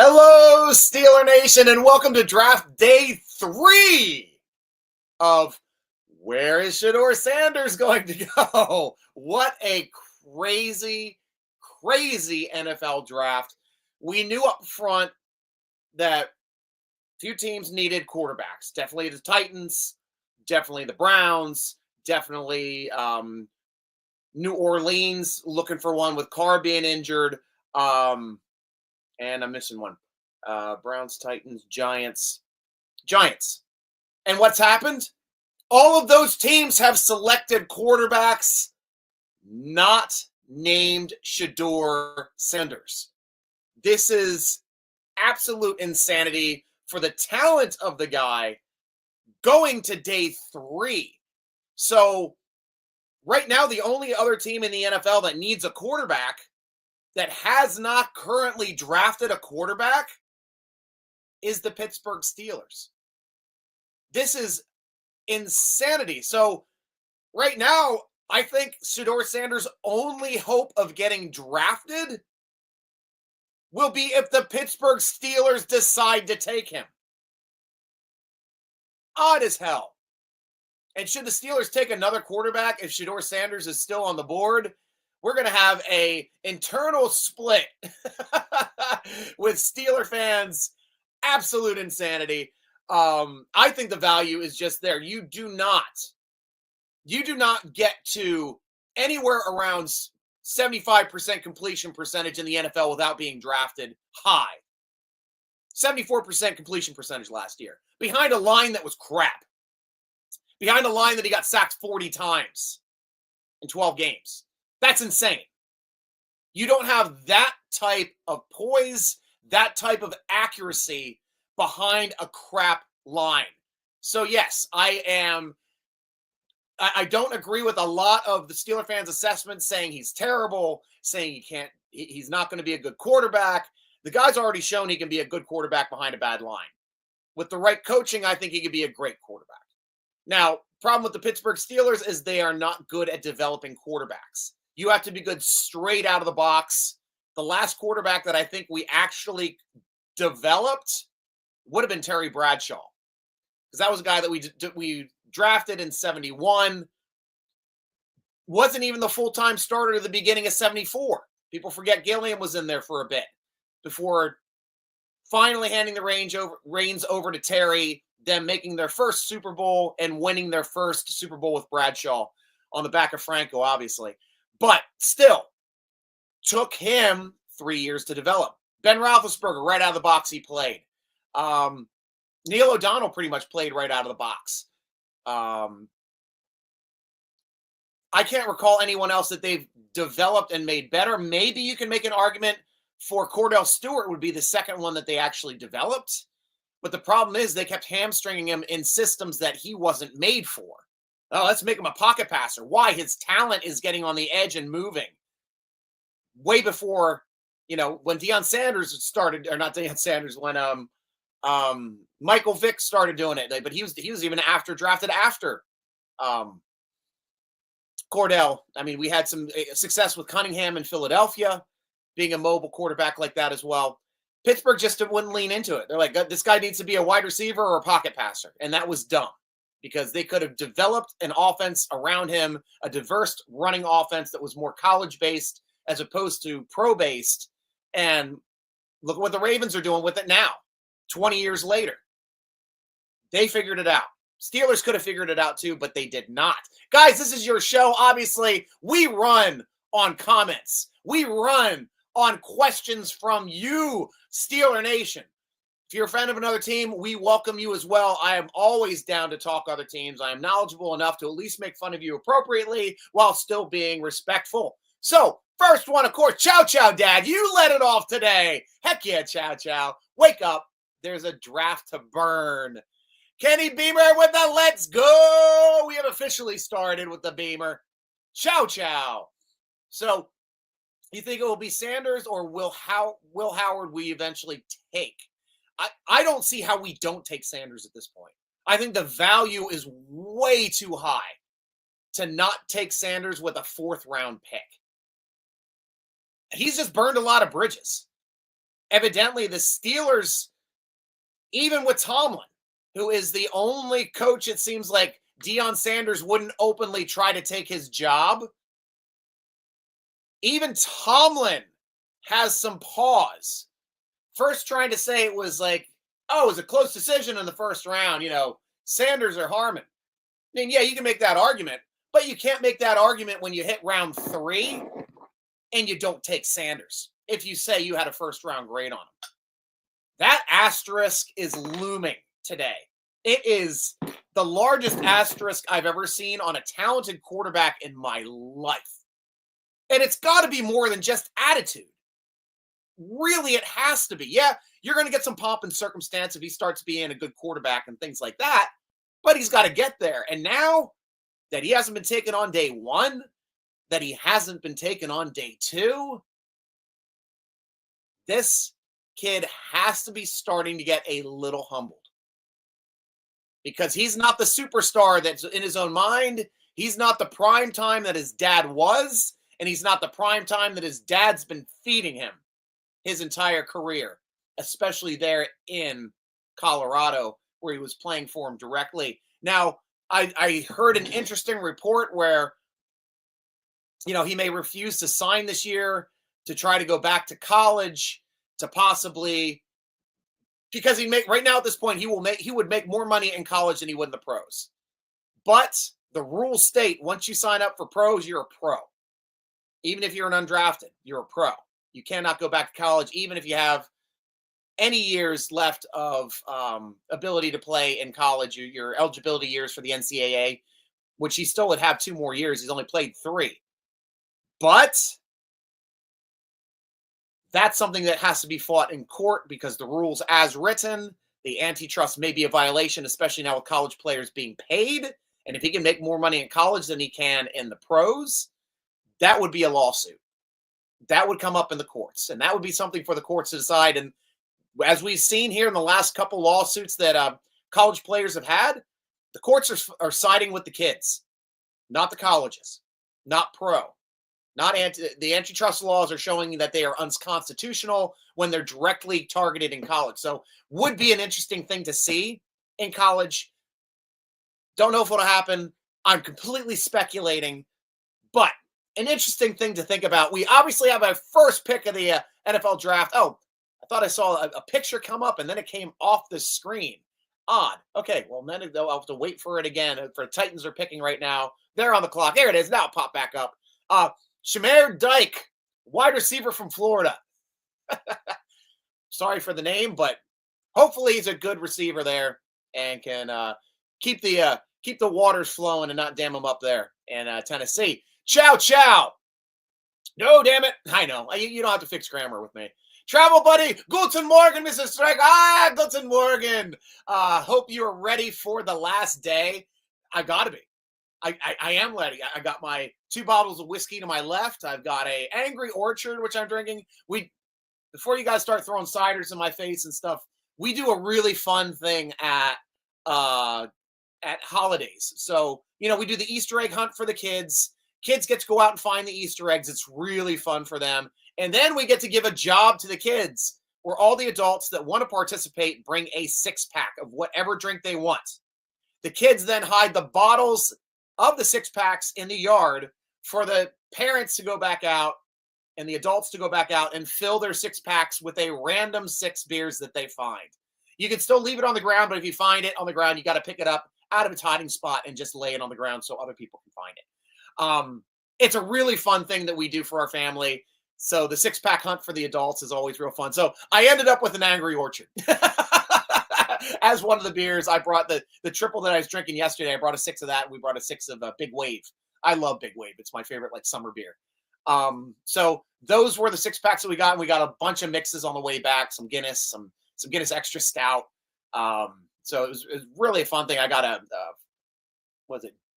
Hello, Steeler Nation, and welcome to draft day 3 of Where is Shedeur Sanders going to go? What a crazy, crazy NFL draft. We knew up front that few teams needed quarterbacks. Definitely the Titans, definitely the Browns, definitely New Orleans looking for one with Carr being injured. And I'm missing one. Browns, Titans, Giants. And what's happened? All of those teams have selected quarterbacks not named Shedeur Sanders. This is absolute insanity for the talent of the guy going to day 3. So right now, the only other team in the NFL that needs a quarterback that has not currently drafted a quarterback is the Pittsburgh Steelers. This is insanity. So right now, I think Shedeur Sanders' only hope of getting drafted will be if the Pittsburgh Steelers decide to take him. Odd as hell. And should the Steelers take another quarterback if Shedeur Sanders is still on the board, we're going to have a internal split with Steeler fans. Absolute insanity. I think the value is just there. You do not get to anywhere around 75% completion percentage in the NFL without being drafted high. 74% completion percentage last year. Behind a line that was crap. Behind a line that he got sacked 40 times in 12 games. That's insane. You don't have that type of poise, that type of accuracy behind a crap line. So yes, I don't agree with a lot of the Steeler fans' assessments saying he's terrible, saying he's not going to be a good quarterback. The guy's already shown he can be a good quarterback behind a bad line. With the right coaching, I think he could be a great quarterback. Now, problem with the Pittsburgh Steelers is they are not good at developing quarterbacks. You have to be good straight out of the box. The last quarterback that I think we actually developed would have been Terry Bradshaw, because that was a guy that we drafted in 71. Wasn't even the full-time starter at the beginning of 74. People forget Gilliam was in there for a bit before finally handing the reins over to Terry, them making their first Super Bowl and winning their first Super Bowl with Bradshaw on the back of Franco, obviously. But still, took him 3 years to develop. Ben Roethlisberger, right out of the box, he played. Neil O'Donnell pretty much played right out of the box. I can't recall anyone else that they've developed and made better. Maybe you can make an argument for Cordell Stewart would be the second one that they actually developed. But the problem is they kept hamstringing him in systems that he wasn't made for. Oh, let's make him a pocket passer. Why? His talent is getting on the edge and moving. Way before, when Deion Sanders started, or not Deion Sanders, when Michael Vick started doing it. But he was even drafted after Cordell. I mean, we had some success with Cunningham in Philadelphia, being a mobile quarterback like that as well. Pittsburgh just wouldn't lean into it. They're like, this guy needs to be a wide receiver or a pocket passer. And that was dumb, because they could have developed an offense around him, a diverse running offense that was more college-based as opposed to pro-based. And look at what the Ravens are doing with it now, 20 years later. They figured it out. Steelers could have figured it out too, but they did not. Guys, this is your show. Obviously, we run on comments. We run on questions from you, Steeler Nation. If you're a fan of another team, we welcome you as well. I am always down to talk other teams. I am knowledgeable enough to at least make fun of you appropriately while still being respectful. So, first one, of course, Chow Chow Dad. You let it off today. Heck yeah, Chow Chow. Wake up. There's a draft to burn. Kenny Beamer with the let's go. We have officially started with the Beamer. Chow Chow. So, you think it will be Sanders or Will Howard we eventually take? I don't see how we don't take Sanders at this point. I think the value is way too high to not take Sanders with a 4th round pick. He's just burned a lot of bridges. evidently the Steelers, even with Tomlin, who is the only coach it seems like Deion Sanders wouldn't openly try to take his job, even Tomlin has some pause. First trying to say it was like, oh, it was a close decision in the first round, Sanders or Harmon. I mean, yeah, you can make that argument, but you can't make that argument when you hit round 3 and you don't take Sanders if you say you had a first round grade on him. That asterisk is looming today. It is the largest asterisk I've ever seen on a talented quarterback in my life. And it's got to be more than just attitude. Really, it has to be. Yeah, you're going to get some pomp and circumstance if he starts being a good quarterback and things like that, but he's got to get there. And now that he hasn't been taken on day 1, that he hasn't been taken on day 2, this kid has to be starting to get a little humbled. Because he's not the superstar that's in his own mind. He's not the prime time that his dad was, and he's not the prime time that his dad's been feeding him his entire career, especially there in Colorado, where he was playing for him directly. Now, I heard an interesting report where, he may refuse to sign this year to try to go back to college to possibly, because right now at this point, he would make more money in college than he would in the pros. But the rules state once you sign up for pros, you're a pro. Even if you're an undrafted, you're a pro. You cannot go back to college, even if you have any years left of ability to play in college, your eligibility years for the NCAA, which he still would have 2 more years. He's only played 3. But that's something that has to be fought in court because the rules as written, the antitrust may be a violation, especially now with college players being paid. And if he can make more money in college than he can in the pros, that would be a lawsuit. That would come up in the courts, and that would be something for the courts to decide. And as we've seen here in the last couple lawsuits that college players have had, the courts are siding with the kids, not the colleges, not pro. The antitrust laws are showing that they are unconstitutional when they're directly targeted in college. So would be an interesting thing to see in college. Don't know if it'll happen. I'm completely speculating, but an interesting thing to think about. We obviously have our first pick of the NFL draft. Oh, I thought I saw a picture come up and then it came off the screen. Odd. Okay, well, then I'll have to wait for it again. For Titans are picking right now. They're on the clock. There it is. Now pop back up. Shamir Dyke, wide receiver from Florida. Sorry for the name, but hopefully he's a good receiver there and can keep the waters flowing and not dam them up there in Tennessee. Ciao. No, damn it. I know. You don't have to fix grammar with me. Travel buddy, guten Morgen, Mr. Stryker. Guten Morgen. Hope you are ready for the last day. I got to be. I am ready. I got my 2 bottles of whiskey to my left. I've got a Angry Orchard, which I'm drinking. Before you guys start throwing ciders in my face and stuff, we do a really fun thing at holidays. So, we do the Easter egg hunt for the kids. Kids get to go out and find the Easter eggs. It's really fun for them. And then we get to give a job to the kids where all the adults that want to participate bring a 6-pack of whatever drink they want. The kids then hide the bottles of the 6-packs in the yard for the parents to go back out and the adults to go back out and fill their 6-packs with a random 6 beers that they find. You can still leave it on the ground, but if you find it on the ground, you got to pick it up out of its hiding spot and just lay it on the ground so other people can find it. It's a really fun thing that we do for our family. So the 6-pack hunt for the adults is always real fun. So I ended up with an Angry Orchard as one of the beers. I brought the triple that I was drinking yesterday. I brought a 6 of that. And we brought a 6 of Big Wave. I love Big Wave. It's my favorite summer beer. So those were the 6-packs that we got. And we got a bunch of mixes on the way back. Some Guinness, some Guinness Extra Stout. So it was really a fun thing. I got a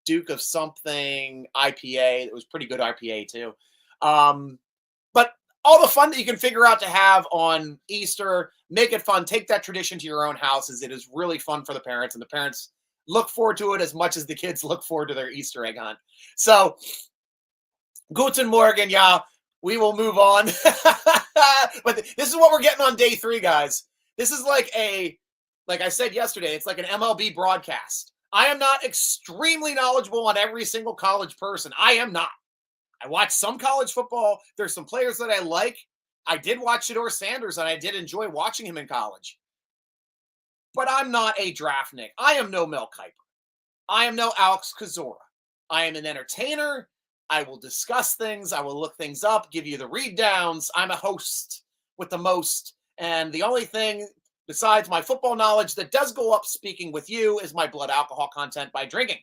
Duke of something IPA. It was pretty good IPA too. But all the fun that you can figure out to have on Easter, make it fun. Take that tradition to your own houses. It is really fun for the parents, and the parents look forward to it as much as the kids look forward to their Easter egg hunt. So, guten Morgen, yeah. we will move on. But this is what we're getting on day 3, guys. This is like I said yesterday, it's like an MLB broadcast. I am not extremely knowledgeable on every single college person. I am not. I watch some college football. There's some players that I like. I did watch Shedeur Sanders, and I did enjoy watching him in college. But I'm not a draft Nick. I am no Mel Kiper. I am no Alex Kozora. I am an entertainer. I will discuss things. I will look things up, give you the read downs. I'm a host with the most. And the only thing besides my football knowledge that does go up speaking with you is my blood alcohol content by drinking.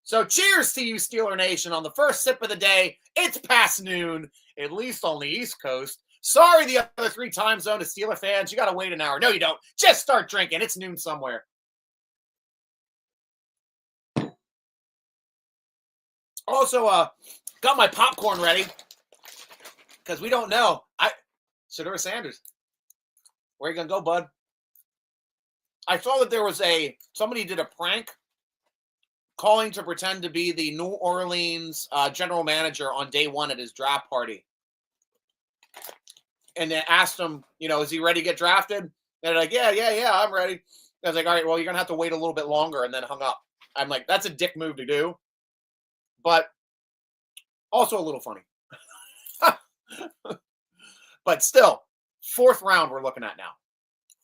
So cheers to you, Steeler Nation, on the first sip of the day. It's past noon, at least on the East Coast. Sorry, the other 3 time zone to Steeler fans. You got to wait an hour. No, you don't. Just start drinking. It's noon somewhere. Also, got my popcorn ready because we don't know. Shedeur Sanders, where you going to go, bud? I saw that there was somebody did a prank calling to pretend to be the New Orleans general manager on day 1 at his draft party. And they asked him, is he ready to get drafted? And they're like, yeah, I'm ready. I was like, all right, well, you're going to have to wait a little bit longer, and then hung up. I'm like, that's a dick move to do. But also a little funny. But still, 4th round we're looking at now.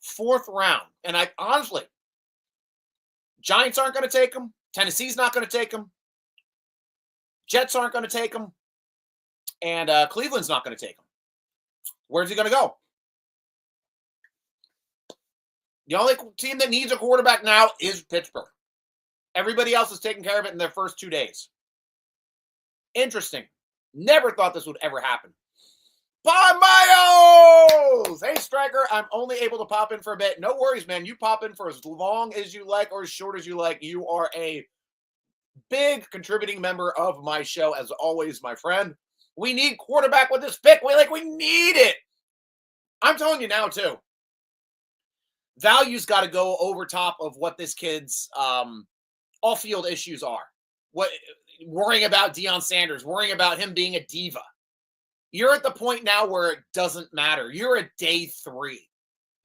4th round. And I honestly, Giants aren't going to take him. Tennessee's not going to take him. Jets aren't going to take him. And Cleveland's not going to take him. Where's he going to go? The only team that needs a quarterback now is Pittsburgh. Everybody else is taking care of it in their first 2 days. Interesting. Never thought this would ever happen. Miles! Hey, Stryker, I'm only able to pop in for a bit. No worries, man. You pop in for as long as you like or as short as you like. You are a big contributing member of my show, as always, my friend. We need quarterback with this pick. We need it. I'm telling you now, too. Value's got to go over top of what this kid's off-field issues are. Worrying about Deion Sanders, worrying about him being a diva. You're at the point now where it doesn't matter. You're at day 3.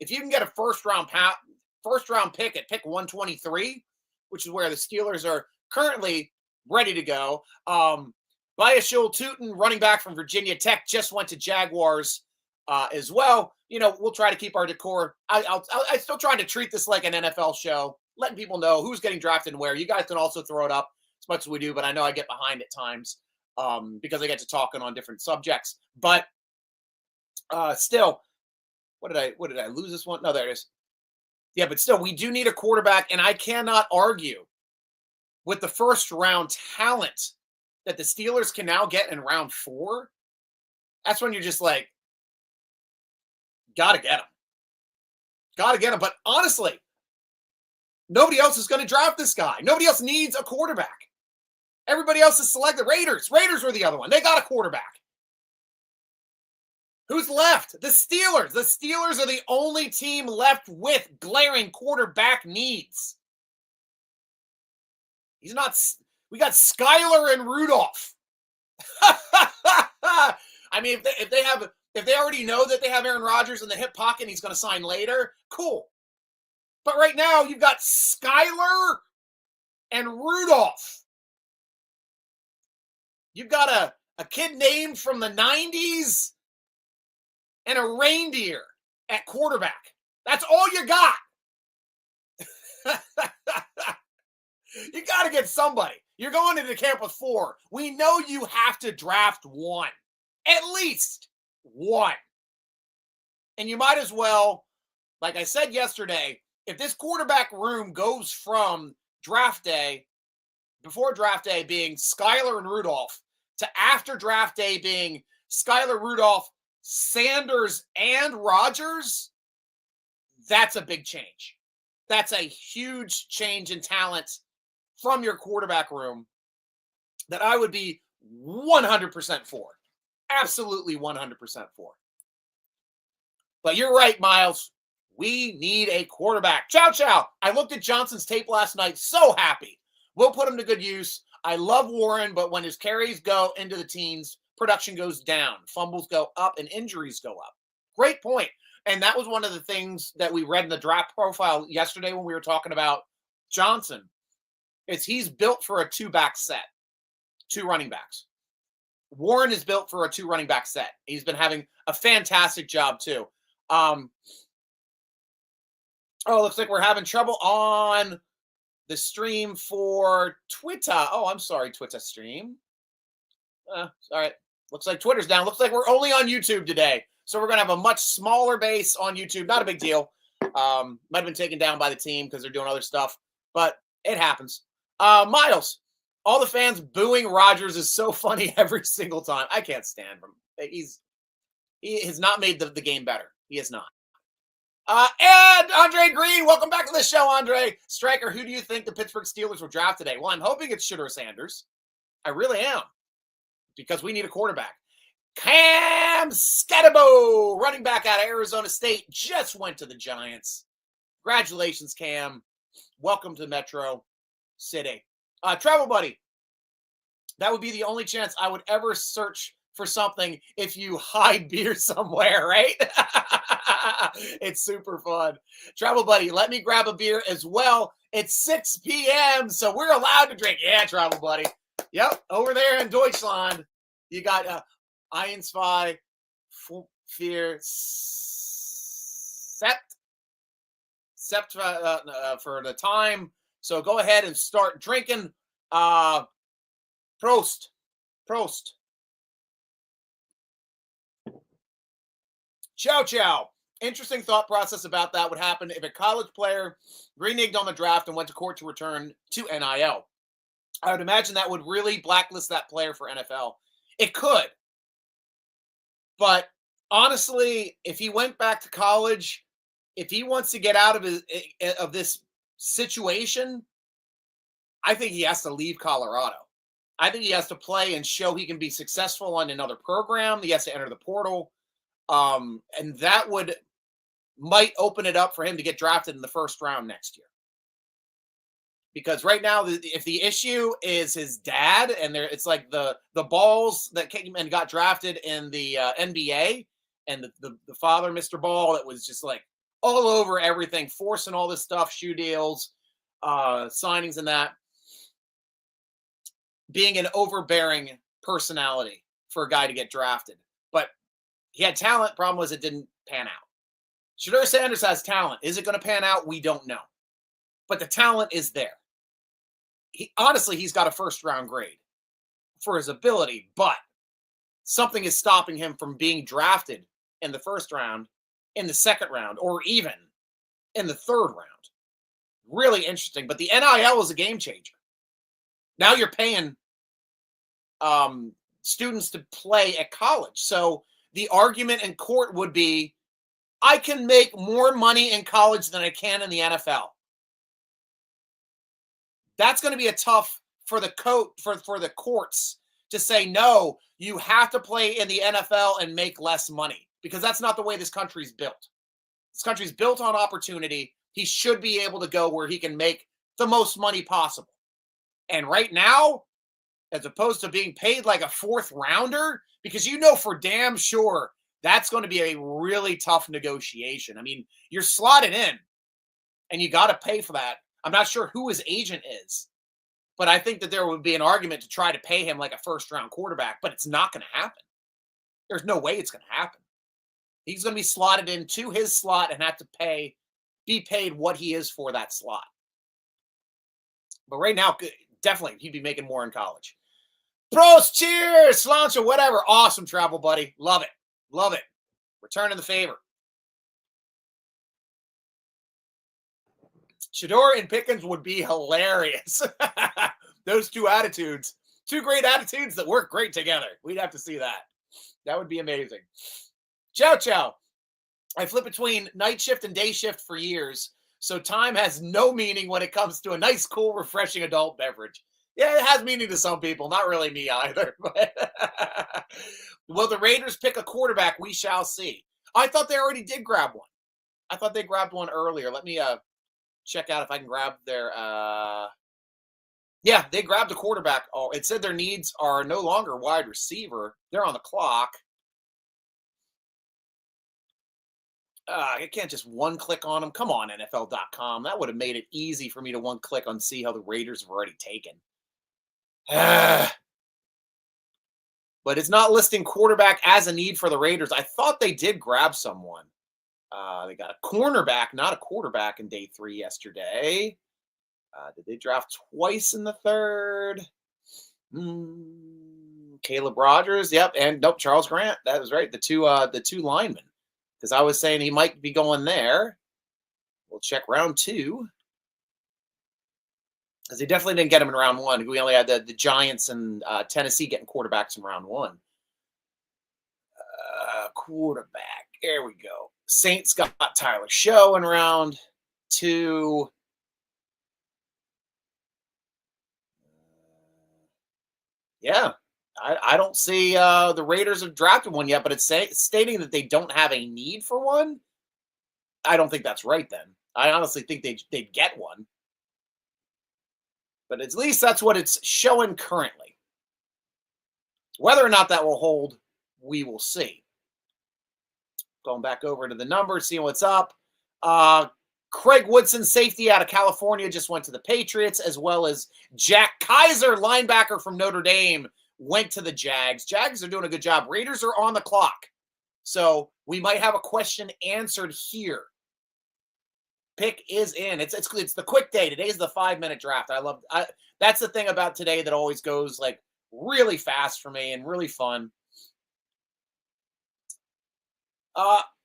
If you can get a first round pick at pick 123, which is where the Steelers are currently ready to go. Biashul Tootin, running back from Virginia Tech, just went to Jaguars as well. We'll try to keep our decor. I still trying to treat this like an NFL show, letting people know who's getting drafted and where. You guys can also throw it up as much as we do, but I know I get behind at times. Because I get to talking on different subjects, but still, what did I lose this one? No, there it is. Yeah, but still, we do need a quarterback, and I cannot argue with the first round talent that the Steelers can now get in round 4. That's when you're just like, gotta get him. But honestly, nobody else is going to draft this guy. Nobody else needs a quarterback. Everybody else is selected. Raiders were the other one. They got a quarterback. Who's left? The Steelers. The Steelers are the only team left with glaring quarterback needs. We got Skyler and Rudolph. I mean, if they already know that they have Aaron Rodgers in the hip pocket and he's going to sign later, cool. But right now, you've got Skyler and Rudolph. You've got a kid named from the 90s and a reindeer at quarterback. That's all you got. You got to get somebody. You're going into camp with 4. We know you have to draft 1. At least 1. And you might as well, like I said yesterday, if this quarterback room goes from before draft day being Skyler and Rudolph, to after draft day being Skyler, Rudolph, Sanders, and Rodgers, that's a big change. That's a huge change in talent from your quarterback room that I would be 100% for. Absolutely 100% for. But you're right, Miles. We need a quarterback. Chow. I looked at Johnson's tape last night. So happy. We'll put him to good use. I love Warren, but when his carries go into the teens, production goes down, fumbles go up, and injuries go up. Great point. And that was one of the things that we read in the draft profile yesterday when we were talking about Johnson, is he's built for a two-back set, two running backs. Warren is built for a two running back set. He's been having a fantastic job too. Looks like we're having trouble on the stream for Twitter. Oh, I'm sorry, Twitter stream. All right. Looks like Twitter's down. Looks like we're only on YouTube today. So we're going to have a much smaller base on YouTube. Not a big deal. Might have been taken down by the team because they're doing other stuff, but it happens. Miles, all the fans booing Rodgers is so funny every single time. I can't stand him. He has not made the game better. He has not. And Andre Green, welcome back to the show, Andre. Stryker, who do you think the Pittsburgh Steelers will draft today? Well, I'm hoping it's Shedeur Sanders. I really am, because we need a quarterback. Cam Scatterbo, running back out of Arizona State, just went to the Giants. Congratulations, Cam. Welcome to Metro City. Travel Buddy, that would be the only chance I would ever search for something if you hide beer somewhere, right? It's super fun. Travel Buddy, let me grab a beer as well. It's 6 p.m., so we're allowed to drink. Yeah, Travel Buddy. Yep, over there in Deutschland, you got Ein, zwei, vier, sept for the time. So go ahead and start drinking. Prost. Ciao, ciao. Interesting thought process about that would happen if a college player reneged on the draft and went to court to return to NIL. I would imagine that would really blacklist that player for NFL. It could. But honestly, if he went back to college, if he wants to get out of this situation, I think he has to leave Colorado. I think he has to play and show he can be successful on another program. He has to enter the portal. And that might open it up for him to get drafted in the first round next year. Because right now, if the issue is his dad, and it's like the balls that came and got drafted in the NBA, and the father, Mr. Ball, that was just like all over everything, forcing all this stuff, shoe deals, signings and that, being an overbearing personality for a guy to get drafted. But he had talent. Problem was it didn't pan out. Shedeur Sanders has talent. Is it going to pan out? We don't know. But the talent is there. He's got a first-round grade for his ability, but something is stopping him from being drafted in the first round, in the second round, or even in the third round. Really interesting. But the NIL is a game changer. Now you're paying students to play at college. So the argument in court would be, I can make more money in college than I can in the NFL. That's going to be a tough for the courts to say, no, you have to play in the NFL and make less money, because that's not the way this country's built. This country's built on opportunity. He should be able to go where he can make the most money possible. And right now, as opposed to being paid like a fourth rounder, because you know for damn sure that's going to be a really tough negotiation. I mean, you're slotted in and you got to pay for that. I'm not sure who his agent is, but I think that there would be an argument to try to pay him like a first-round quarterback, but it's not going to happen. There's no way it's going to happen. He's going to be slotted into his slot and have to be paid what he is for that slot. But right now, definitely, he'd be making more in college. Prost, cheers, Slant, or whatever. Awesome, Travel Buddy. Love it. Love it. Returning the favor. Shedeur and Pickens would be hilarious. Those two attitudes. Two great attitudes that work great together. We'd have to see that. That would be amazing. Ciao, ciao. I flip between night shift and day shift for years, so time has no meaning when it comes to a nice, cool, refreshing adult beverage. Yeah, it has meaning to some people. Not really me either. But will the Raiders pick a quarterback? We shall see. I thought they already did grab one. I thought they grabbed one earlier. Let me check out if I can grab their Yeah, they grabbed a quarterback. Oh, it said their needs are no longer wide receiver. They're on the clock. I can't just one click on them. Come on, NFL.com. That would have made it easy for me to one click on see how the Raiders have already taken. But it's not listing quarterback as a need for the Raiders. I thought they did grab someone. They got a cornerback, not a quarterback, in day 3 yesterday. Did they draft twice in the third? Caleb Rogers, yep, and nope, Charles Grant. That was right. The two linemen. Because I was saying he might be going there. We'll check round 2. Because they definitely didn't get him in round 1. We only had the Giants and Tennessee getting quarterbacks in round 1. Quarterback. There we go. Saints got Tyler Show in round 2. Yeah, I don't see the Raiders have drafted one yet, but it's stating that they don't have a need for one. I don't think that's right then. I honestly think they'd get one. But at least that's what it's showing currently. Whether or not that will hold, we will see. Going back over to the numbers, seeing what's up. Craig Woodson, safety out of California, just went to the Patriots, as well as Jack Kaiser, linebacker from Notre Dame, went to the Jags. Jags are doing a good job. Raiders are on the clock. So we might have a question answered here. Pick is in. It's the quick day. Today is the 5-minute draft. That's the thing about today that always goes like really fast for me and really fun.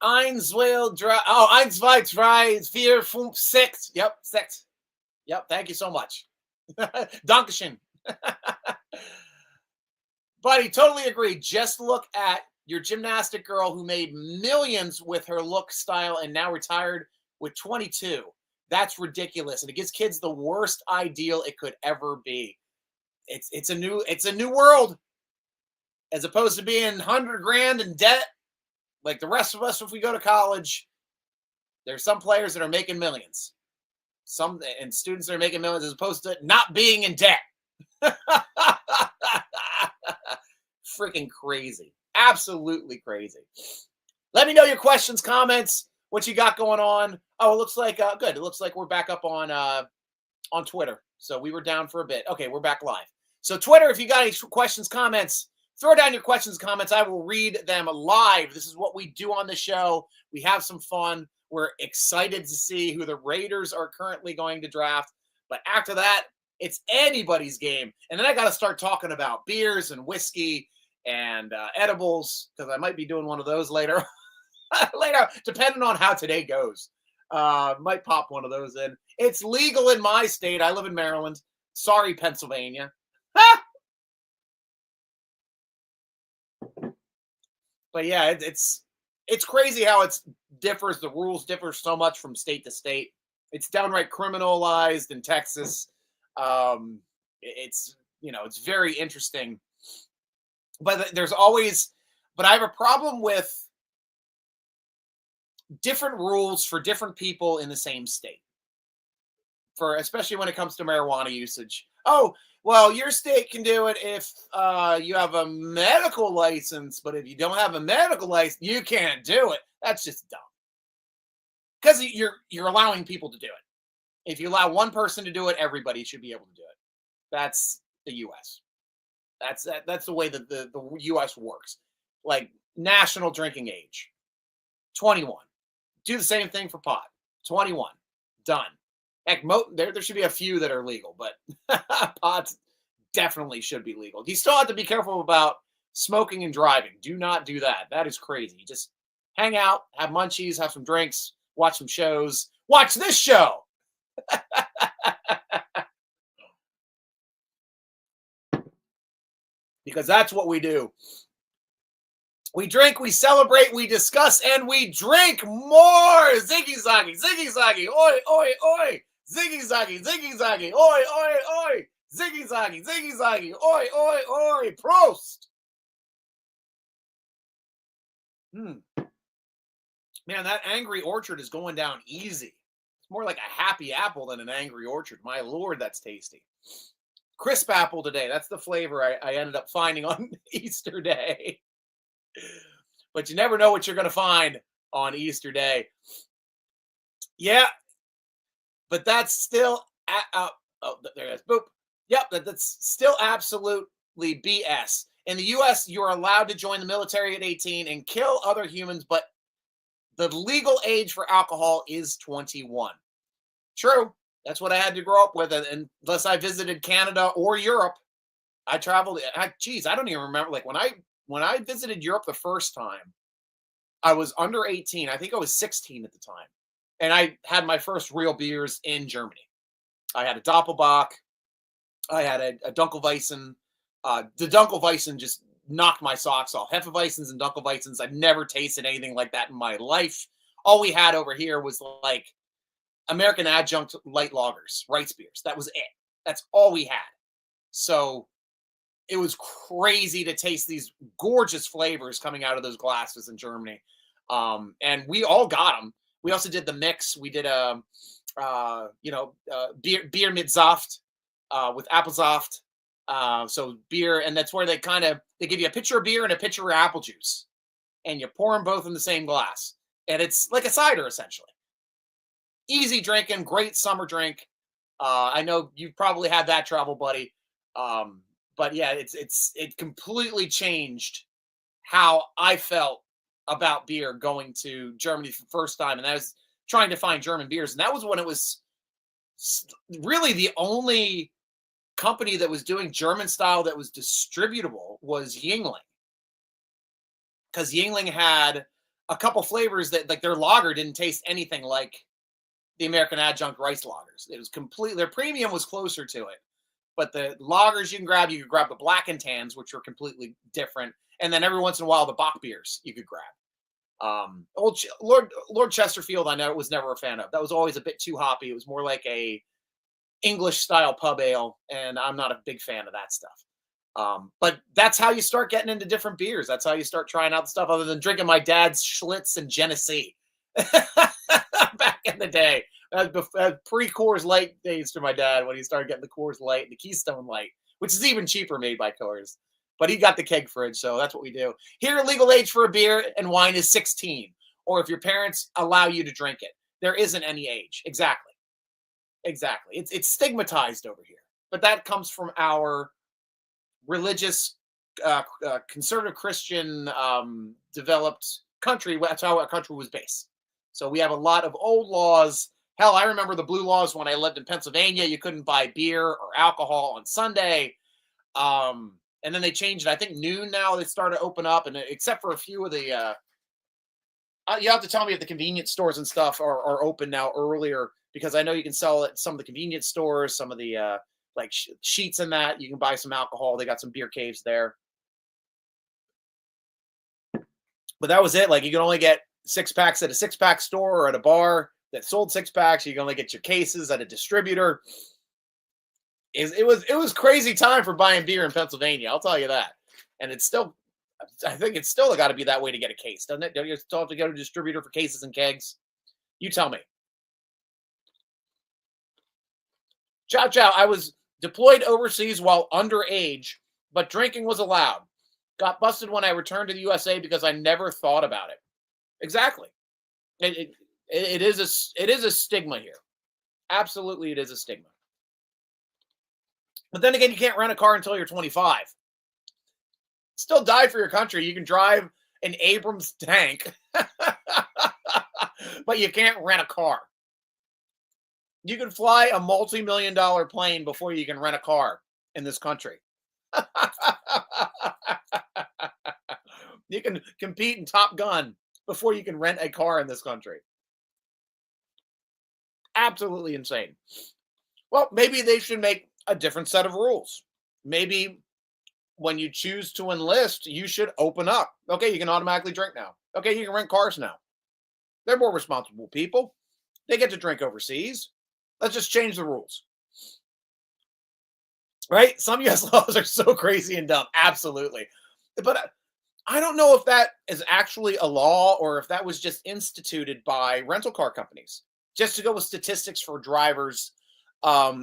Eins, zwei, drei, vier, fünf, six. Yep, 6. Yep, thank you so much. Dankeschön. Buddy, totally agree. Just look at your gymnastic girl who made millions with her look, style, and now retired with 22. That's ridiculous. And it gives kids the worst ideal it could ever be. It's a new world. As opposed to being 100 grand in debt, like the rest of us if we go to college. There's some players that are making millions. And students that are making millions as opposed to not being in debt. Freaking crazy. Absolutely crazy. Let me know your questions, comments, what you got going on. Oh, it looks like good. It looks like we're back up on Twitter. So we were down for a bit. Okay, we're back live. So Twitter, if you got any questions, comments, throw down your questions, comments. I will read them live. This is what we do on the show. We have some fun. We're excited to see who the Raiders are currently going to draft. But after that, it's anybody's game. And then I got to start talking about beers and whiskey and edibles, because I might be doing one of those later, depending on how today goes. Might pop one of those in. It's legal in my state. I live in Maryland. Sorry, Pennsylvania. But yeah, it's crazy how it differs. The rules differ so much from state to state. It's downright criminalized in Texas. It's very interesting. But I have a problem with different rules for different people in the same state. Especially when it comes to marijuana usage. Oh, well, your state can do it if you have a medical license, but if you don't have a medical license, you can't do it. That's just dumb. Because you're allowing people to do it. If you allow one person to do it, everybody should be able to do it. That's the U.S. That's the way that the U.S. works. Like national drinking age, 21. Do the same thing for pot. 21. Done. Heck, there should be a few that are legal, but pot definitely should be legal. You still have to be careful about smoking and driving. Do not do that. That is crazy. Just hang out, have munchies, have some drinks, watch some shows. Watch this show. Because that's what we do. We drink, we celebrate, we discuss, and we drink more. Ziggy zaggy, oi, oi, oi. Ziggy zaggy, oi, oi, oi. Ziggy zaggy, oi, oi, oi. Prost. Man, that Angry Orchard is going down easy. It's more like a happy apple than an Angry Orchard. My Lord, that's tasty. crisp apple today. That's the flavor I ended up finding on Easter Day. But you never know what you're going to find on Easter Day. Yeah, but that's still oh, there it is. Boop. Yep, that's still absolutely BS. In the US, you're allowed to join the military at 18 and kill other humans, but the legal age for alcohol is 21. True. That's what I had to grow up with. And unless I visited Canada or Europe, I traveled. Geez, I don't even remember. Like when I visited Europe the first time, I was under 18. I think I was 16 at the time. And I had my first real beers in Germany. I had a Doppelbock. I had a Dunkelweizen. The Dunkelweizen just knocked my socks off. Hefeweizens and Dunkelweizens. I've never tasted anything like that in my life. All we had over here was like American adjunct light lagers, rice beers. That was it. That's all we had. So it was crazy to taste these gorgeous flavors coming out of those glasses in Germany. And we all got them. We also did the mix. We did beer mit Saft with Apfelsaft. So beer, and that's where they give you a pitcher of beer and a pitcher of apple juice, and you pour them both in the same glass, and it's like a cider essentially. Easy drinking, great summer drink. I know you've probably had that trouble, buddy. But yeah, it completely changed how I felt about beer going to Germany for the first time, and I was trying to find German beers, and that was when it was really the only company that was doing German style that was distributable was Yingling, because Yingling had a couple flavors that, like, their lager didn't taste anything like the American adjunct rice lagers. It was completely, their premium was closer to it, but the lagers you could grab the black and tans, which were completely different, and then every once in a while the Bock beers you could grab. Lord Chesterfield, I know, was never a fan of. That was always a bit too hoppy. It was more like a English style pub ale, and I'm not a big fan of that stuff. But that's how you start getting into different beers. That's how you start trying out the stuff, other than drinking my dad's Schlitz and Genesee back in the day. Pre-Coors Light days to my dad, when he started getting the Coors Light and the Keystone Light, which is even cheaper, made by Coors. But he got the keg fridge, so that's what we do. Here, legal age for a beer and wine is 16, or if your parents allow you to drink it. There isn't any age. Exactly. It's stigmatized over here, but that comes from our religious, conservative Christian developed country. That's how our country was based. So we have a lot of old laws. Hell, I remember the blue laws when I lived in Pennsylvania. You couldn't buy beer or alcohol on Sunday. And then they changed it. I think noon now they started to open up, and except for a few of the, you have to tell me if the convenience stores and stuff are open now earlier, because I know you can sell at some of the convenience stores, some of the sheets and that. You can buy some alcohol. They got some beer caves there. But that was it. Like, you can only get 6-packs at a 6-pack store or at a bar that sold 6-packs. You can only get your cases at a distributor. It was crazy time for buying beer in Pennsylvania, I'll tell you that. And it's still, I think it's still got to be that way to get a case, doesn't it? Don't you still have to go to a distributor for cases and kegs? You tell me. Chow chow. I was deployed overseas while underage, but drinking was allowed. Got busted when I returned to the USA because I never thought about it. Exactly. It is a stigma here. Absolutely, it is a stigma. But then again, you can't rent a car until you're 25. Still die for your country. You can drive an Abrams tank, but you can't rent a car. You can fly a multi-million-dollar plane before you can rent a car in this country. You can compete in Top Gun before you can rent a car in this country. Absolutely insane. Well, maybe they should make a different set of rules. Maybe when you choose to enlist, you should open up. Okay, you can automatically drink now. Okay, you can rent cars now. They're more responsible people. They get to drink overseas. Let's just change the rules. Right? Some U.S. laws are so crazy and dumb. Absolutely. But I don't know if that is actually a law or if that was just instituted by rental car companies just to go with statistics for drivers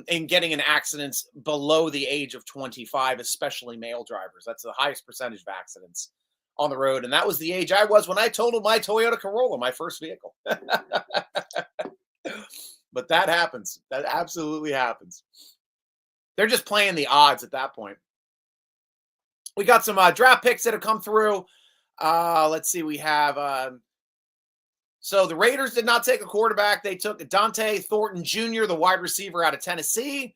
in getting in accidents below the age of 25, especially male drivers. That's the highest percentage of accidents on the road. And that was the age I was when I totaled my Toyota Corolla, my first vehicle. But that happens. That absolutely happens. They're just playing the odds at that point. We got some draft picks that have come through. Let's see. We have so the Raiders did not take a quarterback. They took Dante Thornton Jr., the wide receiver out of Tennessee.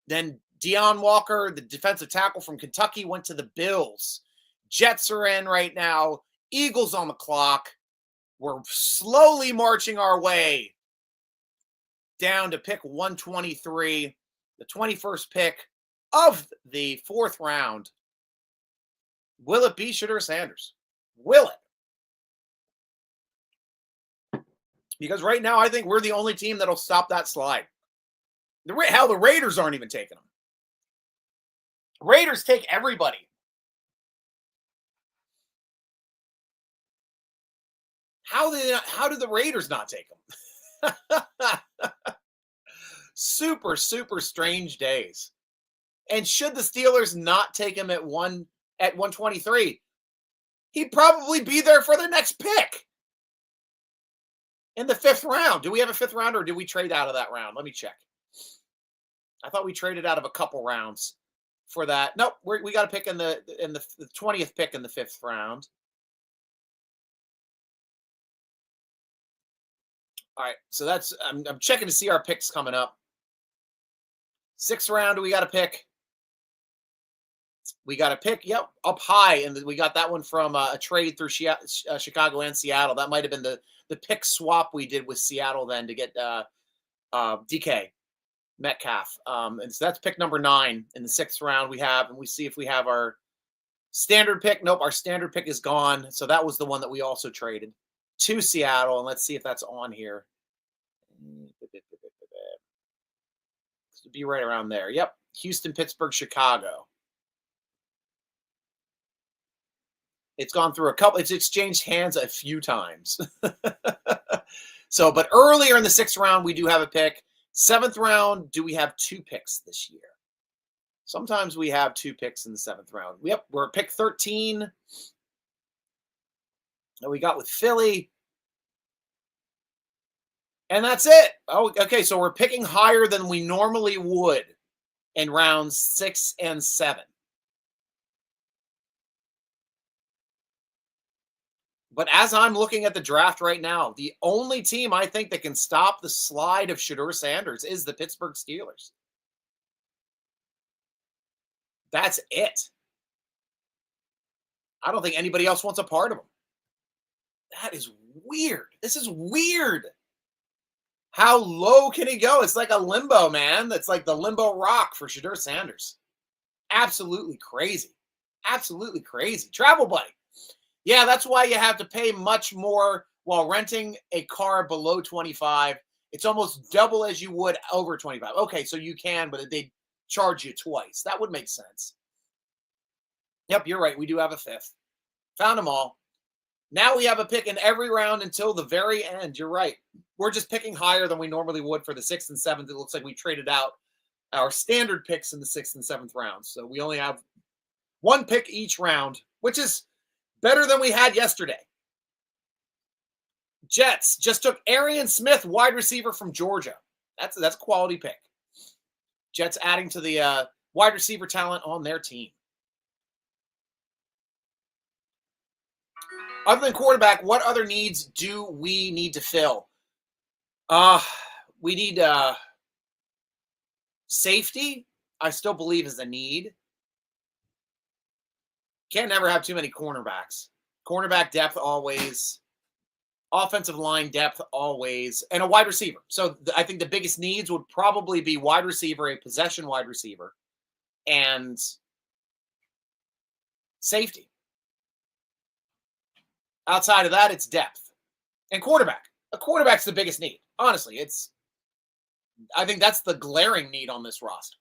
Then Deion Walker, the defensive tackle from Kentucky, went to the Bills. Jets are in right now. Eagles on the clock. We're slowly marching our way down to pick 123, the 21st pick of the 4th round. Will it be Shedeur Sanders? Will it? Because right now, I think we're the only team that'll stop that slide. Hell, the Raiders aren't even taking them. Raiders take everybody. How did the Raiders not take them? Super, super strange days. And should the Steelers not take him at 123, he'd probably be there for the next pick in the 5th round. Do we have a 5th round, or do we trade out of that round? Let me check. I thought we traded out of a couple rounds for that. Nope, we got a pick in the 20th pick in the 5th round. All right, so that's I'm checking to see our picks coming up. 6th round, we got a pick. We got a pick, yep, up high, and we got that one from a trade through Chicago and Seattle. That might have been the pick swap we did with Seattle then to get DK Metcalf. And so that's pick number 9 in the 6th round we have, and we see if we have our standard pick. Nope, our standard pick is gone. So that was the one that we also traded to Seattle, and let's see if that's on here. To be right around there. Yep, Houston, Pittsburgh, Chicago. It's gone through it's exchanged hands a few times. So, but earlier in the 6th round, we do have a pick. 7th round, do we have 2 picks this year? Sometimes we have 2 picks in the 7th round. Yep, we're at pick 13. And we got with Philly. And that's it. Oh, okay, so we're picking higher than we normally would in rounds 6 and 7. But as I'm looking at the draft right now, the only team I think that can stop the slide of Shedeur Sanders is the Pittsburgh Steelers. That's it. I don't think anybody else wants a part of him. That is weird. This is weird. How low can he go? It's like a limbo, man. That's like the limbo rock for Shedeur Sanders. Absolutely crazy. Absolutely crazy. Travel buddy. Yeah, that's why you have to pay much more while renting a car below 25. It's almost double as you would over 25. Okay, so you can, but they charge you twice. That would make sense. Yep, you're right. We do have a 5th. Found them all. Now we have a pick in every round until the very end. You're right. We're just picking higher than we normally would for the 6th and 7th. It looks like we traded out our standard picks in the 6th and 7th rounds. So we only have 1 pick each round, which is better than we had yesterday. Jets just took Arian Smith, wide receiver from Georgia. That's a quality pick. Jets adding to the wide receiver talent on their team. Other than quarterback, what other needs do we need to fill? We need safety. I still believe is a need. Can't never have too many cornerbacks. Cornerback depth always. Offensive line depth always. And a wide receiver. So I think the biggest needs would probably be wide receiver, a possession wide receiver, and safety. Outside of that, it's depth. And quarterback. A quarterback's the biggest need. Honestly, I think that's the glaring need on this roster.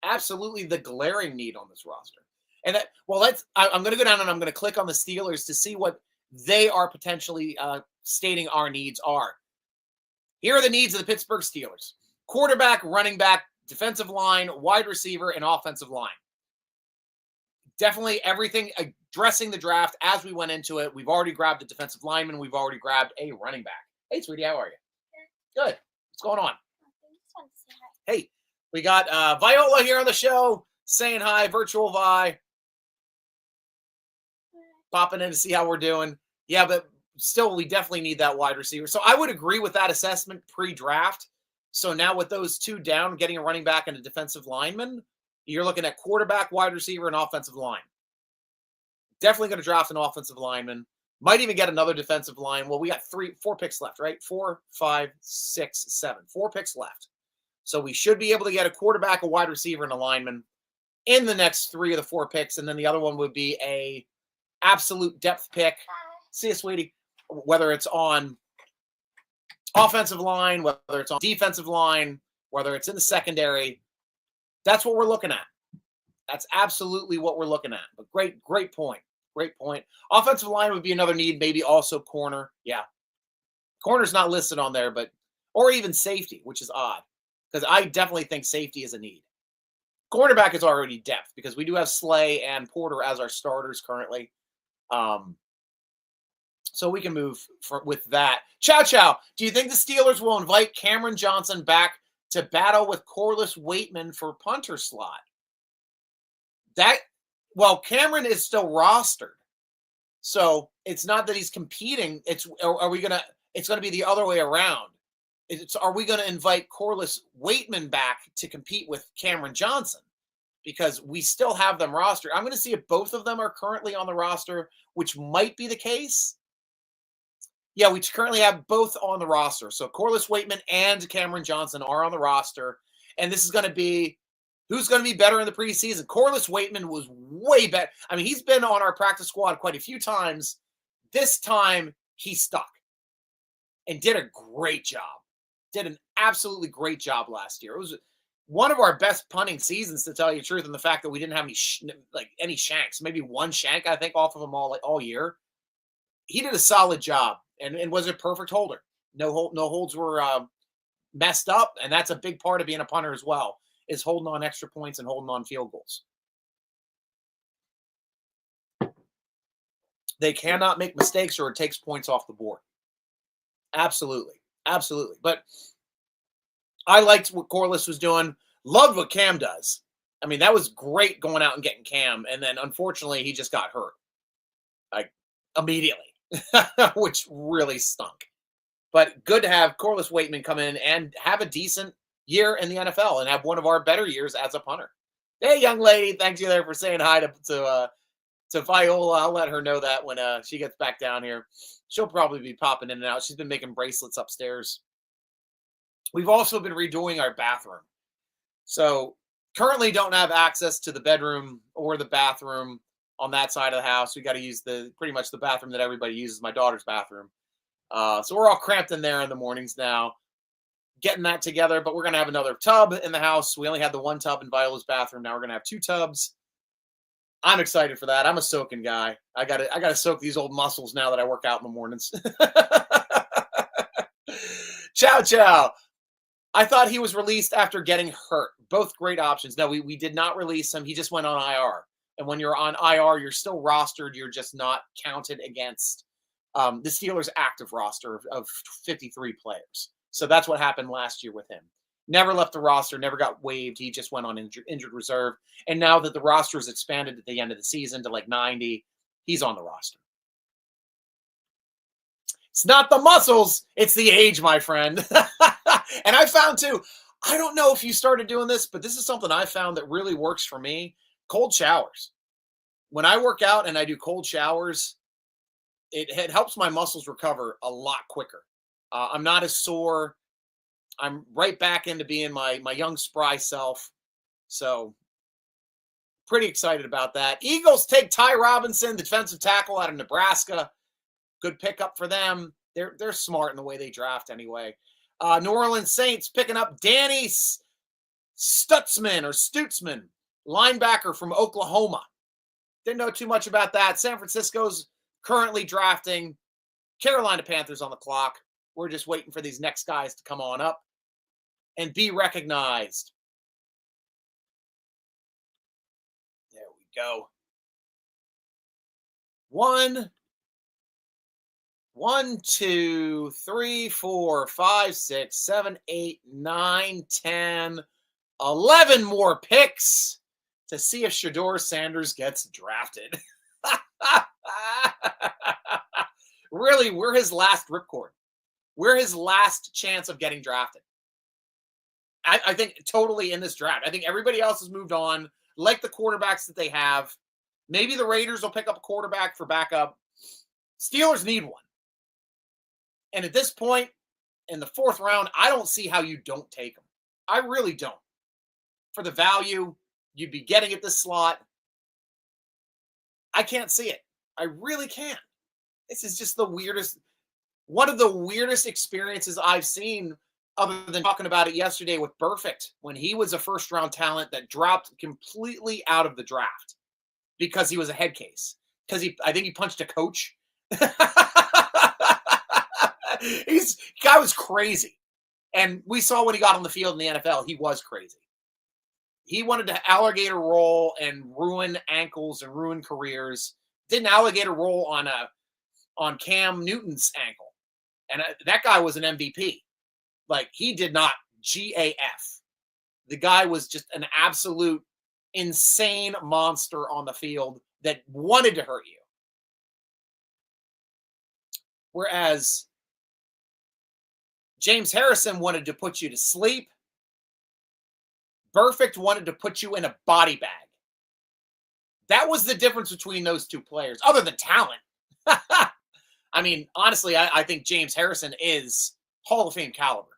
Absolutely the glaring need on this roster. And I'm going to go down and I'm going to click on the Steelers to see what they are potentially stating our needs are. Here are the needs of the Pittsburgh Steelers. quarterback, running back, defensive line, wide receiver, and offensive line. Definitely everything addressing the draft as we went into it. We've already grabbed a defensive lineman. We've already grabbed a running back. Hey, sweetie, how are you? Good. What's going on? Hey, we got Viola here on the show saying hi, virtual Vi. Popping in to see how we're doing. Yeah, but still, we definitely need that wide receiver. So I would agree with that assessment pre-draft. So now with those two down, getting a running back and a defensive lineman, you're looking at quarterback, wide receiver, and offensive line. Definitely going to draft an offensive lineman. Might even get another defensive line. Well, we got 4 picks left, right? 4, 5, 6, 7. 4 picks left. So we should be able to get a quarterback, a wide receiver, and a lineman in the next 3 of the 4 picks. And then the other one would be a absolute depth pick. See you, sweetie. Whether it's on offensive line, whether it's on defensive line, whether it's in the secondary. That's what we're looking at. That's absolutely what we're looking at. But great point. Great point. Offensive line would be another need, maybe also corner. Yeah. Corner's not listed on there, but or even safety, which is odd because I definitely think safety is a need. Cornerback is already depth because we do have Slay and Porter as our starters currently. So we can move with that. Chow. Do you think the Steelers will invite Cameron Johnson back to battle with Corliss Waitman for punter slot? Cameron is still rostered. So it's not that he's competing. It's going to be the other way around. Are we going to invite Corliss Waitman back to compete with Cameron Johnson? Because we still have them rostered. I'm going to see if both of them are currently on the roster, which might be the case. Yeah, we currently have both on the roster. So Corliss Waitman and Cameron Johnson are on the roster. And this is going to be who's going to be better in the preseason. Corliss Waitman was way better. I mean, he's been on our practice squad quite a few times. This time, he stuck and did a great job. Did an absolutely great job last year. It was one of our best punting seasons, to tell you the truth, and the fact that we didn't have any shanks. Maybe one shank, I think, off of them all year. He did a solid job and was a perfect holder. No holds were messed up, and that's a big part of being a punter as well, is holding on extra points and holding on field goals. They cannot make mistakes or it takes points off the board. Absolutely. But I liked what Corliss was doing. Loved what Cam does. I mean, that was great going out and getting Cam, and then unfortunately he just got hurt. Like immediately. Which really stunk. But good to have Corliss Waitman come in and have a decent year in the NFL and have one of our better years as a punter. Hey, young lady, thanks you there for saying hi to Viola. I'll let her know that when she gets back down here. She'll probably be popping in and out. She's been making bracelets upstairs. We've also been redoing our bathroom. So currently don't have access to the bedroom or the bathroom on that side of the house. We got to use pretty much the bathroom that everybody uses, my daughter's bathroom. So we're all cramped in there in the mornings now, getting that together. But we're going to have another tub in the house. We only had the one tub in Viola's bathroom. Now we're going to have 2 tubs. I'm excited for that. I'm a soaking guy. I got to soak these old muscles now that I work out in the mornings. Chow. I thought he was released after getting hurt. Both great options. No, we did not release him. He just went on IR. And when you're on IR, you're still rostered. You're just not counted against the Steelers' active roster of 53 players. So that's what happened last year with him. Never left the roster, never got waived. He just went on injured reserve. And now that the roster is expanded at the end of the season to like 90, he's on the roster. It's not the muscles, it's the age, my friend. And I found too, I don't know if you started doing this, but this is something I found that really works for me. Cold showers. When I work out and I do cold showers, it helps my muscles recover a lot quicker. I'm not as sore. I'm right back into being my young, spry self. So pretty excited about that. Eagles take Ty Robinson, the defensive tackle out of Nebraska. Good pickup for them. They're smart in the way they draft anyway. New Orleans Saints picking up Danny Stutzman, linebacker from Oklahoma. Didn't know too much about that. San Francisco's currently drafting. Carolina Panthers on the clock. We're just waiting for these next guys to come on up. and be recognized. There we go. One, 2, 3, 4, 5, 6, 7, 8, 9, 10, 11 more picks to see if Shedeur Sanders gets drafted. Really, we're his last ripcord. We're his last chance of getting drafted. I think totally in this draft. I think everybody else has moved on, like the quarterbacks that they have. Maybe the Raiders will pick up a quarterback for backup. Steelers need one. And at this point, in the 4th round, I don't see how you don't take him. I really don't. For the value you'd be getting at this slot, I can't see it. I really can't. This is just the weirdest, one of the weirdest experiences I've seen, other than talking about it yesterday with Perfect, when he was a first-round talent that dropped completely out of the draft because he was a head case. Because I think he punched a coach. Guy was crazy. And we saw when he got on the field in the NFL, he was crazy. He wanted to alligator roll and ruin ankles and ruin careers. Did an alligator roll on Cam Newton's ankle. And that guy was an MVP. Like, he did not GAF. The guy was just an absolute insane monster on the field that wanted to hurt you. Whereas James Harrison wanted to put you to sleep. Perfect wanted to put you in a body bag. That was the difference between those two players, other than talent. I mean, honestly, I think James Harrison is Hall of Fame caliber.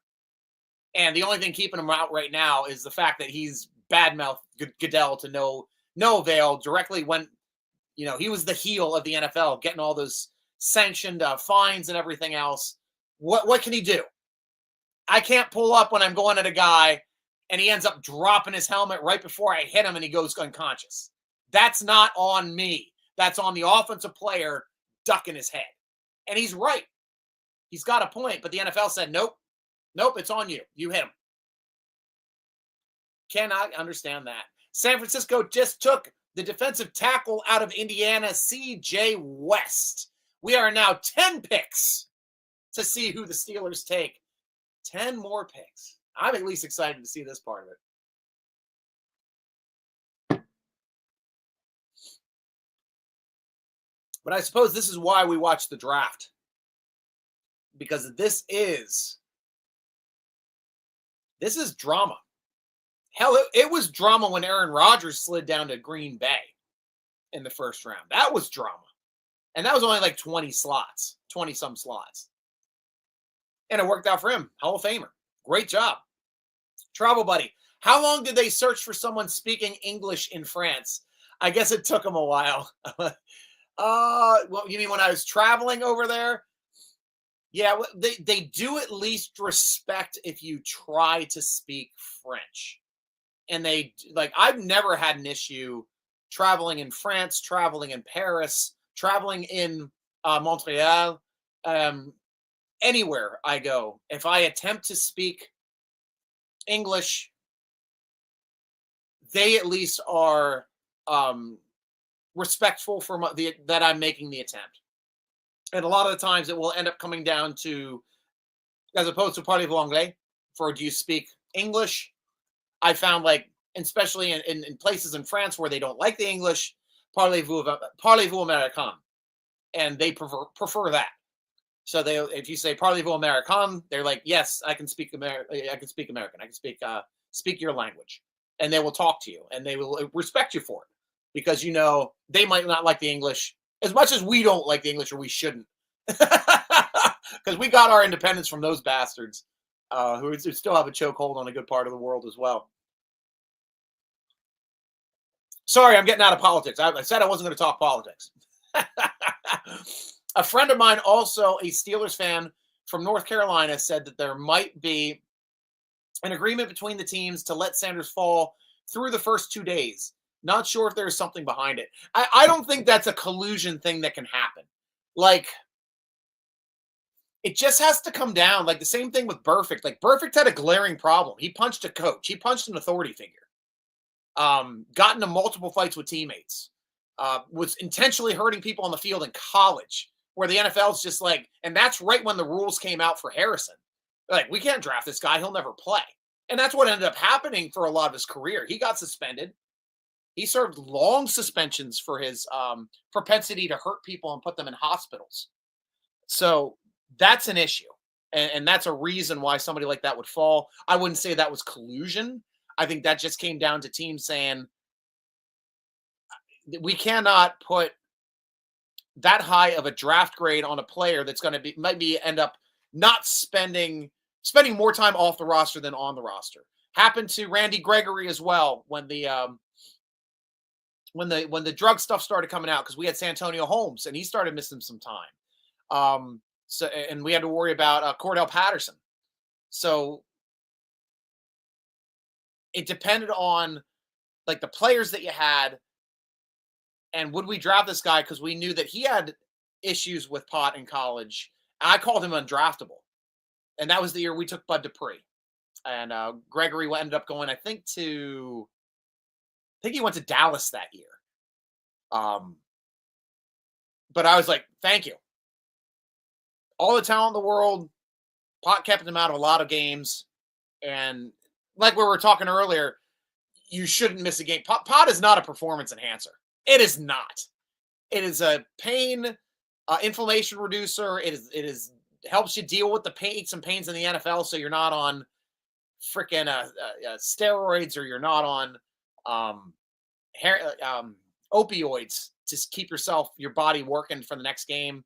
And the only thing keeping him out right now is the fact that he's badmouthed Goodell to no avail. Directly when, he was the heel of the NFL, getting all those sanctioned fines and everything else. What can he do? I can't pull up when I'm going at a guy and he ends up dropping his helmet right before I hit him and he goes unconscious. That's not on me. That's on the offensive player ducking his head. And he's right. He's got a point, but the NFL said, nope, it's on you. You hit him. Cannot understand that. San Francisco just took the defensive tackle out of Indiana, CJ West. We are now 10 picks to see who the Steelers take. 10 more picks. I'm at least excited to see this part of it. But I suppose this is why we watch the draft. Because this is drama. Hell, it was drama when Aaron Rodgers slid down to Green Bay in the first round. That was drama. And that was only like 20-some slots. And it worked out for him. Hall of Famer. Great job. Travel buddy. How long did they search for someone speaking English in France? I guess it took them a while. Well, you mean when I was traveling over there? Yeah, they do at least respect if you try to speak French. And I've never had an issue traveling in France, traveling in Paris, traveling in Montreal, anywhere I go. If I attempt to speak English, they at least are respectful for that I'm making the attempt. And a lot of the times it will end up coming down to, as opposed to parlez-vous anglais, for do you speak English? I found especially in places in France where they don't like the English, parlez-vous américain. And they prefer that. So if you say parlez-vous américain, they're like, yes, I can speak American. I can speak your language. And they will talk to you and they will respect you for it because, they might not like the English as much as we don't like the English, or we shouldn't. Because we got our independence from those bastards who still have a chokehold on a good part of the world as well. Sorry, I'm getting out of politics. I said I wasn't going to talk politics. A friend of mine, also a Steelers fan from North Carolina, said that there might be an agreement between the teams to let Sanders fall through the first 2 days. Not sure if there's something behind it. I don't think that's a collusion thing that can happen. It just has to come down. Like the same thing with Burfict. Like Burfict had a glaring problem. He punched a coach. He punched an authority figure. Got into multiple fights with teammates. Was intentionally hurting people on the field in college, where the NFL's just like, and that's right when the rules came out for Harrison. They're like, we can't draft this guy. He'll never play. And that's what ended up happening for a lot of his career. He got suspended. He served long suspensions for his propensity to hurt people and put them in hospitals. So that's an issue. And that's a reason why somebody like that would fall. I wouldn't say that was collusion. I think that just came down to teams saying, we cannot put that high of a draft grade on a player that's going to be maybe end up not spending more time off the roster than on the roster. Happened to Randy Gregory as well when the drug stuff started coming out, because we had Santonio Holmes and he started missing some time. So and we had to worry about Cordell Patterson. So it depended on like the players that you had, and would we draft this guy because we knew that he had issues with pot in college. I called him undraftable, and that was the year we took Bud Dupree, and Gregory ended up going, I think he went to Dallas that year. But I was like, thank you. All the talent in the world. Pot kept him out of a lot of games, and like we were talking earlier, you shouldn't miss a game. Pot is not a performance enhancer. It is not. It is a pain, inflammation reducer. It is helps you deal with the aches and pains in the NFL, so you're not on freaking steroids, or you're not on opioids to keep your body working for the next game.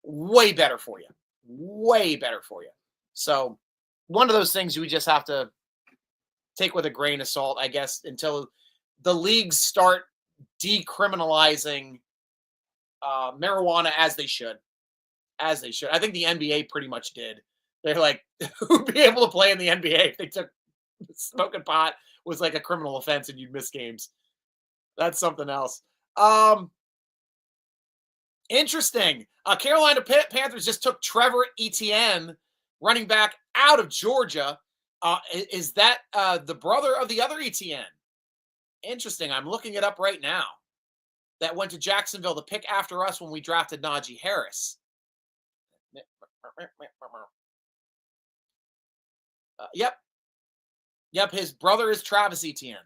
Way better for you. Way better for you. So one of those things you just have to take with a grain of salt, I guess, until the leagues start decriminalizing marijuana as they should. As they should. I think the NBA pretty much did. They're like, who'd be able to play in the NBA if they took smoking pot was like a criminal offense and you'd miss games. That's something else. Interesting. Carolina Panthers just took Trevor Etienne, running back out of Georgia. Is that the brother of the other Etienne? Interesting. I'm looking it up right now. That went to Jacksonville, the pick after us when we drafted Najee Harris. Yep. His brother is Travis Etienne.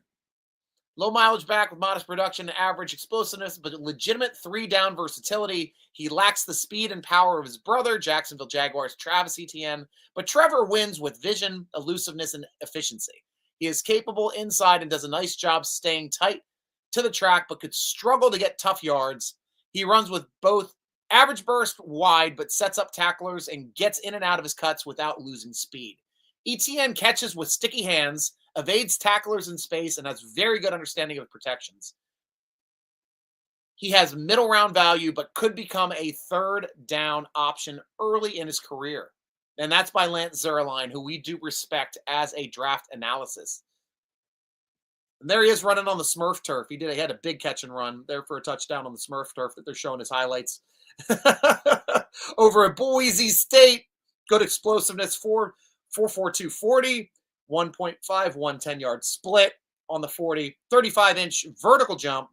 Low mileage back with modest production and average explosiveness, but legitimate 3-down versatility. He lacks the speed and power of his brother, Jacksonville Jaguars' Travis Etienne, but Trevor wins with vision, elusiveness, and efficiency. He is capable inside and does a nice job staying tight to the track, but could struggle to get tough yards. He runs with both average burst wide, but sets up tacklers and gets in and out of his cuts without losing speed. Etienne catches with sticky hands, evades tacklers in space, and has very good understanding of protections. He has middle round value, but could become a 3rd down option early in his career. And that's by Lance Zierlein, who we do respect as a draft analysis. And there he is running on the Smurf turf. He had a big catch and run there for a touchdown on the Smurf turf that they're showing his highlights. Over at Boise State. Good explosiveness, 4.42 40. 1.5, 110-yard split on the 40, 35-inch vertical jump,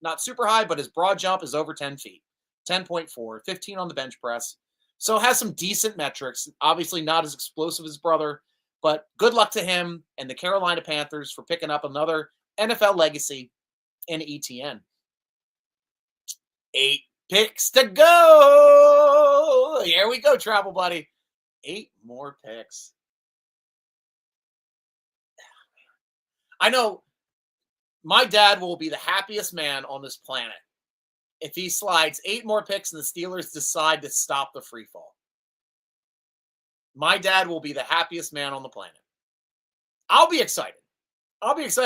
not super high, but his broad jump is over 10 feet, 10.4, 15 on the bench press. So has some decent metrics, obviously not as explosive as his brother, but good luck to him and the Carolina Panthers for picking up another NFL legacy in ETN. 8 picks to go. Here we go, travel buddy. 8 more picks. I know my dad will be the happiest man on this planet if he slides 8 more picks and the Steelers decide to stop the free fall. My dad will be the happiest man on the planet. I'll be excited.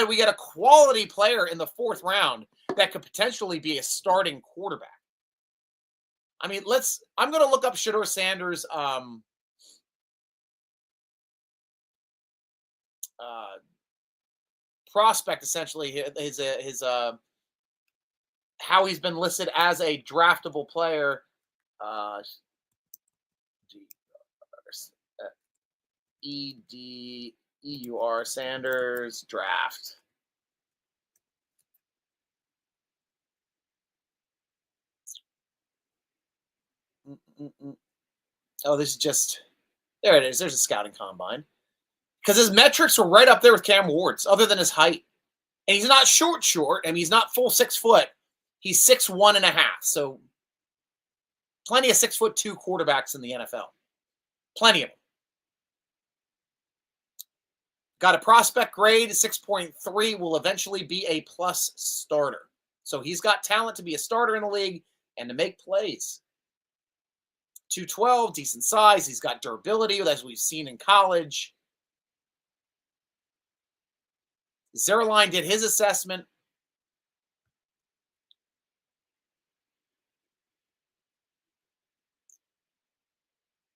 We get a quality player in the 4th round that could potentially be a starting quarterback. I mean, I'm going to look up Shedeur Sanders' prospect, essentially his how he's been listed as a draftable player. EDEUR Sanders draft. Oh, this is just, there it is. There's a scouting combine. Because his metrics were right up there with Cam Ward's, other than his height. And he's not short. I mean, he's not full 6 foot. He's 6'1.5". So plenty of 6'2" quarterbacks in the NFL. Plenty of them. Got a prospect grade, 6.3, will eventually be a plus starter. So he's got talent to be a starter in the league and to make plays. 212, decent size. He's got durability, as we've seen in college. Zerline did his assessment.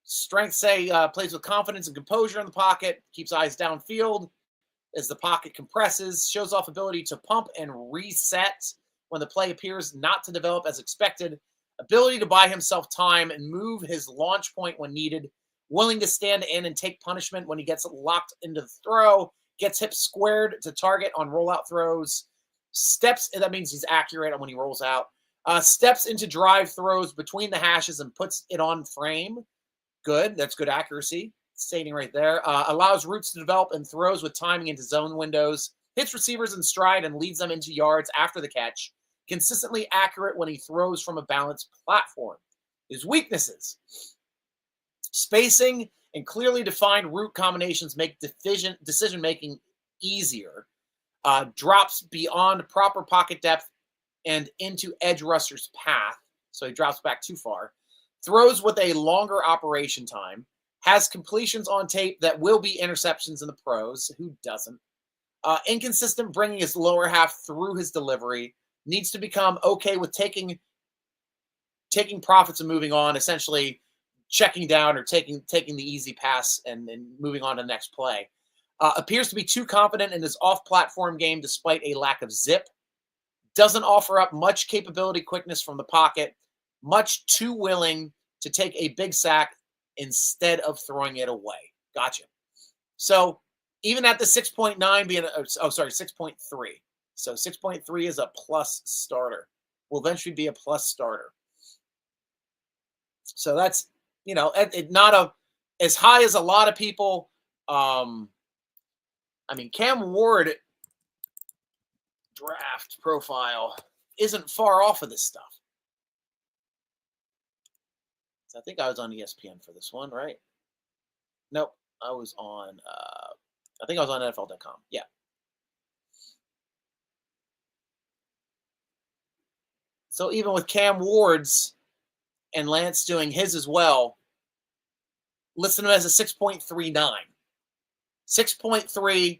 Strength say plays with confidence and composure in the pocket, keeps eyes downfield as the pocket compresses, shows off ability to pump and reset when the play appears not to develop as expected, ability to buy himself time and move his launch point when needed, willing to stand in and take punishment when he gets locked into the throw, gets hips squared to target on rollout throws, steps, and that means he's accurate when he rolls out, steps into drive throws between the hashes and puts it on frame. Good. That's good accuracy. Stating right there. Allows routes to develop and throws with timing into zone windows. Hits receivers in stride and leads them into yards after the catch. Consistently accurate when he throws from a balanced platform. His weaknesses. Spacing and clearly defined route combinations make decision-making easier. Drops beyond proper pocket depth and into edge rusher's path. So he drops back too far. Throws with a longer operation time, has completions on tape that will be interceptions in the pros. Who doesn't? Inconsistent bringing his lower half through his delivery. Needs to become okay with taking profits and moving on, essentially checking down or taking the easy pass and moving on to the next play. Appears to be too confident in his off-platform game despite a lack of zip. Doesn't offer up much capability quickness from the pocket. Much too willing to take a big sack instead of throwing it away. Gotcha. So even at the 6.9 being, 6.3. So 6.3 is a plus starter. Will eventually be a plus starter. So that's, not as high as a lot of people. Cam Ward draft profile isn't far off of this stuff. I think I was on ESPN for this one, right? Nope. I was on NFL.com. Yeah. So even with Cam Ward's and Lance doing his as well, listen to him as a 6.39. 6.3,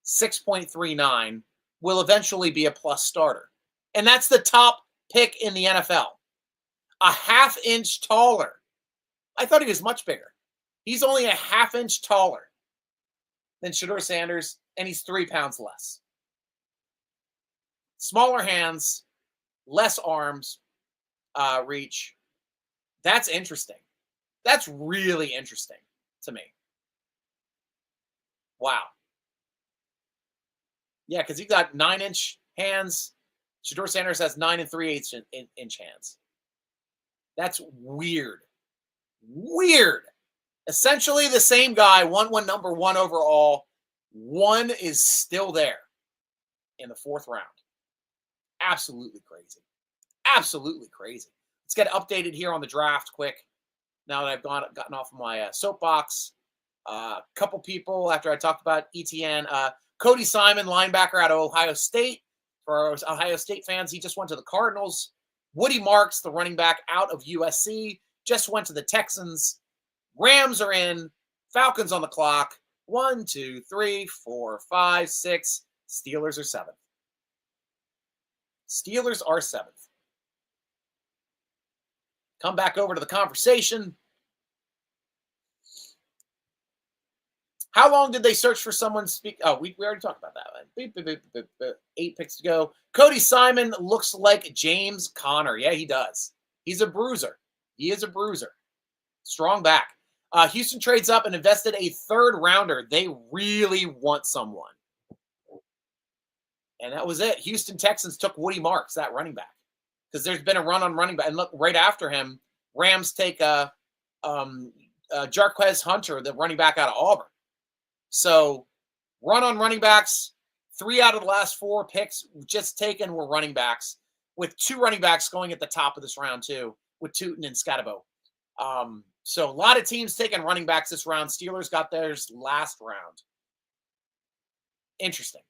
6.39 will eventually be a plus starter. And that's the top pick in the NFL. A half-inch taller. I thought he was much bigger. He's only a half-inch taller than Shedeur Sanders, and he's 3 pounds less. Smaller hands, less arms reach. That's interesting. That's really interesting to me. Wow. Yeah, because he got 9-inch hands. Shedeur Sanders has 9 3/8 inch hands. That's weird. Weird. Essentially the same guy, one number 1 overall. One is still there in the 4th round. Absolutely crazy. Absolutely crazy. Let's get updated here on the draft quick. Now that I've gotten off of my soapbox. A couple people after I talked about ETN. Cody Simon, linebacker out of Ohio State. For our Ohio State fans, he just went to the Cardinals. Woody Marks, the running back out of USC, just went to the Texans. Rams are in. Falcons on the clock. 1, 2, 3, 4, 5, 6. Steelers are 7th. Steelers are 7th. Come back over to the conversation. How long did they search for someone speak? Oh, we already talked about that one. 8 picks to go. Cody Simon looks like James Conner. Yeah, he does. He's a bruiser. He is a bruiser. Strong back. Houston trades up and invested a third rounder. They really want someone. And that was it. Houston Texans took Woody Marks, that running back, because there's been a run on running back. And look, right after him, Rams take Jarquez Hunter, the running back out of Auburn. So run on running backs. 3 out of the last 4 picks just taken were running backs, with 2 running backs going at the top of this round too, with Tootin and Scatabo. So a lot of teams taking running backs this round. Steelers got theirs last round. Interesting.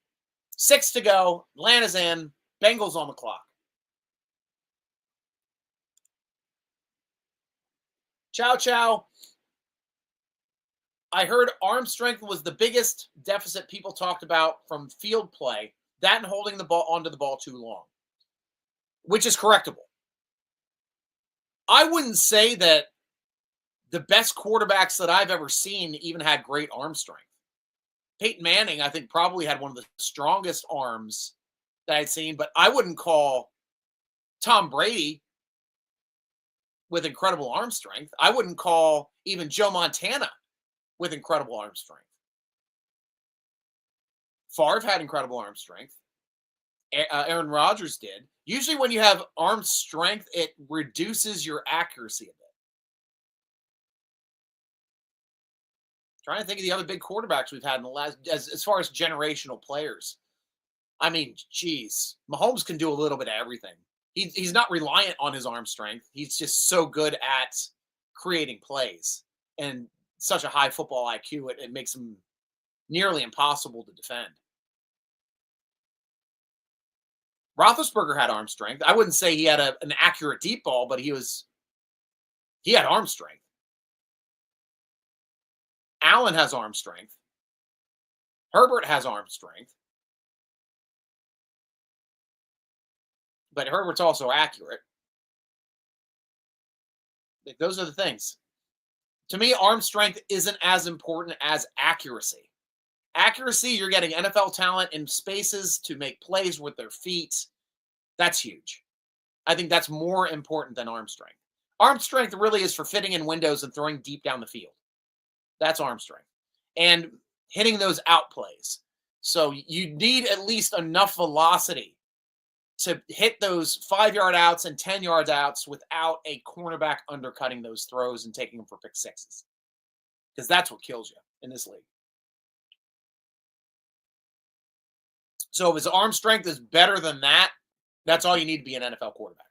6 to go. Atlanta's in. Bengals on the clock. Chow. I heard arm strength was the biggest deficit people talked about from field play. That and holding the ball onto the ball too long, which is correctable. I wouldn't say that the best quarterbacks that I've ever seen even had great arm strength. Peyton Manning, I think, probably had one of the strongest arms that I'd seen, but I wouldn't call Tom Brady with incredible arm strength. I wouldn't call even Joe Montana with incredible arm strength. Favre had incredible arm strength. Aaron Rodgers did. Usually when you have arm strength, it reduces your accuracy a bit. Trying to think of the other big quarterbacks we've had in the last, as far as generational players. I mean, geez, Mahomes can do a little bit of everything. He's not reliant on his arm strength. He's just so good at creating plays and such a high football IQ, it makes him nearly impossible to defend. Roethlisberger had arm strength. I wouldn't say he had an accurate deep ball, but he had arm strength. Allen has arm strength. Herbert has arm strength. But Herbert's also accurate. Those are the things. To me, arm strength isn't as important as accuracy. Accuracy, you're getting NFL talent in spaces to make plays with their feet. That's huge. I think that's more important than arm strength. Arm strength really is for fitting in windows and throwing deep down the field. That's arm strength. And hitting those out plays. So you need at least enough velocity to hit those 5-yard outs and 10-yard outs without a cornerback undercutting those throws and taking them for pick sixes. Because that's what kills you in this league. So if his arm strength is better than that, that's all you need to be an NFL quarterback.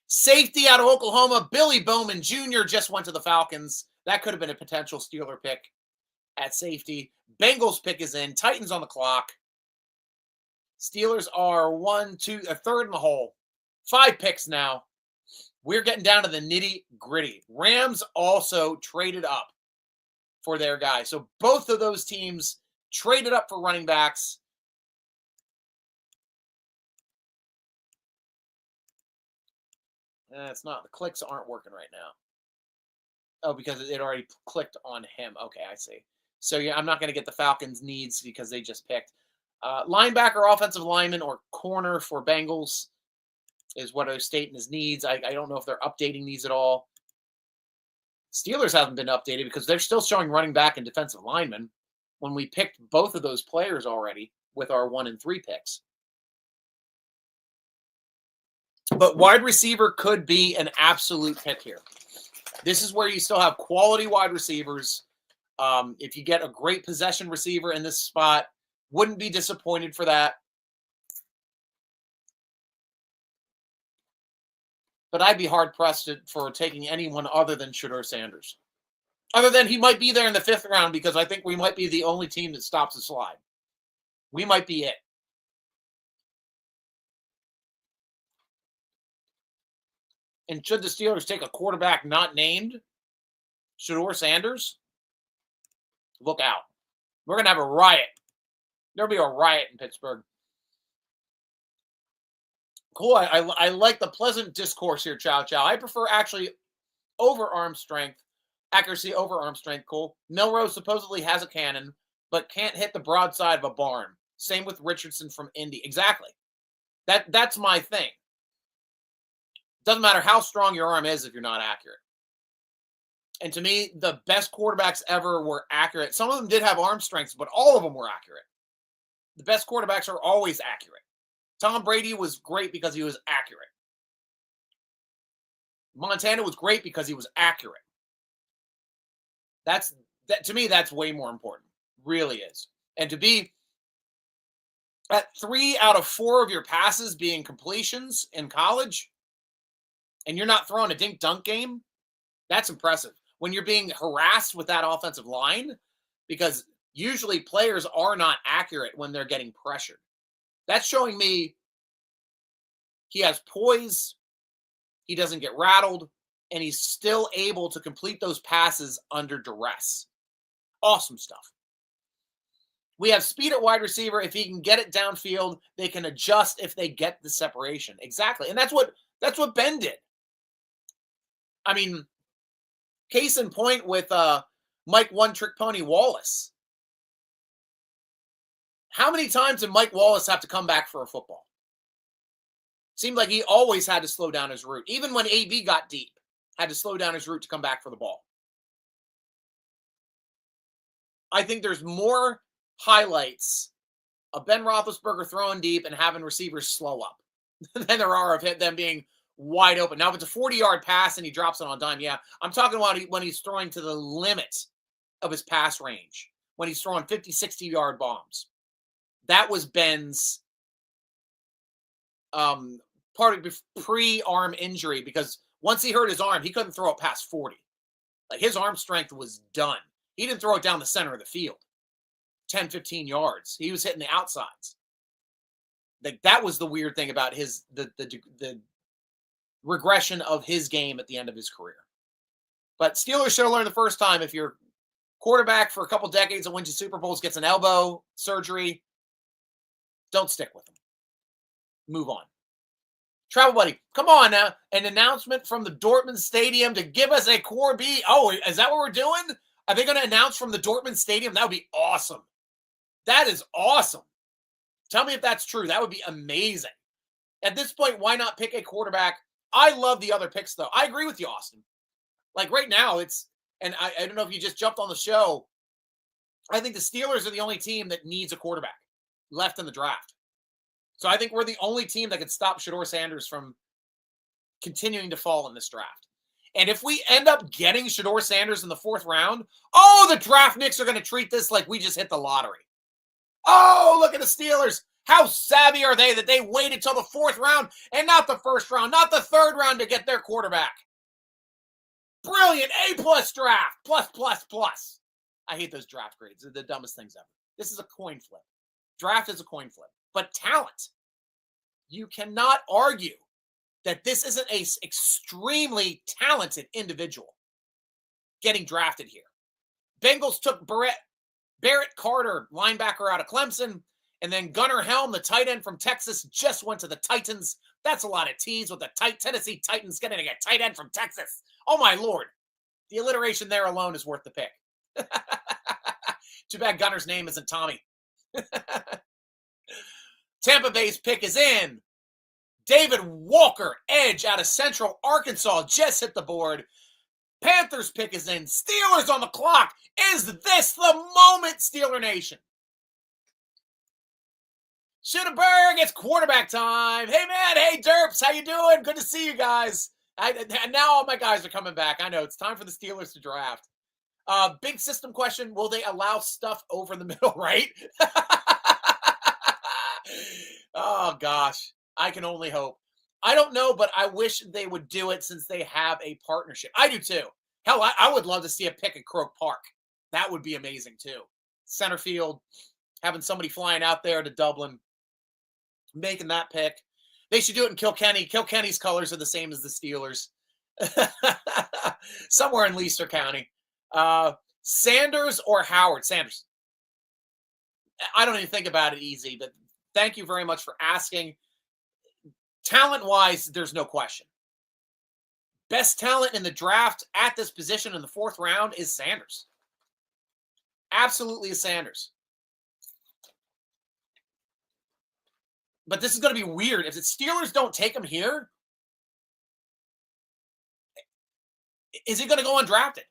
Safety out of Oklahoma, Billy Bowman Jr. just went to the Falcons. That could have been a potential Steeler pick at safety. Bengals pick is in. Titans on the clock. Steelers are a third in the hole. 5 picks now. We're getting down to the nitty-gritty. Rams also traded up for their guy. So both of those teams traded up for running backs. It's not. The clicks aren't working right now. Oh, because it already clicked on him. Okay, I see. So yeah, I'm not going to get the Falcons' needs because they just picked. Linebacker, offensive lineman, or corner for Bengals is what they're stating as needs. I don't know if they're updating these at all. Steelers haven't been updated because they're still showing running back and defensive lineman when we picked both of those players already with our 1 and 3 picks. But wide receiver could be an absolute pick here. This is where you still have quality wide receivers. If you get a great possession receiver in this spot, wouldn't be disappointed for that. But I'd be hard-pressed for taking anyone other than Shedeur Sanders. Other than he might be there in the 5th round because I think we might be the only team that stops the slide. We might be it. And should the Steelers take a quarterback not named Shedeur Sanders, look out. We're going to have a riot. There'll be a riot in Pittsburgh. Cool. I like the pleasant discourse here, Chow. I prefer actually over arm strength, accuracy over arm strength. Cool. Milrose supposedly has a cannon, but can't hit the broadside of a barn. Same with Richardson from Indy. Exactly. That's my thing. Doesn't matter how strong your arm is if you're not accurate. And to me, the best quarterbacks ever were accurate. Some of them did have arm strengths, but all of them were accurate. The best quarterbacks are always accurate. Tom Brady was great because he was accurate. Montana was great because he was accurate. That to me, that's way more important. Really is. And to be at 3 out of 4 of your passes being completions in college, and you're not throwing a dink dunk game, that's impressive. When you're being harassed with that offensive line, because usually players are not accurate when they're getting pressured. That's showing me he has poise, he doesn't get rattled, and he's still able to complete those passes under duress. Awesome stuff. We have speed at wide receiver. If he can get it downfield, they can adjust if they get the separation. Exactly. And that's what Ben did. I mean, case in point with Mike One Trick Pony Wallace. How many times did Mike Wallace have to come back for a football? Seemed like he always had to slow down his route. Even when AB got deep, had to slow down his route to come back for the ball. I think there's more highlights of Ben Roethlisberger throwing deep and having receivers slow up than there are of them being wide open. Now, if it's a 40-yard pass and he drops it on dime, yeah. I'm talking about when he's throwing to the limit of his pass range, when he's throwing 50, 60-yard bombs. That was Ben's part of pre-arm injury, because once he hurt his arm, he couldn't throw it past 40. Like, his arm strength was done. He didn't throw it down the center of the field, 10, 15 yards. He was hitting the outsides. Like, that was the weird thing about the regression of his game at the end of his career. But Steelers should have learned the first time, if your quarterback for a couple decades that wins you Super Bowls gets an elbow surgery, don't stick with him. Move on. Travel Buddy, come on now. An announcement from the Dortmund Stadium to give us a Core B. Oh, is that what we're doing? Are they going to announce from the Dortmund Stadium? That would be awesome. That is awesome. Tell me if that's true. That would be amazing. At this point, why not pick a quarterback? I love the other picks, though. I agree with you, Austin. Like, right now, and I don't know if you just jumped on the show. I think the Steelers are the only team that needs a quarterback left in the draft. So I think we're the only team that could stop Shedeur Sanders from continuing to fall in this draft. And if we end up getting Shedeur Sanders in the 4th round, oh, the draft nicks are going to treat this like we just hit the lottery. Oh, look at the Steelers. How savvy are they that they waited till the 4th round and not the 1st round, not the 3rd round to get their quarterback. Brilliant. A+ draft. Plus. I hate those draft grades. They're the dumbest things ever. This is a coin flip. Draft is a coin flip. But talent, you cannot argue that this isn't an extremely talented individual getting drafted here. Bengals took Barrett Carter, linebacker out of Clemson, and then Gunnar Helm, the tight end from Texas, just went to the Titans. That's a lot of T's with the Tennessee Titans getting a tight end from Texas. Oh, my Lord. The alliteration there alone is worth the pick. Too bad Gunnar's name isn't Tommy. Tampa Bay's pick is in. David Walker, edge out of Central Arkansas, just hit the board. Panthers pick is in. Steelers on the clock. Is this the moment, Steeler Nation? Schuneberg, it's quarterback time. Hey, man. Hey, Derps. How you doing? Good to see you guys. Now all my guys are coming back. I know. It's time for the Steelers to draft. Big system question. Will they allow stuff over the middle, right? Oh, gosh. I can only hope. I don't know, but I wish they would do it since they have a partnership. I do, too. Hell, I would love to see a pick at Croke Park. That would be amazing, too. Center field, having somebody flying out there to Dublin, making that pick. They should do it in Kilkenny. Kilkenny's colors are the same as the Steelers. Somewhere in Leicester County. Sanders or Howard? Sanders. I don't even think about it easy, but thank you very much for asking. Talent-wise, there's no question. Best talent in the draft at this position in the 4th round is Sanders. Absolutely is Sanders. But this is going to be weird. If the Steelers don't take him here, is he going to go undrafted?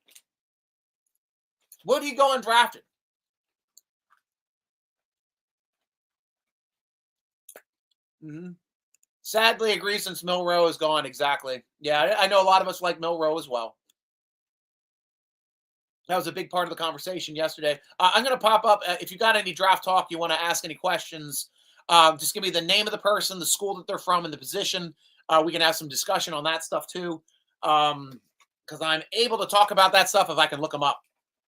Would he go undrafted? Mm-hmm. Sadly, agree since Milroe is gone. Exactly. Yeah, I know a lot of us like Milroe as well. That was a big part of the conversation yesterday. I'm going to pop up. If you got any draft talk, you want to ask any questions, just give me the name of the person, the school that they're from, and the position. We can have some discussion on that stuff too, because I'm able to talk about that stuff if I can look them up.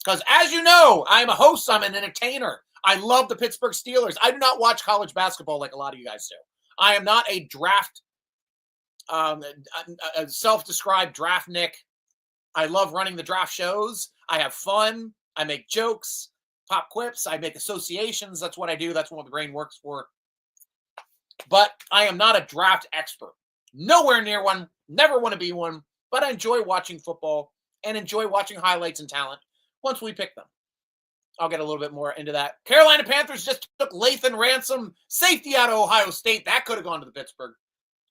Because as you know, I'm a host. I'm an entertainer. I love the Pittsburgh Steelers. I do not watch college basketball like a lot of you guys do. I am not a draft, a self-described draft Nick. I love running the draft shows. I have fun. I make jokes, pop quips. I make associations. That's what I do. That's what the brain works for. But I am not a draft expert. Nowhere near one. Never want to be one. But I enjoy watching football and enjoy watching highlights and talent once we pick them. I'll get a little bit more into that. Carolina Panthers just took Lathan Ransom, safety out of Ohio State. That could have gone to the Pittsburgh.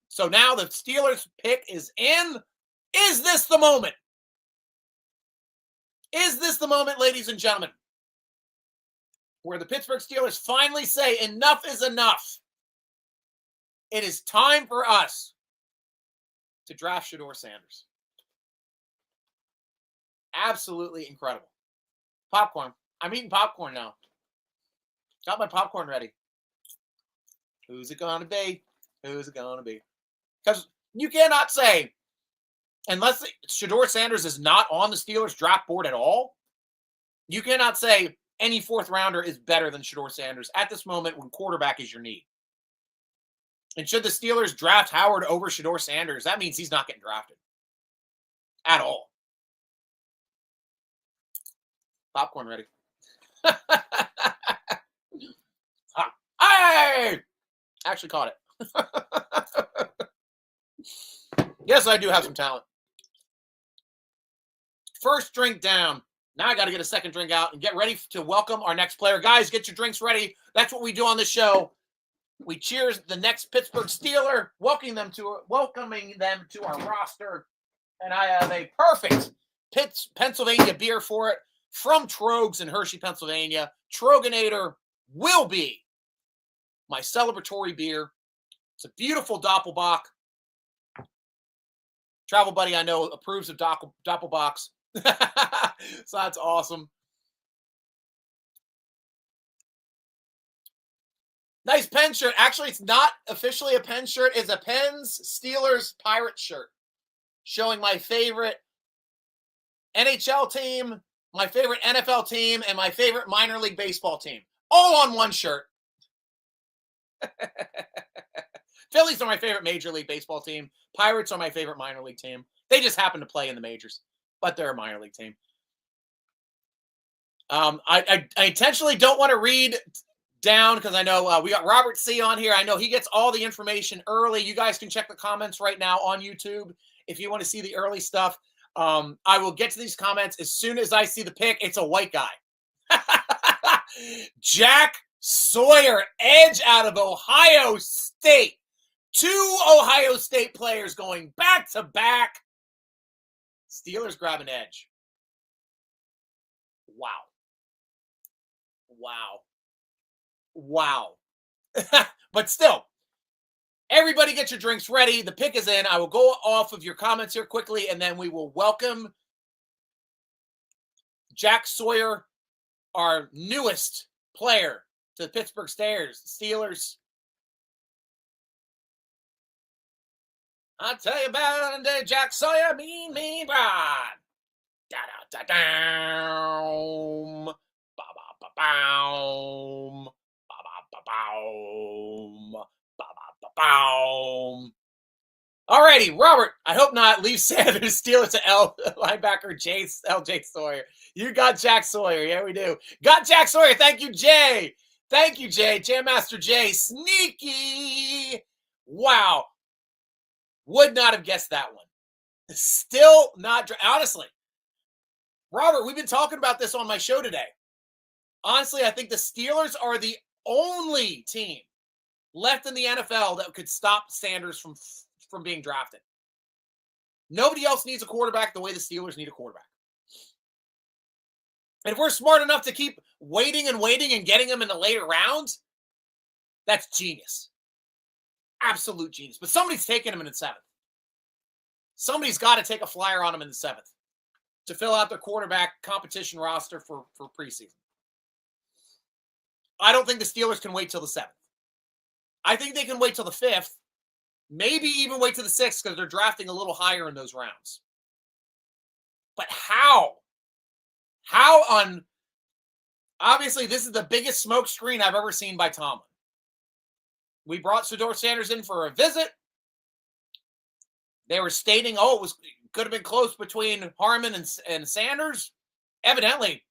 So now the Steelers pick is in. Is this the moment? Is this the moment, ladies and gentlemen, where the Pittsburgh Steelers finally say enough is enough? It is time for us to draft Shedeur Sanders. Absolutely incredible. Popcorn. I'm eating popcorn now. Got my popcorn ready. Who's it going to be? Who's it going to be? Because you cannot say, unless Shedeur Sanders is not on the Steelers draft board at all, you cannot say any fourth rounder is better than Shedeur Sanders at this moment when quarterback is your need. And should the Steelers draft Howard over Shedeur Sanders, that means he's not getting drafted at all. Popcorn ready. Hey! Actually caught it. Yes, I do have some talent. First drink down. Now I got to get a second drink out and get ready to welcome our next player. Guys, get your drinks ready. That's what we do on the show. We cheers the next Pittsburgh Steeler, welcoming them to our roster. And I have a perfect Pennsylvania beer for it from Trogs in Hershey, Pennsylvania. Troganator will be my celebratory beer. It's a beautiful Doppelbock. Travel buddy I know approves of Doppelbocks. So that's awesome. Nice pen shirt. Actually, it's not officially a pen shirt. It's a Pens Steelers Pirate shirt showing my favorite NHL team, my favorite NFL team, and my favorite minor league baseball team. All on one shirt. Phillies are my favorite major league baseball team. Pirates are my favorite minor league team. They just happen to play in the majors, but they're a minor league team. I intentionally don't want to read down because I know we got Robert C on here. I know he gets all the information early. You guys can check the comments right now on YouTube if you want to see the early stuff. I will get to these comments as soon as I see the pick. It's a white guy. Jack Sawyer, edge out of Ohio State. 2 Ohio State players going back to back. Steelers grab an edge. Wow. But still, everybody get your drinks ready. The pick is in. I will go off of your comments here quickly, and then we will welcome Jack Sawyer, our newest player to the Pittsburgh Steelers. I'll tell you about Jack Sawyer, mean Brian. Da-da-da-down. Ba-ba-ba-boom. Ba-ba-ba-boom. Ba-ba-ba-boom. Alrighty, Robert. I hope not. Leave Sanders, steal it to L linebacker LJ Sawyer. You got Jack Sawyer. Yeah, we do. Got Jack Sawyer. Thank you, Jay. Thank you, Jay. Jam Master Jay. Sneaky. Wow. Would not have guessed that one. Still not. Honestly, Robert, we've been talking about this on my show today. Honestly, I think the Steelers are the only team left in the NFL that could stop Sanders from being drafted. Nobody else needs a quarterback the way the Steelers need a quarterback. And if we're smart enough to keep waiting and waiting and getting him in the later rounds, that's genius. Absolute genius. But somebody's taking him in the 7th. Somebody's got to take a flyer on him in the 7th to fill out their quarterback competition roster for preseason. I don't think the Steelers can wait till the 7th. I think they can wait till the 5th, maybe even wait till the 6th because they're drafting a little higher in those rounds. But how? How on... Obviously, this is the biggest smoke screen I've ever seen by Tomlin. We brought Shedeur Sanders in for a visit. They were stating, could have been close between Harmon and Sanders. Evidently,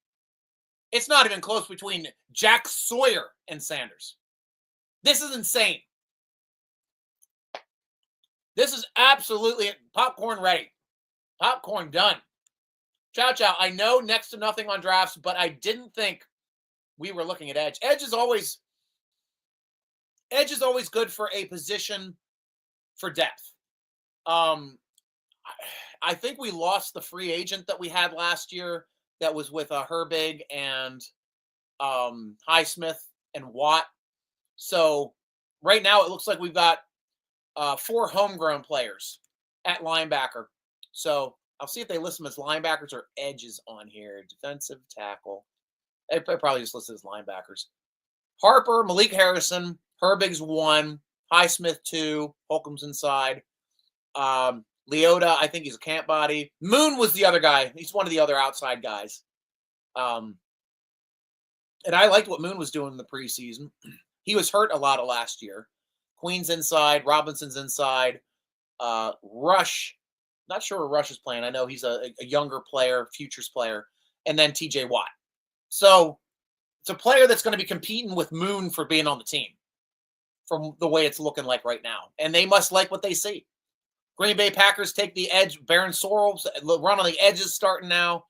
it's not even close between Jack Sawyer and Sanders. This is insane. This is absolutely popcorn ready. Popcorn done. Chow chow. I know next to nothing on drafts, but I didn't think we were looking at edge. Edge is always good for a position for depth. I think we lost the free agent that we had last year that was with Herbig and Highsmith and Watt. So right now it looks like we've got 4 homegrown players at linebacker. So I'll see if they list them as linebackers or edges on here. Defensive tackle. They probably just listed as linebackers. Harper, Malik Harrison, Herbig's 1, Highsmith 2, Holcomb's inside. Leota, I think he's a camp body. Moon was the other guy. He's one of the other outside guys. And I liked what Moon was doing in the preseason. He was hurt a lot of last year. Queen's inside. Robinson's inside. Rush. Not sure where Rush is playing. I know he's a younger player, futures player. And then TJ Watt. So it's a player that's going to be competing with Moon for being on the team from the way it's looking like right now. And they must like what they see. Green Bay Packers take the edge. Baron Sorrells run on the edges starting now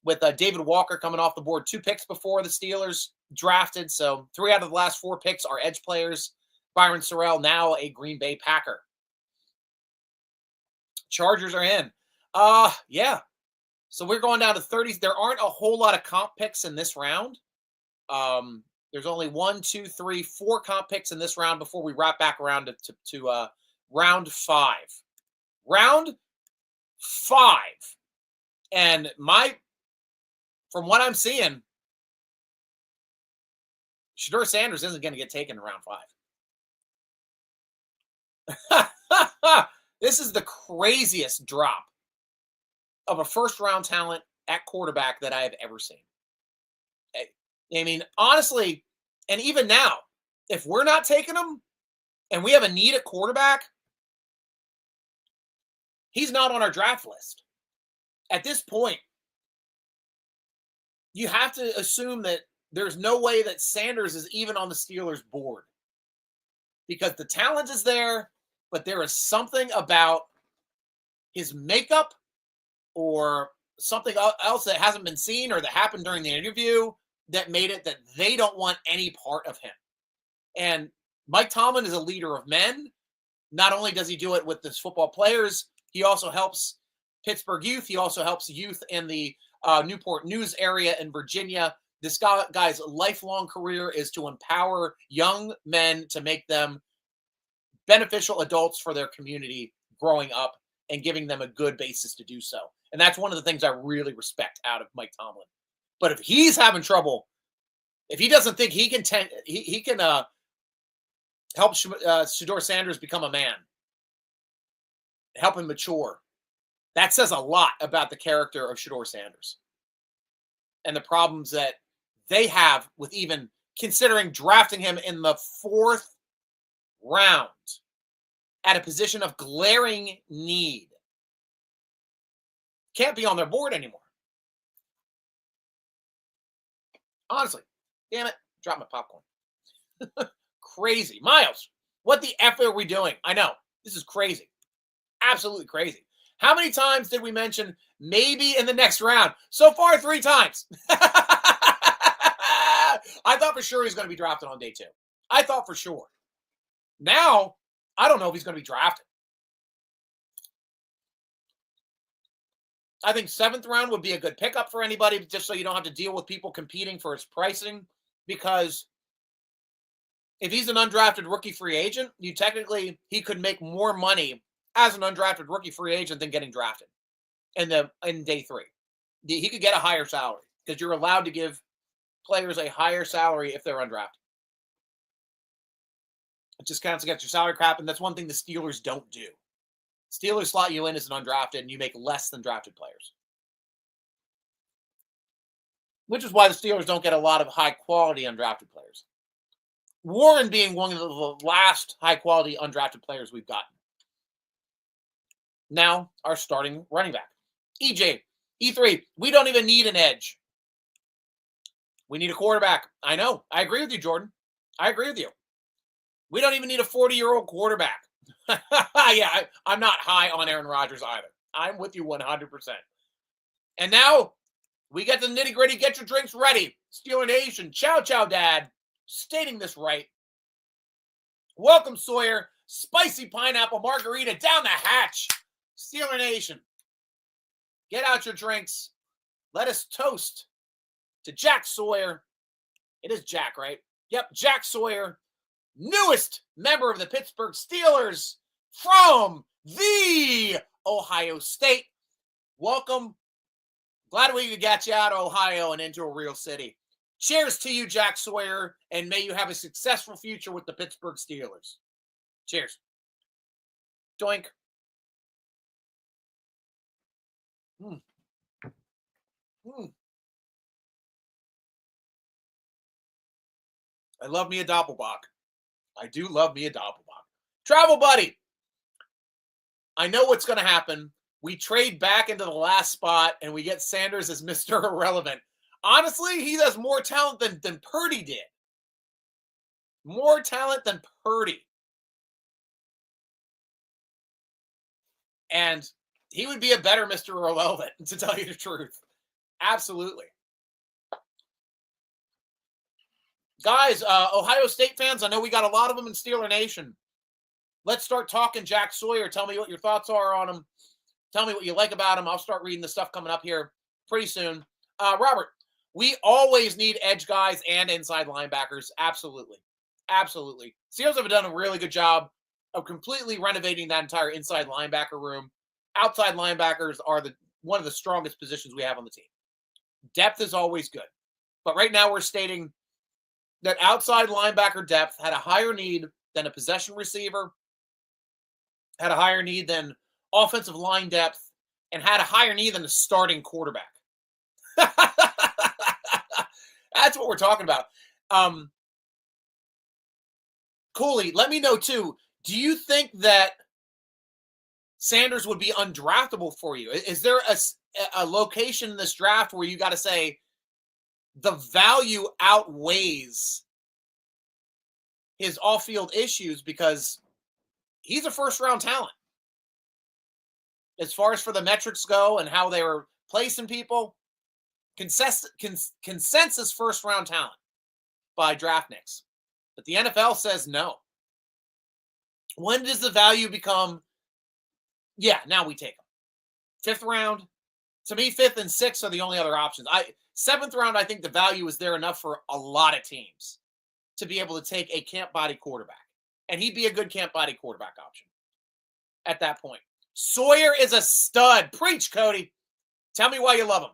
with David Walker coming off the board 2 picks before the Steelers drafted. So 3 out of the last 4 picks are edge players. Byron Sorrell now a Green Bay Packer. Chargers are in. Yeah. So we're going down to 30s. There aren't a whole lot of comp picks in this round. There's only 1, 2, 3, 4 comp picks in this round before we wrap back around to round 5. Round 5. And from what I'm seeing, Shedeur Sanders isn't going to get taken in round 5. This is the craziest drop of a first-round talent at quarterback that I have ever seen. I mean, honestly, and even now, if we're not taking him and we have a need at quarterback, he's not on our draft list. At this point, you have to assume that there's no way that Sanders is even on the Steelers' board because the talent is there, but there is something about his makeup or something else that hasn't been seen or that happened during the interview that made it that they don't want any part of him. And Mike Tomlin is a leader of men. Not only does he do it with his football players, he also helps Pittsburgh youth. He also helps youth in the Newport News area in Virginia. This guy's lifelong career is to empower young men to make them beneficial adults for their community growing up and giving them a good basis to do so. And that's one of the things I really respect out of Mike Tomlin. But if he's having trouble, if he doesn't think he can help Shedeur Sanders become a man, help him mature, that says a lot about the character of Shedeur Sanders and the problems that they have with even considering drafting him in the 4th round at a position of glaring need. Can't be on their board anymore. Honestly, damn it, drop my popcorn. Crazy. Miles, what the F are we doing? I know, this is crazy. Absolutely crazy. How many times did we mention maybe in the next round? So far, 3 times. I thought for sure he's going to be drafted on day 2. I thought for sure. Now, I don't know if he's going to be drafted. I think 7th round would be a good pickup for anybody, just so you don't have to deal with people competing for his pricing. Because if he's an undrafted rookie free agent, he could make more money as an undrafted rookie free agent than getting drafted in day 3. He could get a higher salary because you're allowed to give players a higher salary if they're undrafted. It just counts against your salary cap, and that's one thing the Steelers don't do. Steelers slot you in as an undrafted, and you make less than drafted players. Which is why the Steelers don't get a lot of high-quality undrafted players. Warren being one of the last high-quality undrafted players we've gotten. Now, our starting running back. EJ, E3, we don't even need an edge. We need a quarterback. I know. I agree with you, Jordan. I agree with you. We don't even need a 40-year-old quarterback. Yeah, I'm not high on Aaron Rodgers either. I'm with you 100%. And now we get the nitty-gritty. Get your drinks ready. Steeler Nation, chow chow dad, stating this right. Welcome, Sawyer. Spicy pineapple margarita down the hatch. Steeler Nation, get out your drinks. Let us toast to Jack Sawyer. It is Jack, right? Yep, Jack Sawyer, newest member of the Pittsburgh Steelers from the Ohio State. Welcome. Glad we could get you out of Ohio and into a real city. Cheers to you, Jack Sawyer, and may you have a successful future with the Pittsburgh Steelers. Cheers. Doink. I love me a Doppelbock. I do love me a Doppelbock. Travel buddy. I know what's going to happen. We trade back into the last spot and we get Sanders as Mr. Irrelevant. Honestly, he has more talent than Purdy did. More talent than Purdy. And he would be a better Mr. Irrelevant, to tell you the truth. Absolutely. Guys, Ohio State fans, I know we got a lot of them in Steeler Nation. Let's start talking Jack Sawyer. Tell me what your thoughts are on him. Tell me what you like about him. I'll start reading the stuff coming up here pretty soon. Robert, we always need edge guys and inside linebackers. Absolutely. Absolutely. Steelers have done a really good job of completely renovating that entire inside linebacker room. Outside linebackers are one of the strongest positions we have on the team. Depth is always good. But right now we're stating that outside linebacker depth had a higher need than a possession receiver, had a higher need than offensive line depth, and had a higher need than a starting quarterback. That's what we're talking about. Cooley, let me know too. Do you think that Sanders would be undraftable for you? Is there a location in this draft where you got to say the value outweighs his off-field issues because he's a first-round talent? As far as for the metrics go and how they were placing people, consensus first-round talent by DraftNix. But the NFL says no. When does the value become, yeah, now we take them? 5th round? To me, 5th and 6th are the only other options. 7th round, I think the value is there enough for a lot of teams to be able to take a camp body quarterback. And he'd be a good camp body quarterback option at that point. Sawyer is a stud. Preach, Cody. Tell me why you love him.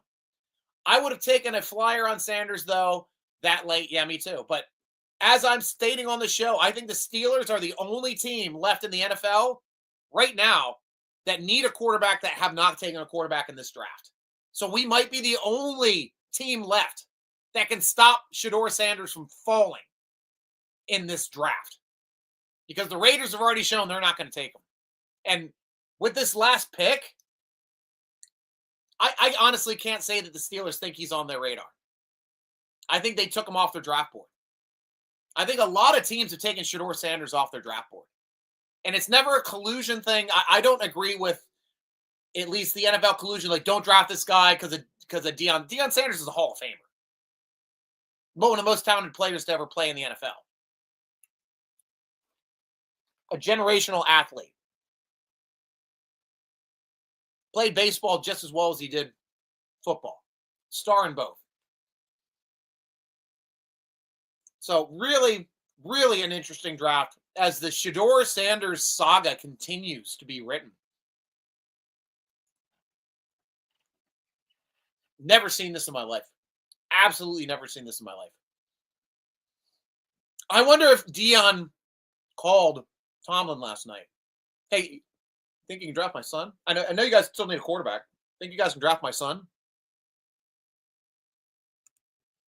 I would have taken a flyer on Sanders, though, that late. Yeah, me too. But as I'm stating on the show, I think the Steelers are the only team left in the NFL right now that need a quarterback that have not taken a quarterback in this draft. So we might be the only team left that can stop Shedeur Sanders from falling in this draft. Because the Raiders have already shown they're not going to take him. And with this last pick, I honestly can't say that the Steelers think he's on their radar. I think they took him off their draft board. I think a lot of teams have taken Shedeur Sanders off their draft board. And it's never a collusion thing. I don't agree with at least the NFL collusion. Like, don't draft this guy because of Deion. Deion Sanders is a Hall of Famer. One of the most talented players to ever play in the NFL. A generational athlete. Played baseball just as well as he did football. Star in both. So really, really an interesting draft as the Shedeur Sanders saga continues to be written. Never seen this in my life. Absolutely never seen this in my life. I wonder if Dion called Tomlin last night. Hey, think you can draft my son? I know you guys still need a quarterback. Think you guys can draft my son?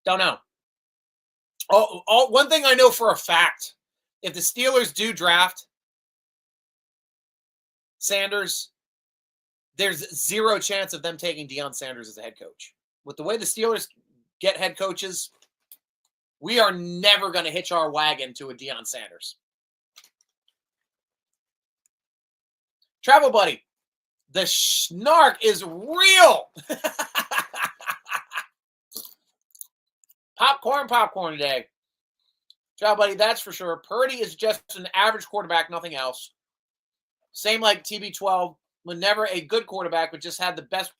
Don't know. One thing I know for a fact, if the Steelers do draft Sanders, there's zero chance of them taking Deion Sanders as a head coach. With the way the Steelers get head coaches, we are never going to hitch our wagon to a Deion Sanders. Travel Buddy, the snark is real. Popcorn today. Travel Buddy, that's for sure. Purdy is just an average quarterback, nothing else. Same like TB12, was never a good quarterback, but just had the best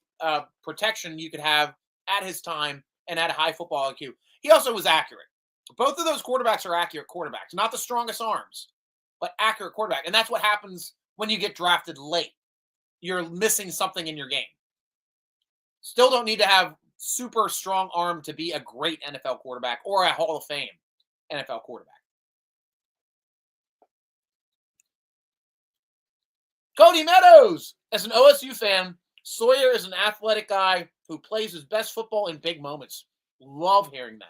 protection you could have at his time and had a high football IQ. He also was accurate. Both of those quarterbacks are accurate quarterbacks. Not the strongest arms, but accurate quarterback. And that's what happens when you get drafted late. You're missing something in your game. Still don't need to have super strong arm to be a great NFL quarterback or a Hall of Fame NFL quarterback. Cody Meadows, as an OSU fan, Sawyer is an athletic guy who plays his best football in big moments. Love hearing that.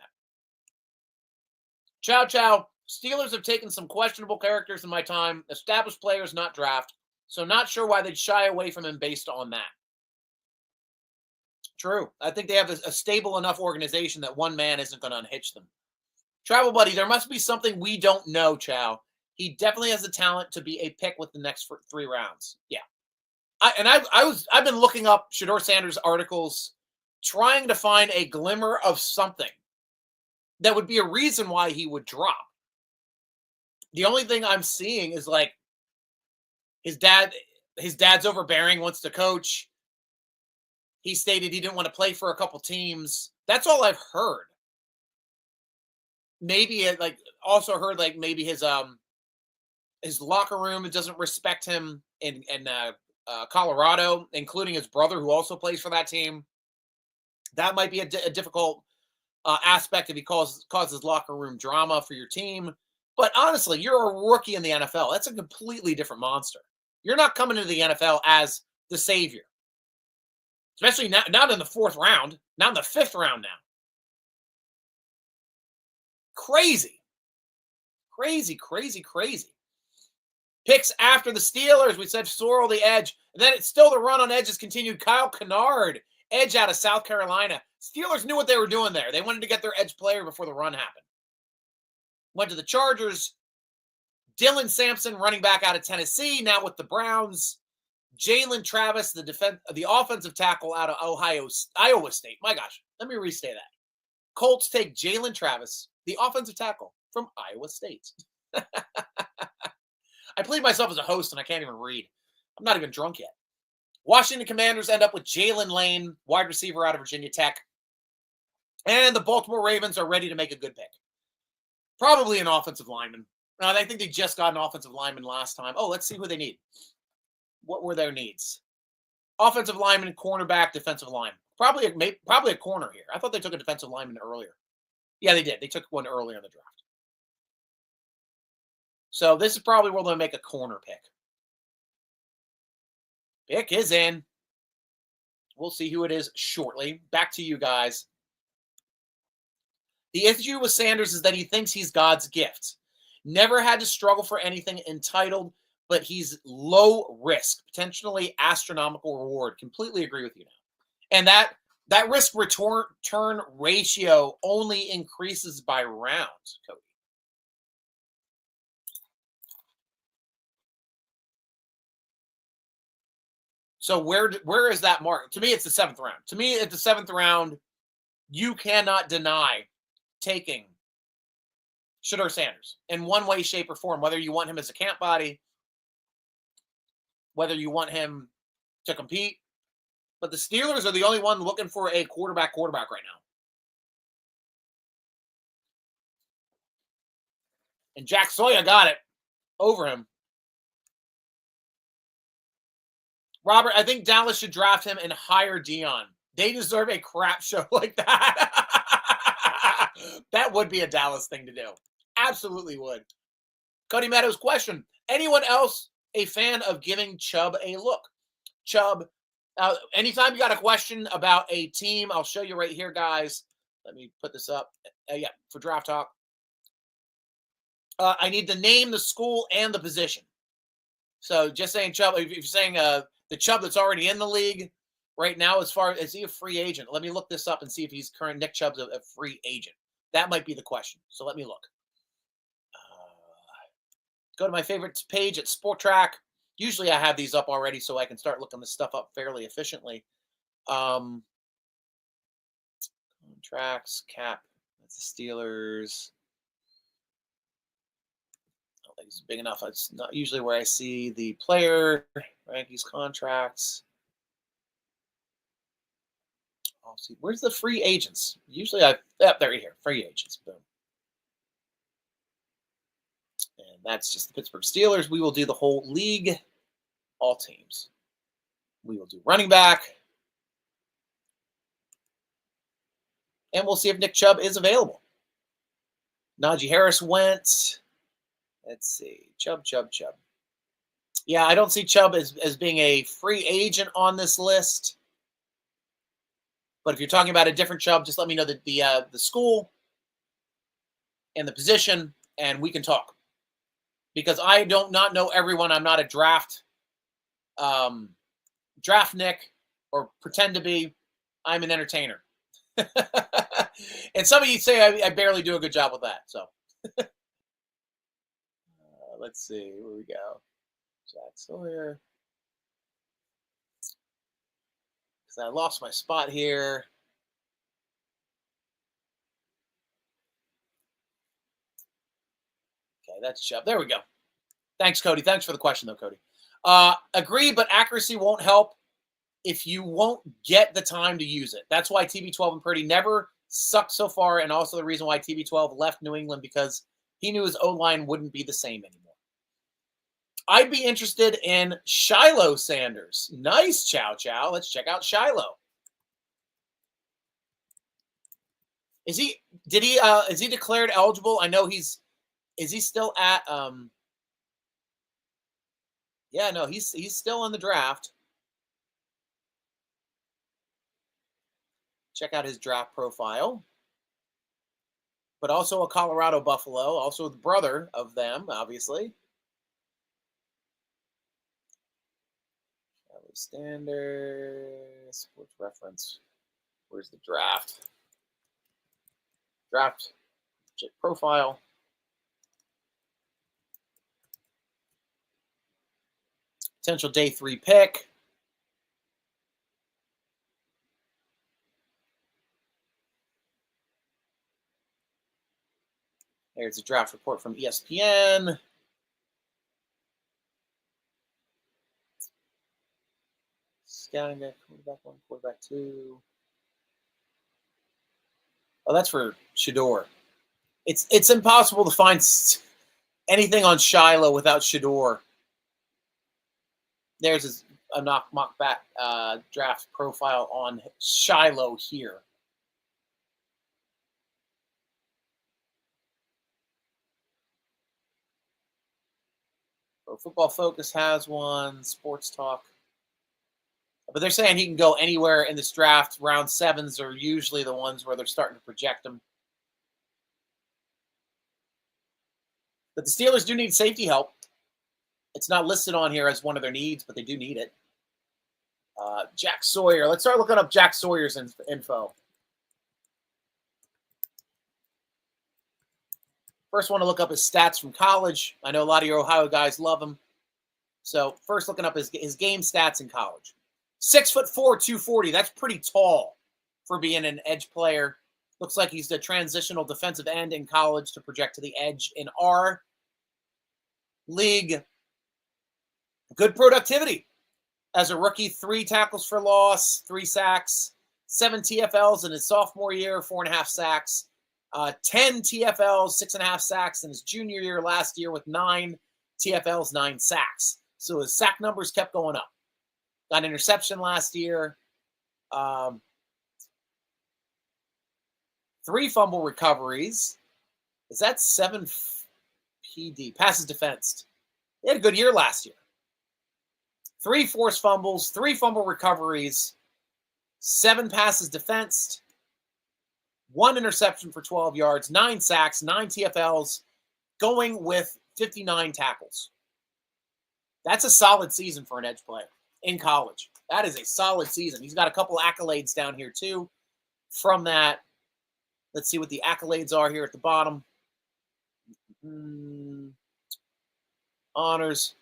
Chow Chow, Steelers have taken some questionable characters in my time, established players, not draft, so not sure why they'd shy away from him based on that. True. I think they have a stable enough organization that one man isn't going to unhitch them. Travel Buddy, there must be something we don't know, Chow. He definitely has the talent to be a pick with the next 3 rounds. Yeah. I've been looking up Shedeur Sanders articles, trying to find a glimmer of something that would be a reason why he would drop. The only thing I'm seeing is like his dad's overbearing, wants to coach. He stated he didn't want to play for a couple teams. That's all I've heard. Maybe also heard maybe his locker room doesn't respect him in Colorado, including his brother who also plays for that team. That might be a difficult aspect if he causes locker room drama for your team. But honestly, you're a rookie in the NFL. That's a completely different monster. You're not coming into the NFL as the savior. Especially not in the 4th round, not in the 5th round now. Crazy. Picks after the Steelers. We said Sorrell the edge. And then it's still the run on edges continued. Kyle Kennard, edge out of South Carolina. Steelers knew what they were doing there. They wanted to get their edge player before the run happened. Went to the Chargers. Dylan Sampson, running back out of Tennessee, now with the Browns. Jalen Travis, the offensive tackle out of Iowa State. My gosh, let me restate that. Colts take Jalen Travis, the offensive tackle from Iowa State. I played myself as a host and I can't even read. I'm not even drunk yet. Washington Commanders end up with Jalen Lane, wide receiver out of Virginia Tech. And the Baltimore Ravens are ready to make a good pick. Probably an offensive lineman. I think they just got an offensive lineman last time. Oh, let's see who they need. What were their needs? Offensive lineman, cornerback, defensive line. Probably a corner here. I thought they took a defensive lineman earlier. Yeah, they did. They took one earlier in the draft. So this is probably where they'll make a corner pick. Pick is in. We'll see who it is shortly. Back to you guys. The issue with Sanders is that he thinks he's God's gift. Never had to struggle for anything, entitled, but he's low risk, potentially astronomical reward. Completely agree with you now. And that risk return ratio only increases by rounds, Cody. So where is that mark? To me, it's the 7th round. To me, at the 7th round, you cannot deny taking Shedeur Sanders in one way, shape, or form, whether you want him as a camp body, whether you want him to compete, But the Steelers are the only one looking for a quarterback right now. And Jack Sawyer got it over him. Robert, I think Dallas should draft him and hire Dion. They deserve a crap show like that. That would be a Dallas thing to do. Absolutely would. Cody Meadows question. Anyone else a fan of giving Chubb a look? Chubb, anytime you got a question about a team, I'll show you right here, guys. Let me put this up. Yeah, for Draft Talk. I need to name the school and the position. So just saying Chubb, if you're saying the Chubb that's already in the league right now, as far as he a free agent? Let me look this up and see if he's current. Nick Chubb's a free agent. That might be the question. So let me look. Go to my favorite page at Sport Track. Usually I have these up already so I can start looking this stuff up fairly efficiently. Contracts, cap, that's the Steelers. I don't think it's big enough. It's not usually where I see the player rankings, contracts. I'll see. Where's the free agents? Usually there you here. Free agents. Boom. And that's just the Pittsburgh Steelers. We will do the whole league, all teams. We will do running back. And we'll see if Nick Chubb is available. Najee Harris went. Let's see. Chubb. Yeah, I don't see Chubb as being a free agent on this list. But if you're talking about a different Chubb, just let me know the school and the position, and we can talk. Because I don't not know everyone. I'm not a draft Nick or pretend to be. I'm an entertainer. And some of you say I barely do a good job with that. So let's see. Where we go. Jack Sawyer. Because I lost my spot here. Okay, that's Chubb. There we go. Thanks, Cody. Thanks for the question, though, Cody. Agree, but accuracy won't help if you won't get the time to use it. That's why TB12 and Purdy never sucked so far, and also the reason why TB12 left New England, because he knew his O-line wouldn't be the same anymore. I'd be interested in Shiloh Sanders. Nice, Chow. Let's check out Shiloh. Is he declared eligible? I know is he still at yeah, no, he's still in the draft. Check out his draft profile. But also a Colorado Buffalo, also the brother of them, obviously. Standard sports reference. Where's the draft? Draft profile. Potential day 3 pick. There's a draft report from ESPN. Scouting that quarterback 1, quarterback 2. Oh, that's for Shador. It's impossible to find anything on Shiloh without Shador. There's a mock back draft profile on Shiloh here. Pro Football Focus has one. Sports Talk. But they're saying he can go anywhere in this draft. Round 7s are usually the ones where they're starting to project him. But the Steelers do need safety help. It's not listed on here as one of their needs, but they do need it. Jack Sawyer. Let's start looking up Jack Sawyer's info. First, want to look up his stats from college. I know a lot of your Ohio guys love him. So first, looking up his game stats in college. 6'4", 240. That's pretty tall for being an edge player. Looks like he's the transitional defensive end in college to project to the edge in our league. Good productivity. As a rookie, 3 tackles for loss, 3 sacks, 7 TFLs in his sophomore year, 4.5 sacks, 10 TFLs, 6.5 sacks in his junior year last year with 9 TFLs, 9 sacks. So his sack numbers kept going up. Got an interception last year. 3 fumble recoveries. Is that 7 PD? Passes defensed. He had a good year last year. 3 forced fumbles, 3 fumble recoveries, 7 passes defensed, 1 interception for 12 yards, 9 sacks, 9 TFLs, going with 59 tackles. That's a solid season for an edge player in college. That is a solid season. He's got a couple accolades down here too from that. Let's see what the accolades are here at the bottom. Honors.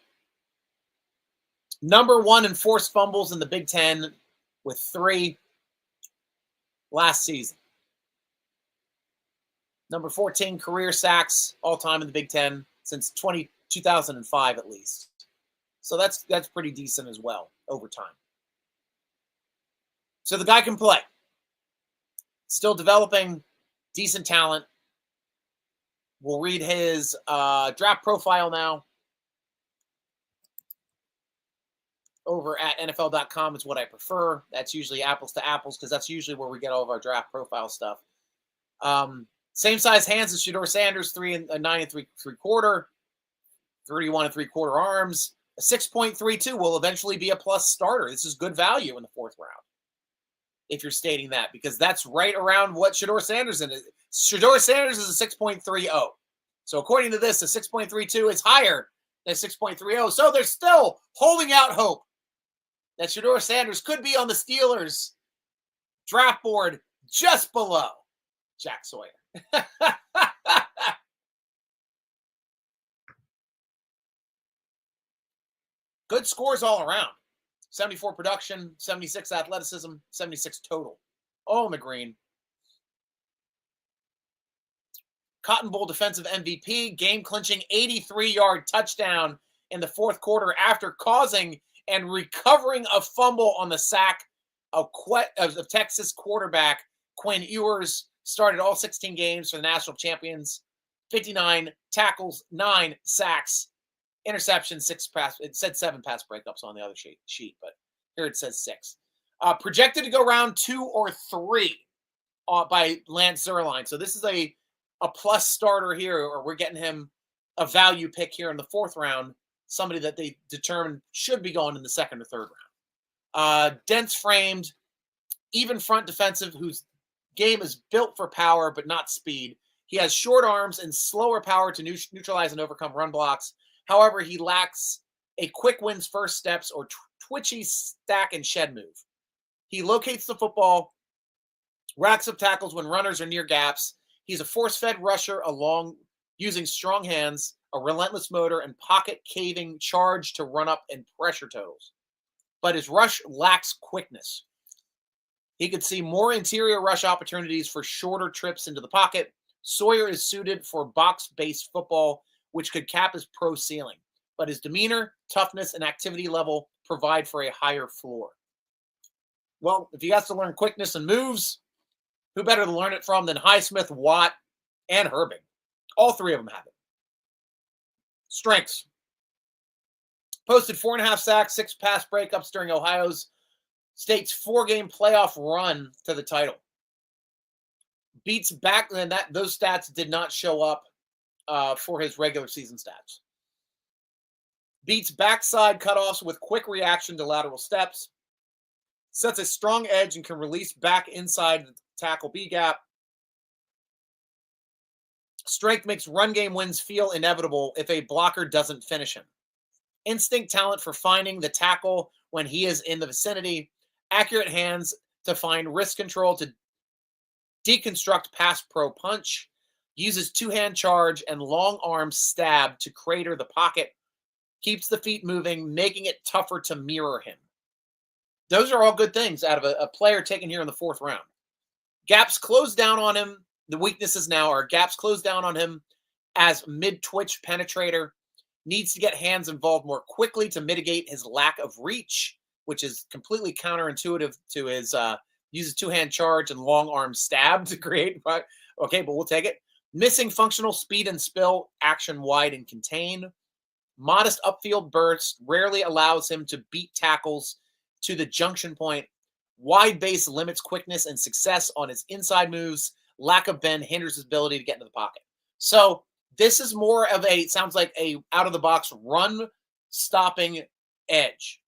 Number 1 in forced fumbles in the Big Ten with 3 last season. Number 14 career sacks all time in the Big Ten since 2005 at least. So that's pretty decent as well over time. So the guy can play. Still developing, decent talent. We'll read his draft profile now. Over at NFL.com is what I prefer. That's usually apples to apples because that's usually where we get all of our draft profile stuff. Same size hands as Shedeur Sanders, 9 3/4, 31 3/4 arms. A 6.32 will eventually be a plus starter. This is good value in the 4th round, if you're stating that, because that's right around what Shedeur Sanders is. Shedeur Sanders is a 6.30. So according to this, a 6.32 is higher than 6.30. So they're still holding out hope that Shedeur Sanders could be on the Steelers draft board just below Jack Sawyer. Good scores all around. 74 production, 76 athleticism, 76 total. All in the green. Cotton Bowl defensive MVP, game-clinching 83-yard touchdown in the 4th quarter after causing and recovering a fumble on the sack of Texas quarterback Quinn Ewers. Started all 16 games for the national champions. 59 tackles, 9 sacks, interception, 6 pass. It said 7 pass breakups on the other sheet, but here it says 6. Projected to go round 2 or 3 by Lance Zierlein. So this is a plus starter here, or we're getting him a value pick here in the 4th round, somebody that they determined should be going in the 2nd or 3rd round. Dense framed, even front defensive, whose game is built for power but not speed. He has short arms and slower power to neutralize and overcome run blocks. However, he lacks a quick wins first steps or twitchy stack and shed move. He locates the football, racks up tackles when runners are near gaps. He's a force-fed rusher along using strong hands, a relentless motor, and pocket-caving charge to run up and pressure totals. But his rush lacks quickness. He could see more interior rush opportunities for shorter trips into the pocket. Sawyer is suited for box-based football, which could cap his pro ceiling. But his demeanor, toughness, and activity level provide for a higher floor. Well, if he has to learn quickness and moves, who better to learn it from than Highsmith, Watt, and Herbig? All 3 of them have it. Strengths. Posted 4.5 sacks, 6 pass breakups during Ohio State's 4-game playoff run to the title. Beats back, and those stats did not show up for his regular season stats. Beats backside cutoffs with quick reaction to lateral steps. Sets a strong edge and can release back inside the tackle B gap. Strength makes run game wins feel inevitable if a blocker doesn't finish him. Instinct talent for finding the tackle when he is in the vicinity. Accurate hands to find wrist control to deconstruct pass pro punch. Uses 2-hand charge and long arm stab to crater the pocket. Keeps the feet moving, making it tougher to mirror him. Those are all good things out of a player taken here in the 4th round. Gaps closed down on him. The weaknesses now are gaps closed down on him as mid-twitch penetrator. Needs to get hands involved more quickly to mitigate his lack of reach which is completely counterintuitive to his uses two-hand charge and long arm stab to create. Okay, but we'll take it. Missing functional speed and spill, action wide and contain. Modest upfield burst rarely allows him to beat tackles to the junction point. Wide base limits quickness and success on his inside moves. Lack of bend hinders his ability to get into the pocket. So this is more of a, sounds like a out-of-the-box run-stopping edge.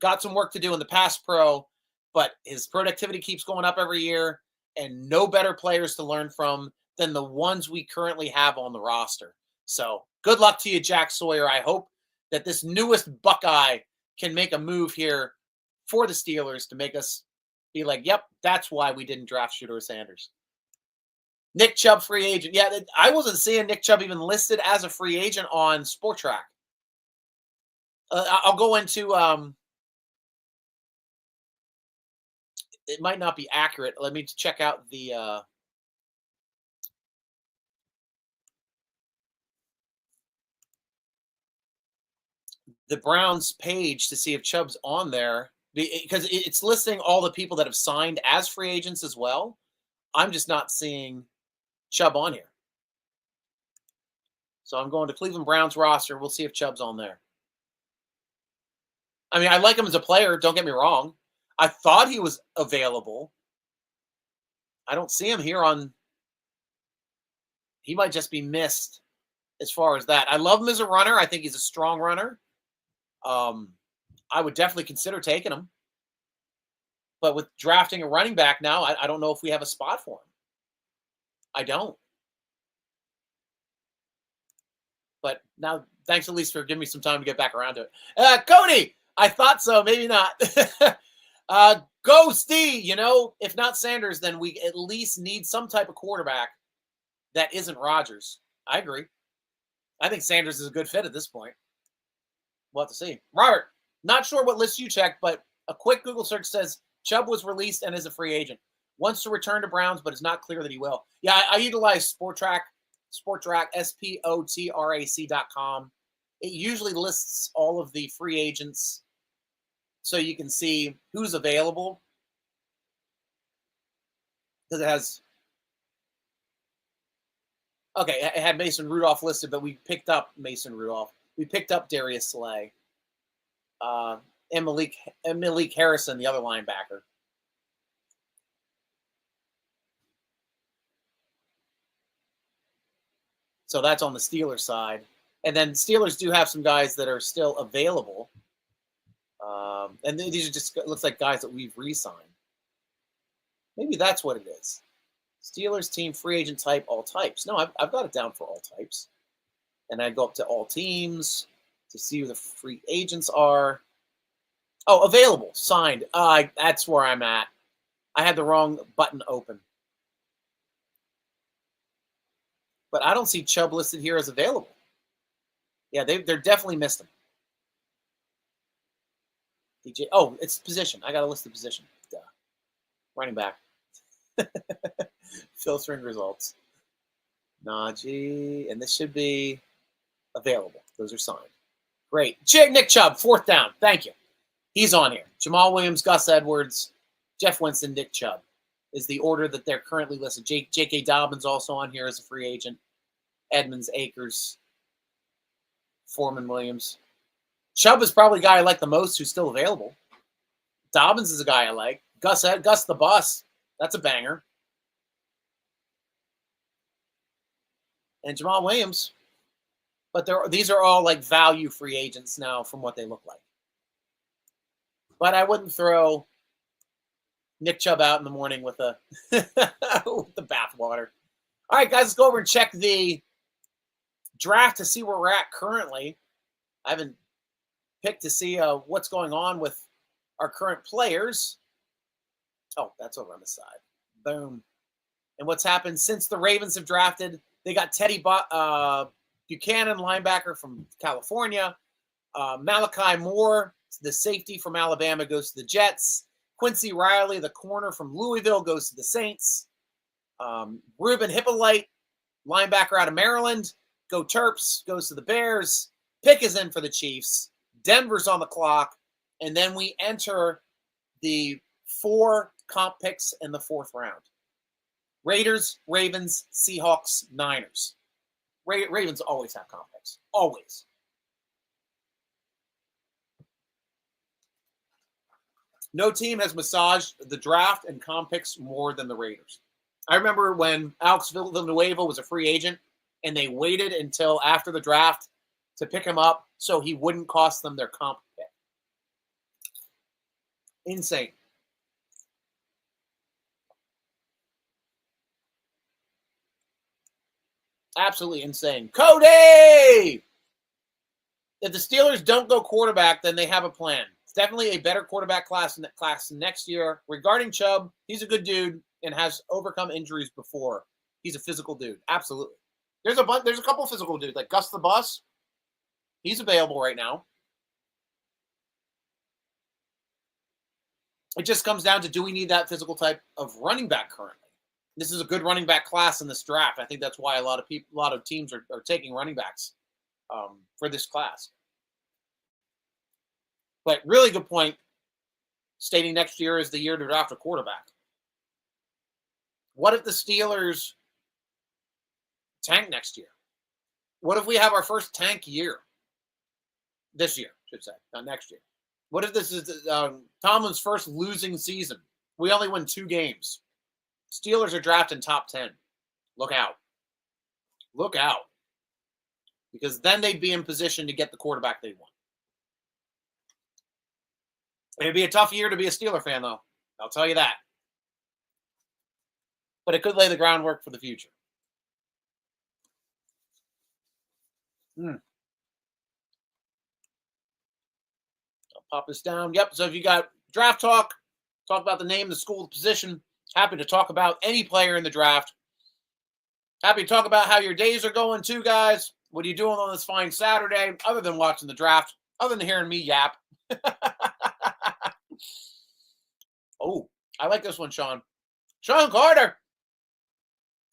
Got some work to do in the pass pro, but his productivity keeps going up every year, and no better players to learn from than the ones we currently have on the roster. So good luck to you, Jack Sawyer. I hope that this newest Buckeye can make a move here for the Steelers to make us be like, yep, that's why we didn't draft Shedeur Sanders. Nick Chubb, free agent. Yeah, I wasn't seeing Nick Chubb even listed as a free agent on Sport Track. I'll go into it might not be accurate. Let me check out the Browns page to see if Chubb's on there, because it's listing all the people that have signed as free agents as well. I'm just not seeing Chubb on here. So I'm going to Cleveland Browns roster. We'll see if Chubb's on there. I mean, I like him as a player. Don't get me wrong. I thought he was available. I don't see him here on. He might just be missed as far as that. I love him as a runner. I think he's a strong runner. I would definitely consider taking him. But with drafting a running back now, I don't know if we have a spot for him. I don't. But now, thanks at least for giving me some time to get back around to it. Cody, I thought so. Maybe not. Go Steve. You know, if not Sanders, then we at least need some type of quarterback that isn't Rodgers. I agree. I think Sanders is a good fit at this point. We'll have to see. Robert, not sure what list you checked, but a quick Google search says Chubb was released and is a free agent. Wants to return to Browns, but it's not clear that he will. Yeah, I utilize Sport Track, SPOTRAC.com. It usually lists all of the free agents so you can see who's available. Because it has... Okay, it had Mason Rudolph listed, but we picked up Mason Rudolph. We picked up Darius Slay. And Malik Harrison, the other linebacker. So that's on the Steelers side. And then Steelers do have some guys that are still available. And these are just, looks like guys that we've re-signed. Maybe that's what it is. Steelers team free agent type, all types. No, I've got it down for all types. And I go up to all teams to see who the free agents are. Oh, available, signed. That's where I'm at. I had the wrong button open. But I don't see Chubb listed here as available. Yeah, they're definitely missed him. DJ. Oh, it's position. I got to list the position. Duh. Running back. Filtering results. Najee. And this should be available. Those are signed. Great. Nick Chubb, 4th down. Thank you. He's on here. Jamal Williams, Gus Edwards, Jeff Winston, Nick Chubb is the order that they're currently listed. J.K. Dobbins also on here as a free agent. Edmonds, Akers, Foreman, Williams. Chubb is probably the guy I like the most who's still available. Dobbins is a guy I like. Gus the Bus. That's a banger. And Jamal Williams. But these are all like value free agents now from what they look like. But I wouldn't throw Nick Chubb out in the morning with with the bathwater. All right, guys, let's go over and check the draft to see where we're at currently. I haven't picked to see what's going on with our current players. Oh, that's over on the side. Boom. And what's happened since the Ravens have drafted, they got Teddy Buchanan, linebacker from California. Malachi Moore, the safety from Alabama, goes to the Jets. Quincy Riley, the corner from Louisville, goes to the Saints. Ruben Hippolyte, linebacker out of Maryland, go Terps, goes to the Bears. Pick is in for the Chiefs. Denver's on the clock. And then we enter the 4 comp picks in the 4th round. Raiders, Ravens, Seahawks, Niners. Ravens always have comp picks. Always. No team has massaged the draft and comp picks more than the Raiders. I remember when Alex Villanueva was a free agent and they waited until after the draft to pick him up so he wouldn't cost them their comp pick. Insane. Absolutely insane. Cody! If the Steelers don't go quarterback, then they have a plan. It's definitely a better quarterback class next year. Regarding Chubb, he's a good dude and has overcome injuries before. He's a physical dude. Absolutely. There's a couple of physical dudes, like Gus the Bus. He's available right now. It just comes down to, do we need that physical type of running back currently? This is a good running back class in this draft. I think that's why a lot of teams are taking running backs for this class. But really good point, stating next year is the year to draft a quarterback. What if the Steelers tank next year? What if we have our first tank year? This year, I should say, not next year. What if this is Tomlin's first losing season? We only win 2 games. Steelers are drafting top 10. Look out. Look out. Because then they'd be in position to get the quarterback they want. It'd be a tough year to be a Steeler fan, though. I'll tell you that. But it could lay the groundwork for the future. I'll pop this down. Yep, so if you got draft talk about the name, the school, the position. Happy to talk about any player in the draft. Happy to talk about how your days are going too, guys. What are you doing on this fine Saturday, other than watching the draft, other than hearing me yap? Oh, I like this one, Sean. Sean Carter.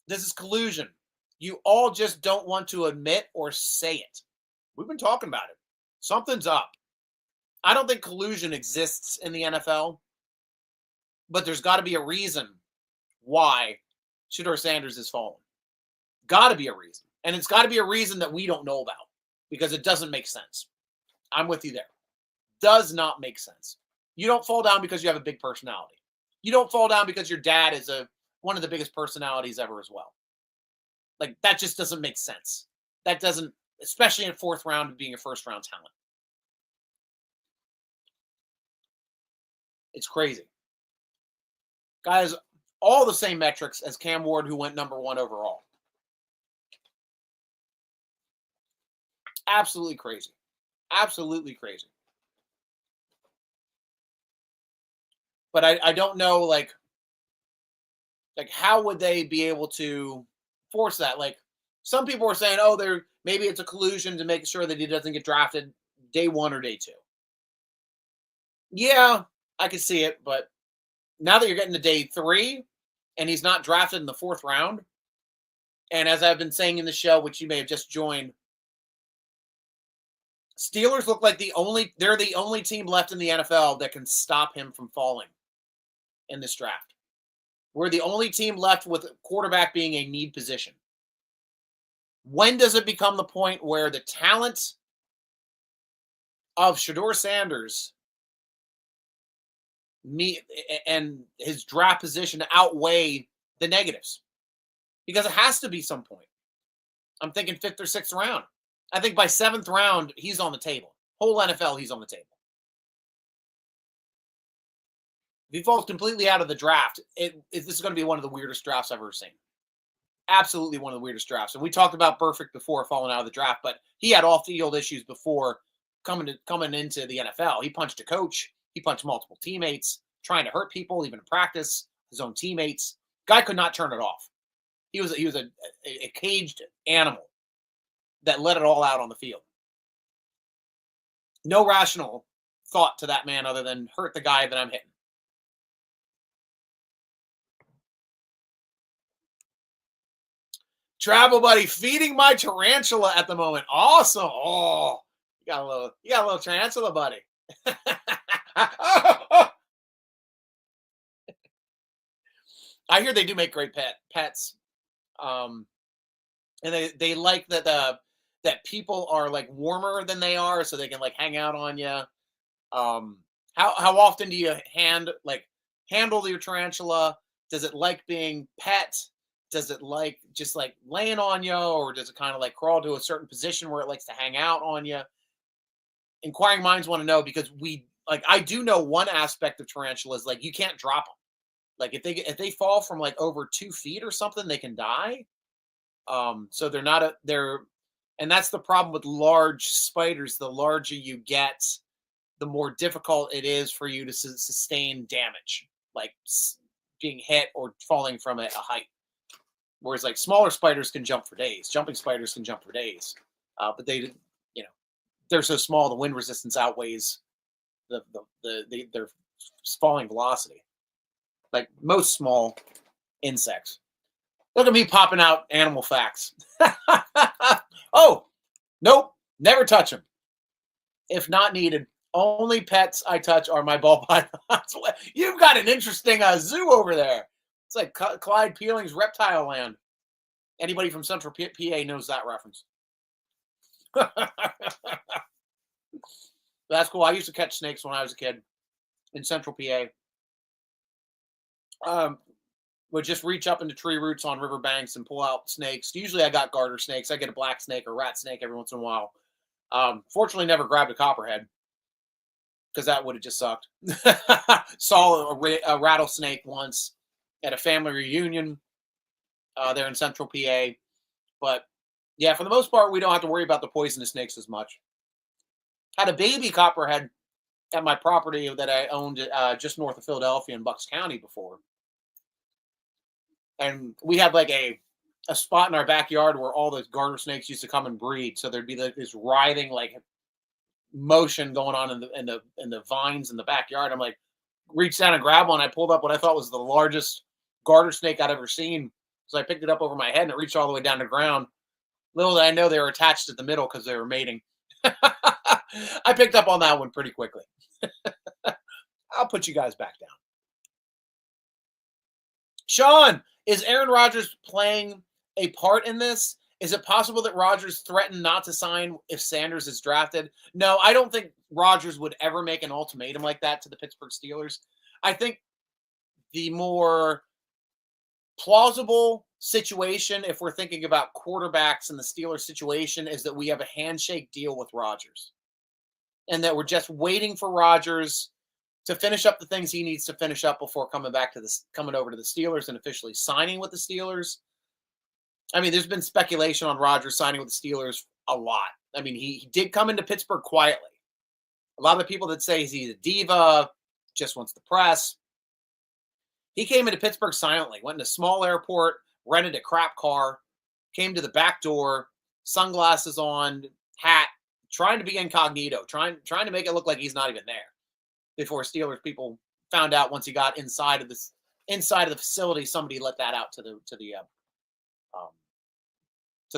This is collusion. You all just don't want to admit or say it. We've been talking about it. Something's up. I don't think collusion exists in the NFL, but there's got to be a reason why Shedeur Sanders is fallen. Got to be a reason. And it's got to be a reason that we don't know about, because it doesn't make sense. I'm with you there. Does not make sense. You don't fall down because you have a big personality. You don't fall down because your dad is one of the biggest personalities ever as well. Like, that just doesn't make sense. That doesn't, especially in 4th round, being a 1st round talent. It's crazy. Guys, all the same metrics as Cam Ward, who went number 1 overall. Absolutely crazy. Absolutely crazy. But I don't know, like how would they be able to force that? Like, some people were saying, oh, maybe it's a collusion to make sure that he doesn't get drafted day 1 or day 2. Yeah, I could see it, but now that you're getting to day 3 and he's not drafted in the 4th round, and as I've been saying in the show, which you may have just joined, Steelers look like they're the only team left in the NFL that can stop him from falling in this draft. We're the only team left with quarterback being a need position. When does it become the point where the talent of Shedeur Sanders and his draft position outweigh the negatives? Because it has to be some point. I'm thinking 5th or 6th round. I think by 7th round, he's on the table. Whole NFL, he's on the table. If he falls completely out of the draft, this is going to be one of the weirdest drafts I've ever seen. Absolutely one of the weirdest drafts. And we talked about Burfict before falling out of the draft, but he had off-field issues before coming into the NFL. He punched a coach. He punched multiple teammates, trying to hurt people, even in practice, his own teammates. Guy could not turn it off. He was a caged animal that let it all out on the field. No rational thought to that man other than hurt the guy that I'm hitting. Travel buddy, feeding my tarantula at the moment. Awesome. Oh, you got a little tarantula buddy. I hear they do make great pets. Um, and they like that that people are like warmer than they are, so they can like hang out on you. How often do you handle your tarantula? Does it like being pet? Does it like just like laying on you, or does it kind of like crawl to a certain position where it likes to hang out on you? Inquiring minds want to know because I do know one aspect of tarantulas, like you can't drop them. Like if they fall from like over 2 feet or something, they can die. So they're not a they're and that's the problem with large spiders. The larger you get, the more difficult it is for you to sustain damage, like being hit or falling from a height. Whereas like smaller spiders can jump for days. Jumping spiders can jump for days, but you know, they're so small, the wind resistance outweighs their falling velocity. Like most small insects. Look at me popping out animal facts. Oh, nope, never touch them. If not needed, only pets I touch are my ball pythons. You've got an interesting zoo over there. It's like Clyde Peeling's Reptile Land. Anybody from Central PA knows that reference. That's cool. I used to catch snakes when I was a kid in Central PA. Would just reach up into tree roots on riverbanks and pull out snakes. Usually I got garter snakes. I get a black snake or rat snake every once in a while. Fortunately, never grabbed a copperhead because that would have just sucked. Saw a rattlesnake once at a family reunion there in Central PA. But yeah, for the most part, we don't have to worry about the poisonous snakes as much. Had a baby copperhead at my property that I owned just north of Philadelphia in Bucks County before. And we had like a spot in our backyard where all the garter snakes used to come and breed. So there'd be like this writhing like motion going on in the vines in the backyard. I'm like, reached down and grabbed one. I pulled up what I thought was the largest garter snake I'd ever seen. So I picked it up over my head and it reached all the way down to the ground. Little did I know they were attached at the middle because they were mating. I picked up on that one pretty quickly. I'll put you guys back down. Sean, is Aaron Rodgers playing a part in this? Is it possible that Rodgers threatened not to sign if Sanders is drafted? No, I don't think Rodgers would ever make an ultimatum like that to the Pittsburgh Steelers. I think the more plausible situation, if we're thinking about quarterbacks in the Steelers situation, is that we have a handshake deal with Rodgers. And that we're just waiting for Rodgers to finish up the things he needs to finish up before coming over to the Steelers and officially signing with the Steelers. I mean, there's been speculation on Rodgers signing with the Steelers a lot. I mean, he did come into Pittsburgh quietly. A lot of the people that say he's a diva, just wants the press. He came into Pittsburgh silently, went in a small airport, rented a crap car, came to the back door, sunglasses on, hat, trying to be incognito, trying to make it look like he's not even there. Before Steelers people found out once he got inside of the facility, somebody let that out to the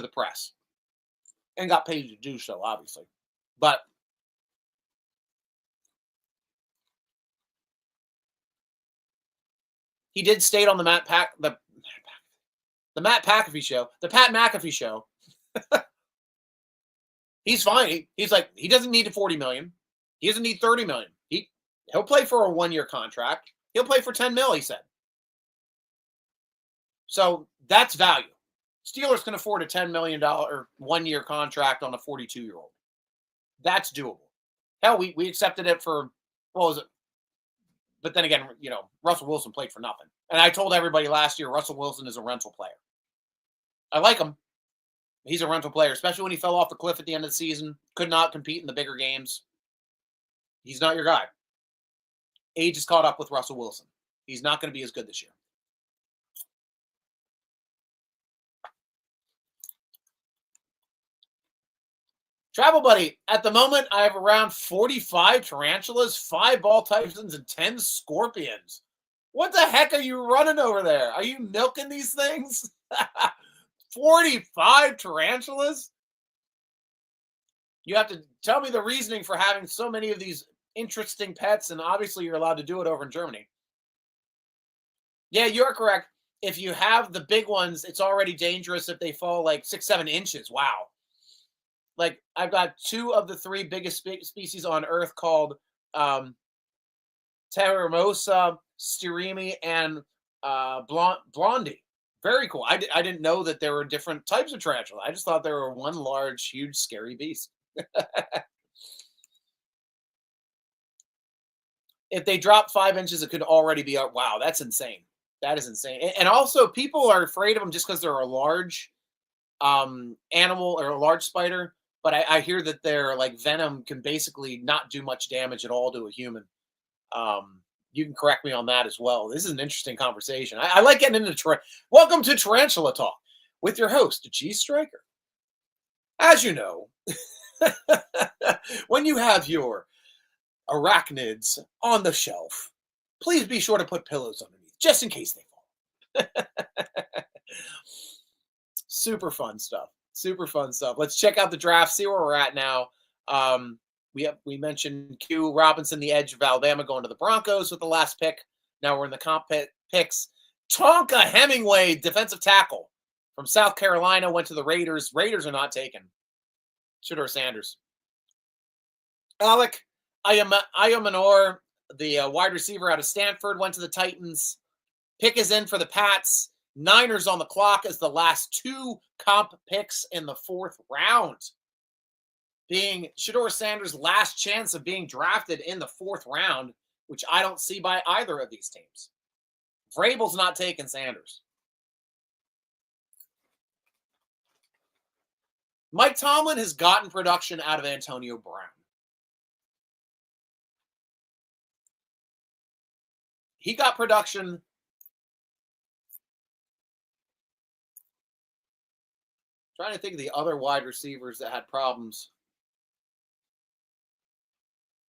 press, and got paid to do so, obviously. But he did state on the Matt McAfee show, the Pat McAfee show. He's fine. He's like, he doesn't need $40 million. He doesn't need $30 million. He'll play for a 1-year contract. He'll play for $10 million, he said. So that's value. Steelers can afford a $10 million 1-year contract on a 42-year-old. That's doable. Hell, we accepted it for, what was it? But then again, Russell Wilson played for nothing. And I told everybody last year, Russell Wilson is a rental player. I like him. He's a rental player, especially when he fell off the cliff at the end of the season. Could not compete in the bigger games. He's not your guy. Age has caught up with Russell Wilson. He's not going to be as good this year. Travel Buddy, at the moment, I have around 45 tarantulas, 5 ball pythons, and 10 scorpions. What the heck are you running over there? Are you milking these things? 45 tarantulas? You have to tell me the reasoning for having so many of these interesting pets, and obviously you're allowed to do it over in Germany. Yeah, you're correct. If you have the big ones, it's already dangerous if they fall like 6, 7 inches. Wow. Like I've got two of the three biggest species on Earth called um, Terramosa, Styrimi, and Blondie. Very cool. I didn't know that there were different types of tarantula. I just thought there were one large, huge, scary beast. If they drop 5 inches, it could already be up. Wow, that's insane. That is insane. And also, people are afraid of them just because they're a large animal or a large spider. But I hear that their like venom can basically not do much damage at all to a human. You can correct me on that as well. This is an interesting conversation. I like getting into welcome to Tarantula Talk with your host, G Stryker. As you know, when you have your arachnids on the shelf, please be sure to put pillows underneath just in case they fall. Super fun stuff. Super fun stuff. Let's check out the draft, see where we're at now. We mentioned Q Robinson, the edge of Alabama, going to the Broncos with the last pick. Now we're in the comp picks. Tonka Hemingway, defensive tackle from South Carolina, went to the Raiders. Raiders are not taken. Shedeur Sanders. Alec Ayamanor, the wide receiver out of Stanford, went to the Titans. Pick is in for the Pats. Niners on the clock as the last two comp picks in the 4th round. Being Shedeur Sanders' last chance of being drafted in the 4th round, which I don't see by either of these teams. Vrabel's not taking Sanders. Mike Tomlin has gotten production out of Antonio Brown. He got production. Trying to think of the other wide receivers that had problems.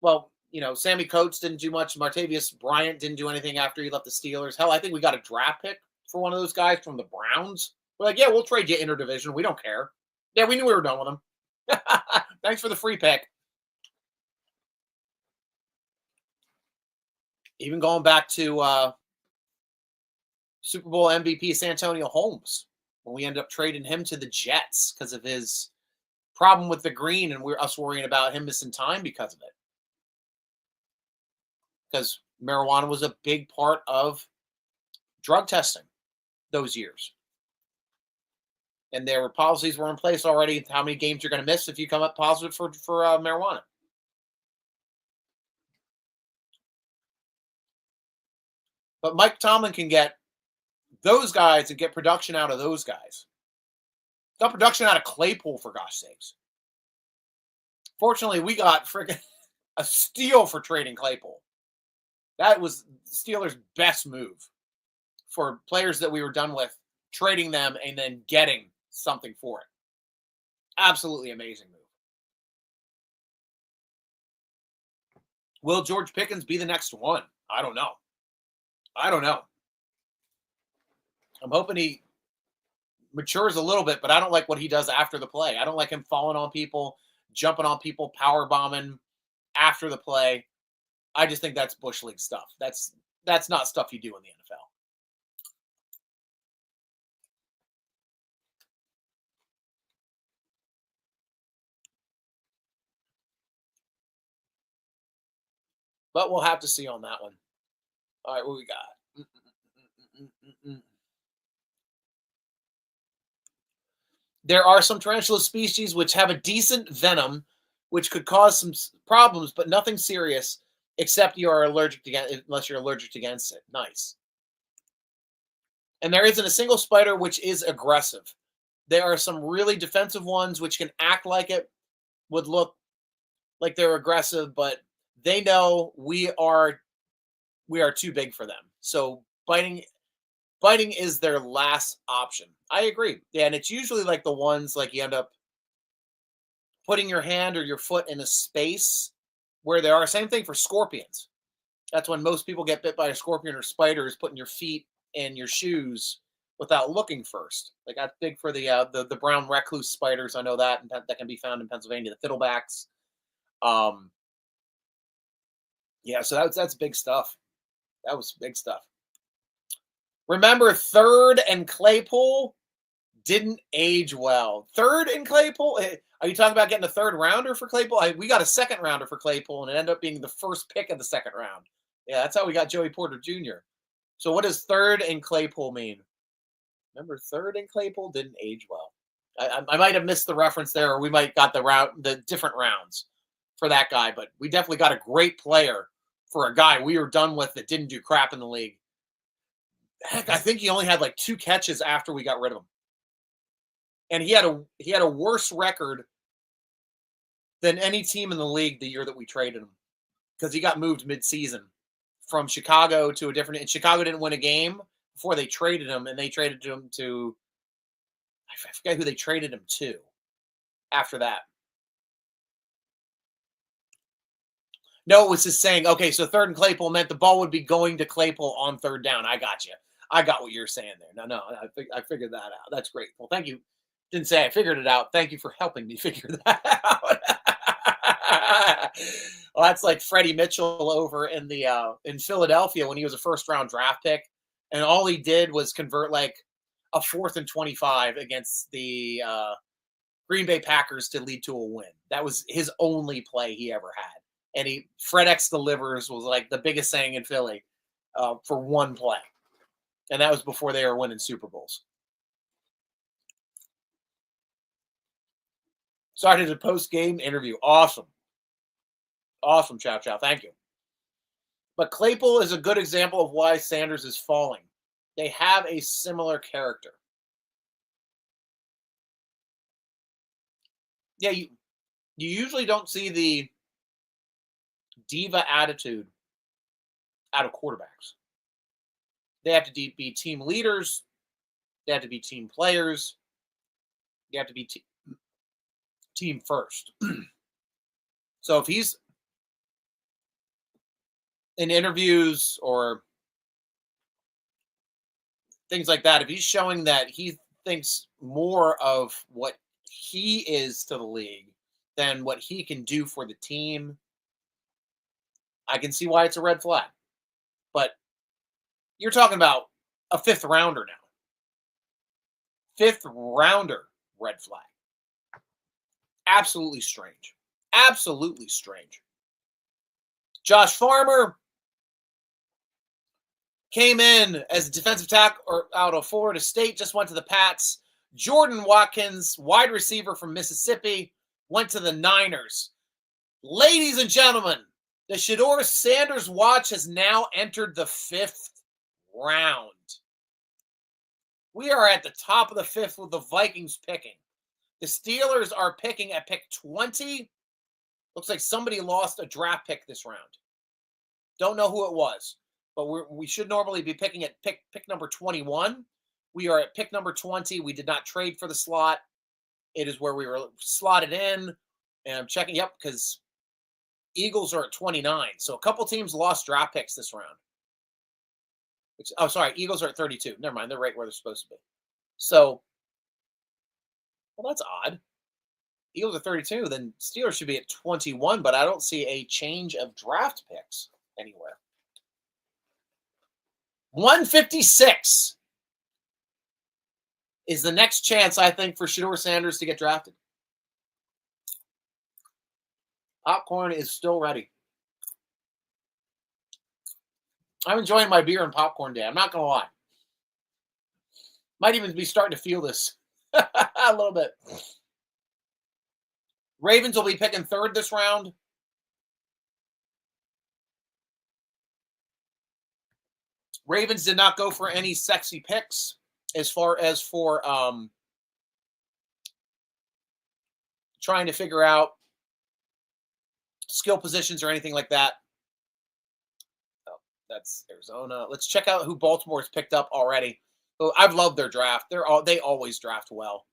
Well, Sammy Coates didn't do much. Martavius Bryant didn't do anything after he left the Steelers. Hell, I think we got a draft pick for one of those guys from the Browns. We're like, yeah, we'll trade you interdivision. We don't care. Yeah, we knew we were done with him. Thanks for the free pick. Even going back to Super Bowl MVP Santonio Holmes, when we ended up trading him to the Jets because of his problem with the green, and us worrying about him missing time because of it. Because marijuana was a big part of drug testing those years. And there were policies were in place already. How many games you're going to miss if you come up positive for marijuana. But Mike Tomlin can get those guys and get production out of those guys. Got production out of Claypool, for gosh sakes. Fortunately, we got freaking a steal for trading Claypool. That was Steelers' best move for players that we were done with, trading them and then getting something for it. Absolutely amazing move. Will George Pickens be the next one? I don't know. I'm hoping he matures a little bit, but I don't like what he does after the play. I don't like him falling on people, jumping on people, power bombing after the play. I just think that's Bush League stuff. That's not stuff you do in the NFL. But we'll have to see on that one. All right, what we got? There are some tarantula species which have a decent venom, which could cause some problems, but nothing serious, except you are allergic to unless you're allergic against it. Nice. And there isn't a single spider which is aggressive. There are some really defensive ones which can act like it, would look like they're aggressive, but they know we are too big for them. So biting is their last option. I agree. Yeah, and it's usually like the ones like you end up putting your hand or your foot in a space where there are. Same thing for scorpions. That's when most people get bit by a scorpion or spider, is putting your feet in your shoes without looking first. Like that's big for the brown recluse spiders. I know that, and that can be found in Pennsylvania. The fiddlebacks. Yeah, so that's big stuff. That was big stuff. Remember, Third and Claypool didn't age well. Third and Claypool? Are you talking about getting a third rounder for Claypool? We got a second rounder for Claypool, and it ended up being the first pick of the second round. Yeah, that's how we got Joey Porter Jr. So what does third and Claypool mean? Remember, Third and Claypool didn't age well. I might have missed the reference there, or we might got the different rounds for that guy, but we definitely got a great player for a guy we were done with that didn't do crap in the league. Heck, I think he only had like 2 catches after we got rid of him. And he had a worse record than any team in the league the year that we traded him, because he got moved mid-season from Chicago to a different. And Chicago didn't win a game before they traded him, and they traded him to, I forget who they traded him to after that. No, it was just saying, okay, so third and Claypool meant the ball would be going to Claypool on third down. I got you. I got what you're saying there. No, I figured that out. That's great. Well, thank you. Didn't say I figured it out. Thank you for helping me figure that out. Well, that's like Freddie Mitchell over in Philadelphia when he was a first round draft pick, and all he did was convert like a 4th and 25 against the Green Bay Packers to lead to a win. That was his only play he ever had. And Fred X delivers was like the biggest saying in Philly for one play. And that was before they were winning Super Bowls. So I did a post-game interview. Awesome. Awesome, Chow Chow. Thank you. But Claypool is a good example of why Sanders is falling. They have a similar character. Yeah, you usually don't see the diva attitude out of quarterbacks. They have to be team leaders. They have to be team players. They have to be team first. So if he's in interviews or things like that, if he's showing that he thinks more of what he is to the league than what he can do for the team, I can see why it's a red flag. But you're talking about a 5th rounder now. 5th rounder, red flag. Absolutely strange. Absolutely strange. Josh Farmer came in as a defensive tackle out of Florida State, just went to the Pats. Jordan Watkins, wide receiver from Mississippi, went to the Niners. Ladies and gentlemen, the Shedeur Sanders watch has now entered the 5th round. We are at the top of the 5th with the Vikings picking. The Steelers are picking at pick 20. Looks like somebody lost a draft pick this round. Don't know who it was, but we should normally be picking at pick number 21. We are at pick number 20. We did not trade for the slot. It is where we were slotted in. And I'm checking, yep, because Eagles are at 29. So a couple teams lost draft picks this round. Eagles are at 32. Never mind, they're right where they're supposed to be. So, well, that's odd. Eagles are 32, then Steelers should be at 21, but I don't see a change of draft picks anywhere. 156 is the next chance, I think, for Shedeur Sanders to get drafted. Popcorn is still ready. I'm enjoying my beer and popcorn day. I'm not going to lie. Might even be starting to feel this a little bit. Ravens will be picking 3rd this round. Ravens did not go for any sexy picks as far as for trying to figure out skill positions or anything like that. Oh, that's Arizona. Let's check out who Baltimore's picked up already. Oh, I've loved their draft. They always draft well.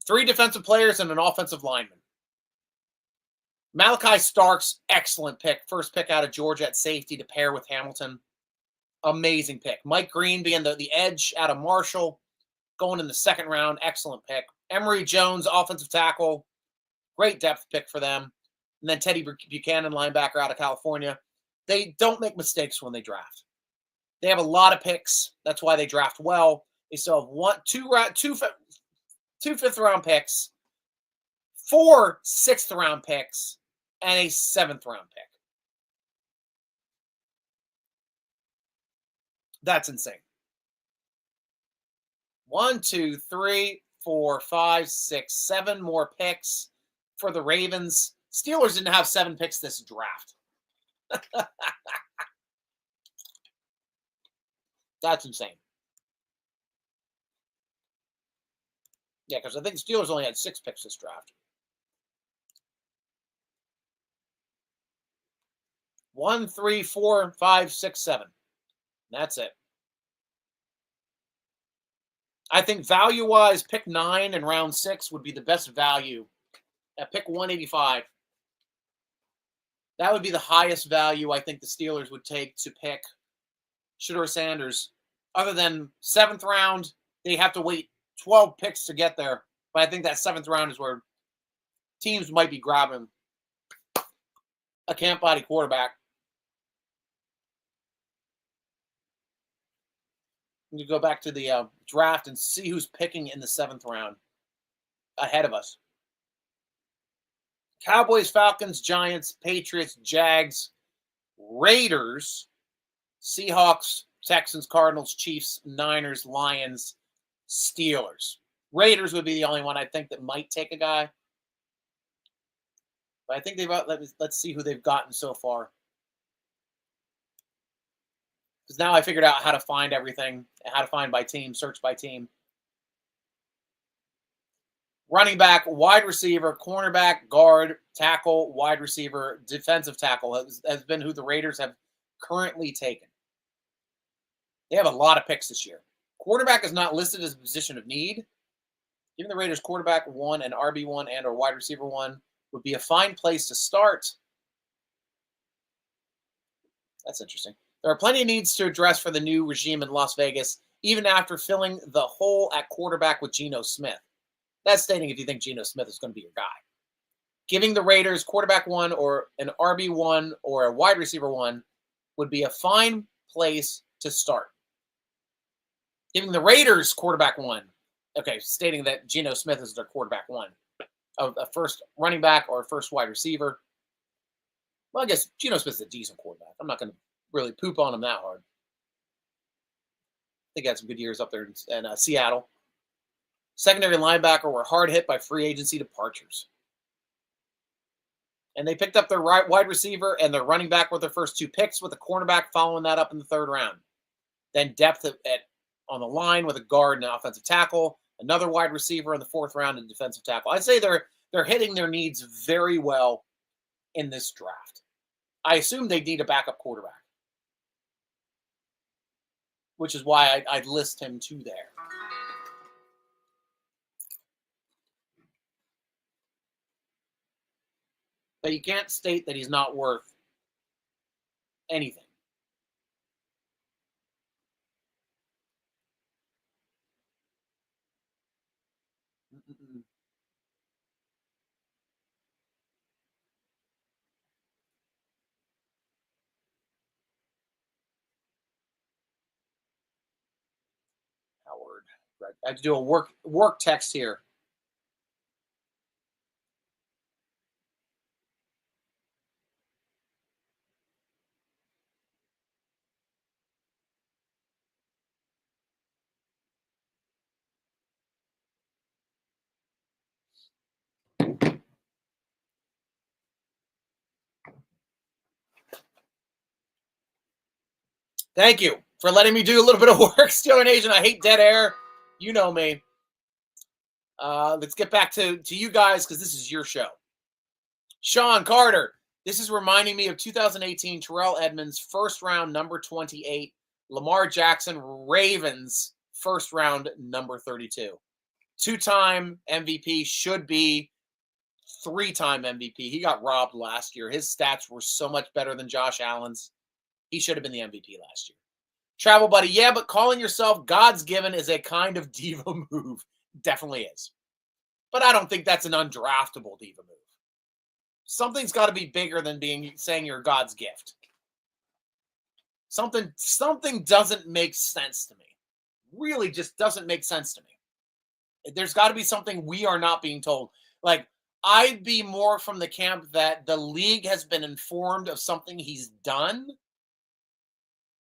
3 defensive players and an offensive lineman. Malachi Starks, excellent pick. First pick out of Georgia at safety to pair with Hamilton. Amazing pick. Mike Green being the edge out of Marshall, going in the 2nd round. Excellent pick. Emory Jones, offensive tackle. Great depth pick for them. and then Teddy Buchanan, linebacker out of California. They don't make mistakes when they draft. They have a lot of picks. That's why they draft well. They still have two fifth-round picks, 4 sixth-round picks, and a 7th-round pick. That's insane. 1, 2, 3, 4, 5, 6, 7 more picks for the Ravens. Steelers didn't have 7 picks this draft. That's insane. Yeah, because I think the Steelers only had 6 picks this draft. 1, 3, 4, 5, 6, 7. That's it. I think value-wise, pick 9 and round 6 would be the best value. At pick 185, that would be the highest value I think the Steelers would take to pick Shedeur Sanders. Other than 7th round, they have to wait 12 picks to get there. But I think that 7th round is where teams might be grabbing a camp body quarterback. You go back to the draft and see who's picking in the 7th round ahead of us. Cowboys, Falcons, Giants, Patriots, Jags, Raiders, Seahawks, Texans, Cardinals, Chiefs, Niners, Lions, Steelers. Raiders would be the only one I think that might take a guy. But I think let's see who they've gotten so far. Because now I figured out how to find everything, how to find by team, search by team. Running back, wide receiver, cornerback, guard, tackle, wide receiver, defensive tackle has been who the Raiders have currently taken. They have a lot of picks this year. Quarterback is not listed as a position of need. Giving the Raiders quarterback 1 and RB1 and or wide receiver 1 would be a fine place to start. That's interesting. There are plenty of needs to address for the new regime in Las Vegas, even after filling the hole at quarterback with Geno Smith. That's stating if you think Geno Smith is going to be your guy. Giving the Raiders quarterback 1 or an RB1 or a wide receiver 1 would be a fine place to start. Giving the Raiders quarterback 1, okay, stating that Geno Smith is their quarterback 1, of a first running back or a first wide receiver. Well, I guess Geno Smith is a decent quarterback. I'm not going to really poop on him that hard. I think he had some good years up there in Seattle. Secondary linebacker were hard hit by free agency departures. And they picked up their wide receiver and their running back with their first 2 picks, with a cornerback following that up in the 3rd round. Then depth on the line with a guard and an offensive tackle, another wide receiver in the 4th round and defensive tackle. I'd say they're hitting their needs very well in this draft. I assume they need a backup quarterback, which is why I'd list him to there. But you can't state that he's not worth anything. Howard. Right. I have to do a work text here. Thank you for letting me do a little bit of work, Steeler Nation. I hate dead air. You know me. Let's get back to you guys because this is your show. Sean Carter. This is reminding me of 2018 Terrell Edmonds, 1st round, number 28. Lamar Jackson, Ravens, 1st round, number 32. 2-time MVP, should be 3-time MVP. He got robbed last year. His stats were so much better than Josh Allen's. He should have been the MVP last year. Travel buddy, yeah, but calling yourself God's given is a kind of diva move. Definitely is. But I don't think that's an undraftable diva move. Something's got to be bigger than saying you're God's gift. Something doesn't make sense to me. Really just doesn't make sense to me. There's got to be something we are not being told. Like, I'd be more from the camp that the league has been informed of something he's done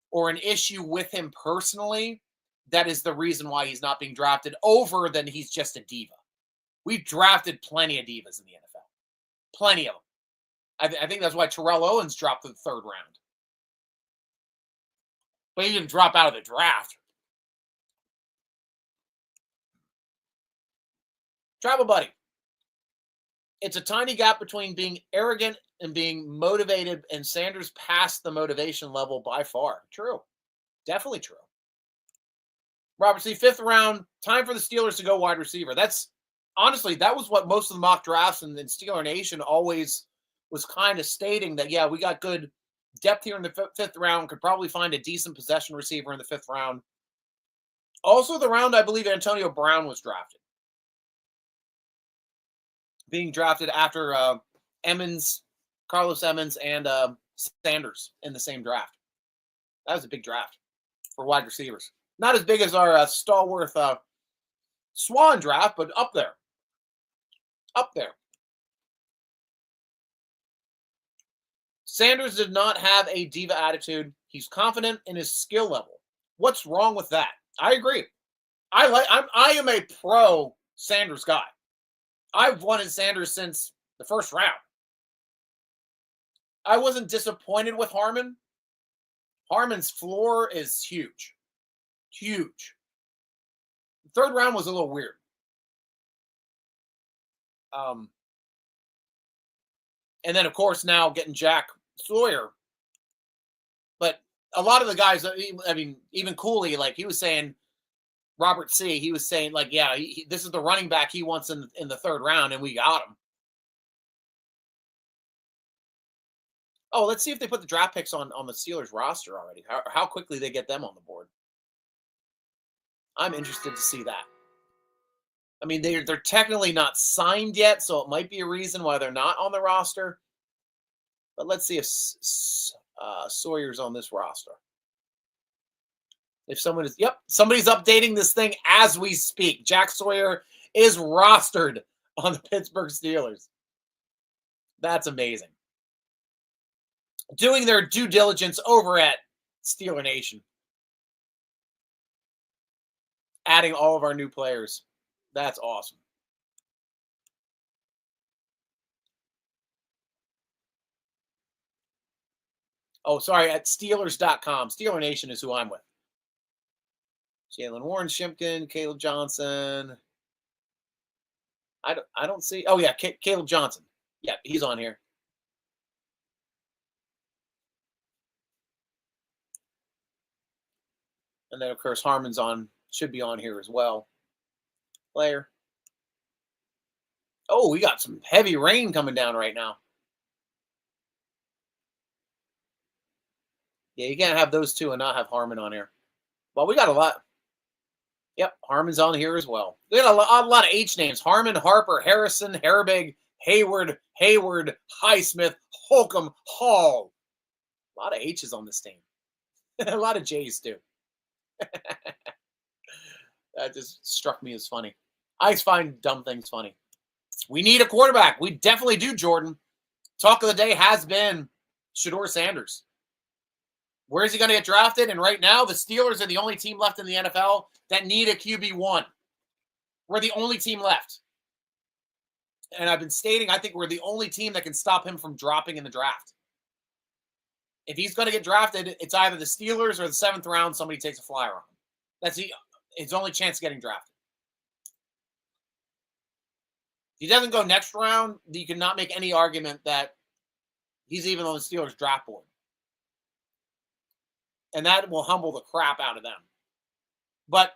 or an issue with him personally that is the reason why he's not being drafted, over than he's just a diva. We've drafted plenty of divas in the NFL. Plenty of them. I think that's why Terrell Owens dropped to the third round. But he didn't drop out of the draft. Travel Buddy. It's a tiny gap between being arrogant and being motivated, and Sanders passed the motivation level by far. True. Definitely true. Robert C., 5th round, time for the Steelers to go wide receiver. That's, honestly, that was what most of the mock drafts and Steeler Nation always was kind of stating, that, yeah, we got good depth here in the 5th round, could probably find a decent possession receiver in the 5th round. Also the round, I believe Antonio Brown was drafted. Being drafted after Carlos Emmons, and Sanders in the same draft. That was a big draft for wide receivers. Not as big as our stalwart Swan draft, but up there. Up there. Sanders did not have a diva attitude. He's confident in his skill level. What's wrong with that? I agree. I am a pro Sanders guy. I've wanted Sanders since the first round. I wasn't disappointed with Harmon. Harmon's floor is huge. Huge. The 3rd round was a little weird. And then, of course, now getting Jack Sawyer. But a lot of the guys, I mean, even Cooley, like he was saying, Robert C., he was saying, like, yeah, this is the running back he wants in the 3rd round, and we got him. Oh, let's see if they put the draft picks on the Steelers roster already. How quickly they get them on the board. I'm interested to see that. I mean, they're technically not signed yet, so it might be a reason why they're not on the roster. But let's see if Sawyer's on this roster. If someone is, yep, somebody's updating this thing as we speak. Jack Sawyer is rostered on the Pittsburgh Steelers. That's amazing. Doing their due diligence over at Steeler Nation. Adding all of our new players. That's awesome. Oh, sorry, at Steelers.com. Steeler Nation is who I'm with. Jalen Warren, Shimpkin, Caleb Johnson. I don't see. Oh, yeah, Caleb Johnson. Yeah, he's on here. And then, of course, Harmon's should be on here as well. Player. Oh, we got some heavy rain coming down right now. Yeah, you can't have those two and not have Harmon on here. Well, we got a lot. Yep, Harmon's on here as well. We got a lot of H names. Harmon, Harper, Harrison, Herbig, Hayward, Highsmith, Holcomb, Hall. A lot of H's on this team. A lot of J's, too. That just struck me as funny. I find dumb things funny. We need a quarterback. We definitely do, Jordan. Talk of the day has been Shedeur Sanders. Where is he going to get drafted? And right now, the Steelers are the only team left in the NFL that need a QB1. We're the only team left. And I've been stating, I think we're the only team that can stop him from dropping in the draft. If he's going to get drafted, it's either the Steelers or the 7th round, somebody takes a flyer on him. That's his only chance of getting drafted. If he doesn't go next round, you cannot make any argument that he's even on the Steelers draft board. And that will humble the crap out of them. But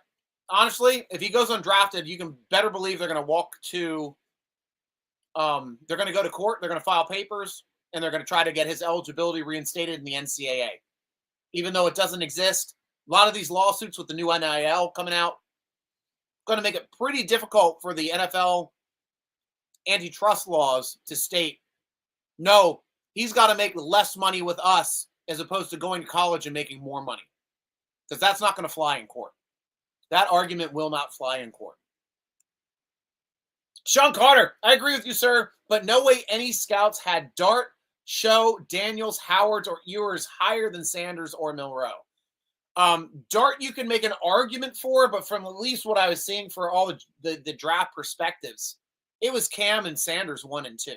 honestly, if he goes undrafted, you can better believe they're going to walk to they're going to go to court, they're going to file papers, and they're going to try to get his eligibility reinstated in the NCAA. Even though it doesn't exist, a lot of these lawsuits with the new NIL coming out going to make it pretty difficult for the NFL antitrust laws to state No, he's got to make less money with us as opposed to going to college and making more money, because that's not going to fly in court. That argument will not fly in court. Sean Carter, I agree with you, sir, but no way any scouts had Dart, Show, Daniels, Howard, or Ewers higher than Sanders or Milroe. Dart, you can make an argument for, but from at least what I was seeing for all the draft perspectives, it was Cam and Sanders 1 and 2.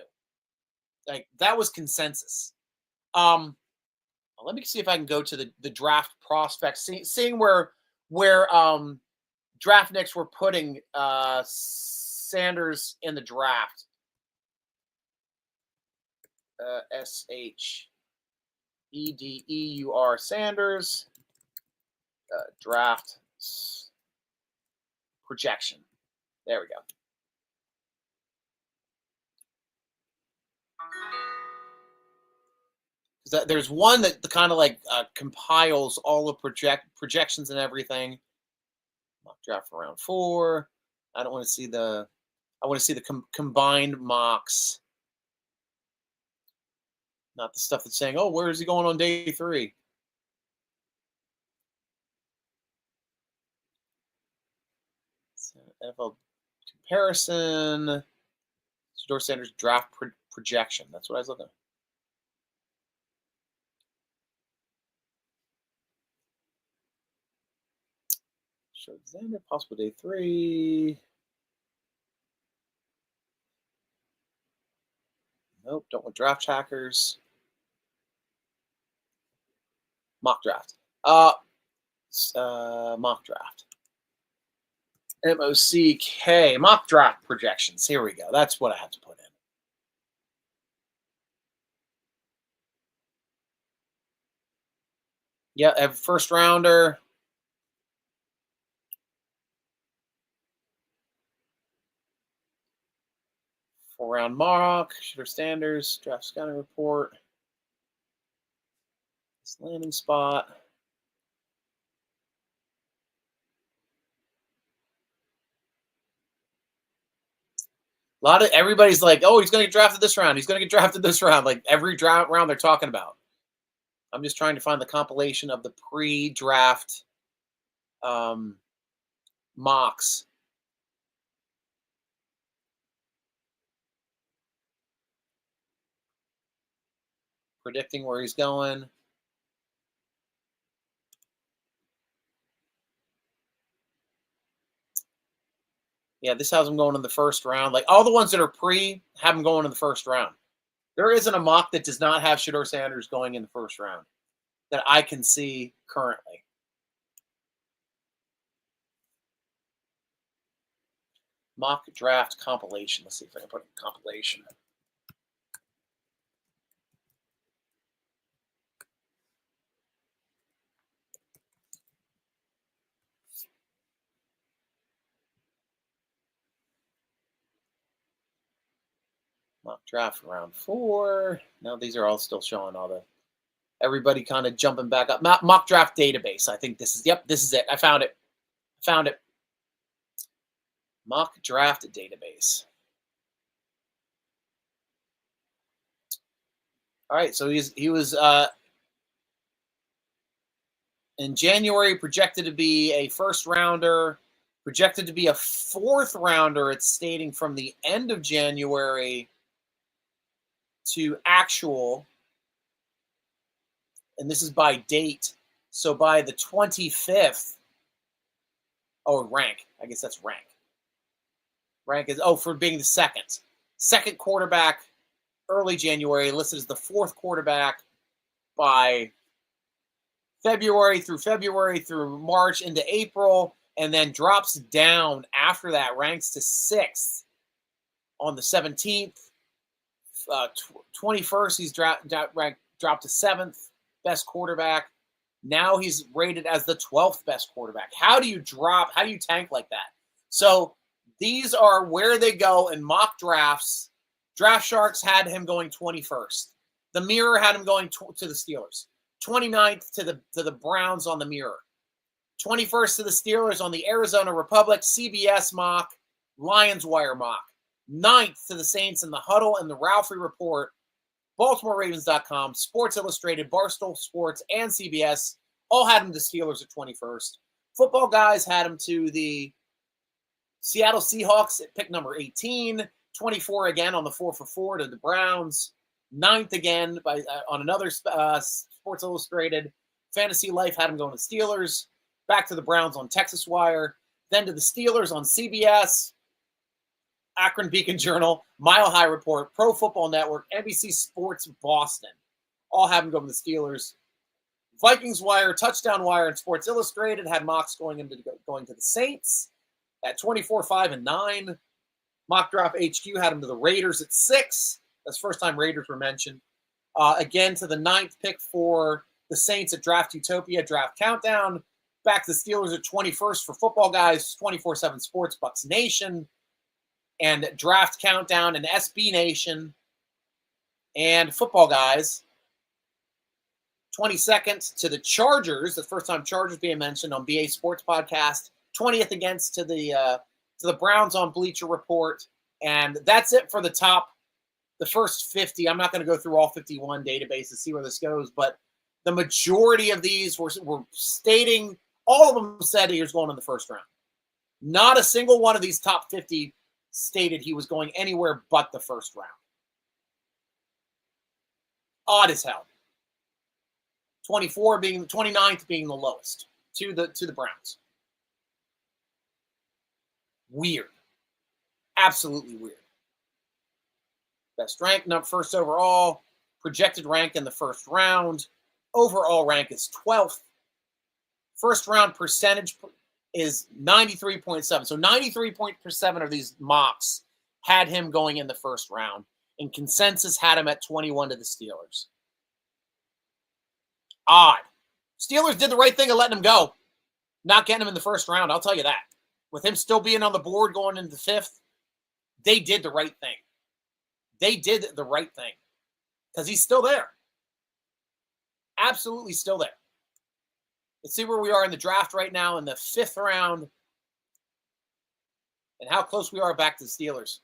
Like, that was consensus. Let me see if I can go to the draft prospects, seeing where Draftniks were putting Sanders in the draft. SHEDEUR Sanders draft projection. There we go. There's one that kind of like compiles all the projections and everything. Mock draft for round 4. I don't want to see the. I want to see the combined mocks, not the stuff that's saying, "Oh, where is he going on day 3?" So, NFL comparison. Shedeur Sanders draft projection. That's what I was looking at. Alexander, possible day 3. Nope, don't want draft trackers. Mock draft. Mock draft. MOCK. Mock draft projections. Here we go. That's what I have to put in. Yeah, first rounder. Four-round mock, Shedeur Sanders, draft scouting report. This landing spot. A lot of everybody's like, oh, he's going to get drafted this round. He's going to get drafted this round. Like every draft round they're talking about. I'm just trying to find the compilation of the pre-draft mocks. Predicting where he's going. Yeah, this has him going in the first round. Like all the ones that are pre have him going in the first round. There isn't a mock that does not have Shedeur Sanders going in the first round that I can see currently. Mock draft compilation. Let's see if I can put a compilation. Mock draft for round 4. Now these are all still showing all the everybody kind of jumping back up. Mock draft database. I think this is this is it. I found it. Mock draft database. All right, so he was in January projected to be a first rounder, projected to be a 4th rounder. It's stating from the end of January to actual, and this is by date. So by the 25th, rank. I guess that's rank. Rank is, for being the second quarterback, early January, listed as the 4th quarterback by February through March into April, and then drops down after that, ranks to 6th on the 17th. 21st, he's dropped to 7th best quarterback. Now he's rated as the 12th best quarterback. How do you tank like that? So these are where they go in mock drafts. Draft Sharks had him going 21st. The Mirror had him going to the Steelers. 29th to the Browns on the Mirror. 21st to the Steelers on the Arizona Republic, CBS mock, Lions Wire mock. 9th to the Saints in the Huddle and the Ralphie Report. BaltimoreRavens.com, Sports Illustrated, Barstool Sports, and CBS all had him to Steelers at 21st. Football Guys had him to the Seattle Seahawks at pick number 18, 24 again on the 4 for 4 to the Browns, 9th again on another Sports Illustrated. Fantasy Life had him going to Steelers, back to the Browns on Texas Wire, then to the Steelers on CBS, Akron Beacon Journal, Mile High Report, Pro Football Network, NBC Sports Boston. All have him going to the Steelers. Vikings Wire, Touchdown Wire, and Sports Illustrated had Mox going to the Saints at 24, 5, and 9. Mock Drop HQ had him to the Raiders at 6. That's the first time Raiders were mentioned. Again to the 9th pick for the Saints at Draft Utopia, Draft Countdown. Back to the Steelers at 21st for Football Guys, 24/7 Sports, Bucks Nation, and Draft Countdown, and SB Nation, and Football Guys. 22nd to the Chargers, the first time Chargers being mentioned on BA Sports Podcast. 20th against to the Browns on Bleacher Report. And that's it for the first 50. I'm not going to go through all 51 databases, see where this goes, but the majority of these were stating, all of them said he was going in the first round. Not a single one of these top 50 stated he was going anywhere but the first round. Odd as hell. 29th being the lowest to the Browns. Weird. Absolutely weird. Best rank, first overall. Projected rank in the first round. Overall rank is 12th. First round percentage is 93.7. So 93% of these mocks had him going in the first round. And consensus had him at 21 to the Steelers. Odd. Steelers did the right thing of letting him go. Not getting him in the first round, I'll tell you that. With him still being on the board going into the 5th, they did the right thing. They did the right thing. Because he's still there. Absolutely still there. Let's see where we are in the draft right now in the 5th round. And how close we are back to the Steelers.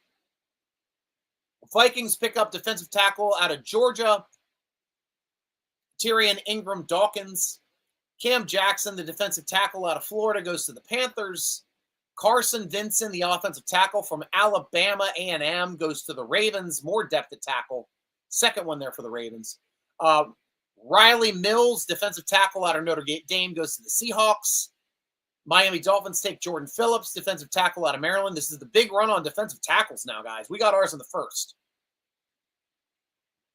The Vikings pick up defensive tackle out of Georgia. Tyrion Ingram Dawkins. Cam Jackson, the defensive tackle out of Florida, goes to the Panthers. Carson Vinson, the offensive tackle from Alabama A&M, goes to the Ravens. More depth at tackle. Second one there for the Ravens. Riley Mills, defensive tackle out of Notre Dame, goes to the Seahawks. Miami Dolphins take Jordan Phillips, defensive tackle out of Maryland. This is the big run on defensive tackles now, guys. We got ours in the 1st.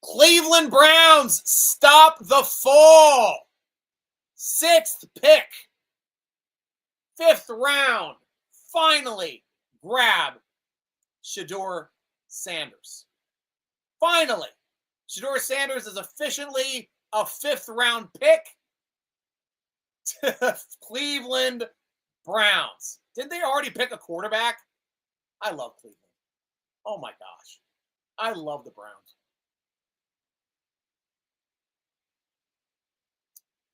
Cleveland Browns stop the fall. 6th pick. 5th round. Finally grab Shedeur Sanders. Finally. Shedeur Sanders is officially a 5th round pick to Cleveland Browns. Didn't they already pick a quarterback? I love Cleveland. Oh my gosh. I love the Browns.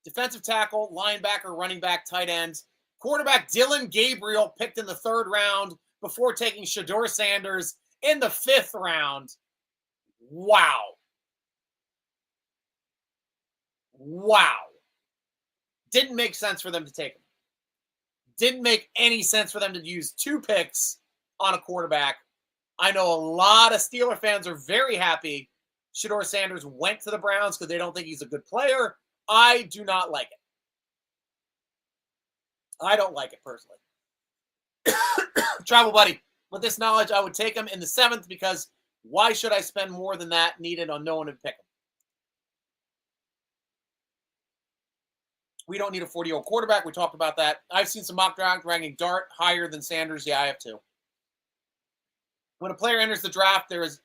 Defensive tackle, linebacker, running back, tight ends. Quarterback Dylan Gabriel picked in the 3rd round before taking Shedeur Sanders in the 5th round. Wow. Wow. Didn't make sense for them to take him. Didn't make any sense for them to use 2 picks on a quarterback. I know a lot of Steeler fans are very happy Shedeur Sanders went to the Browns because they don't think he's a good player. I do not like it. I don't like it personally. Travel buddy, with this knowledge, I would take him in the 7th because why should I spend more than that needed on no one to pick him? We don't need a 40-year-old quarterback. We talked about that. I've seen some mock draft ranking Dart higher than Sanders. Yeah, I have too. When a player enters the draft, there is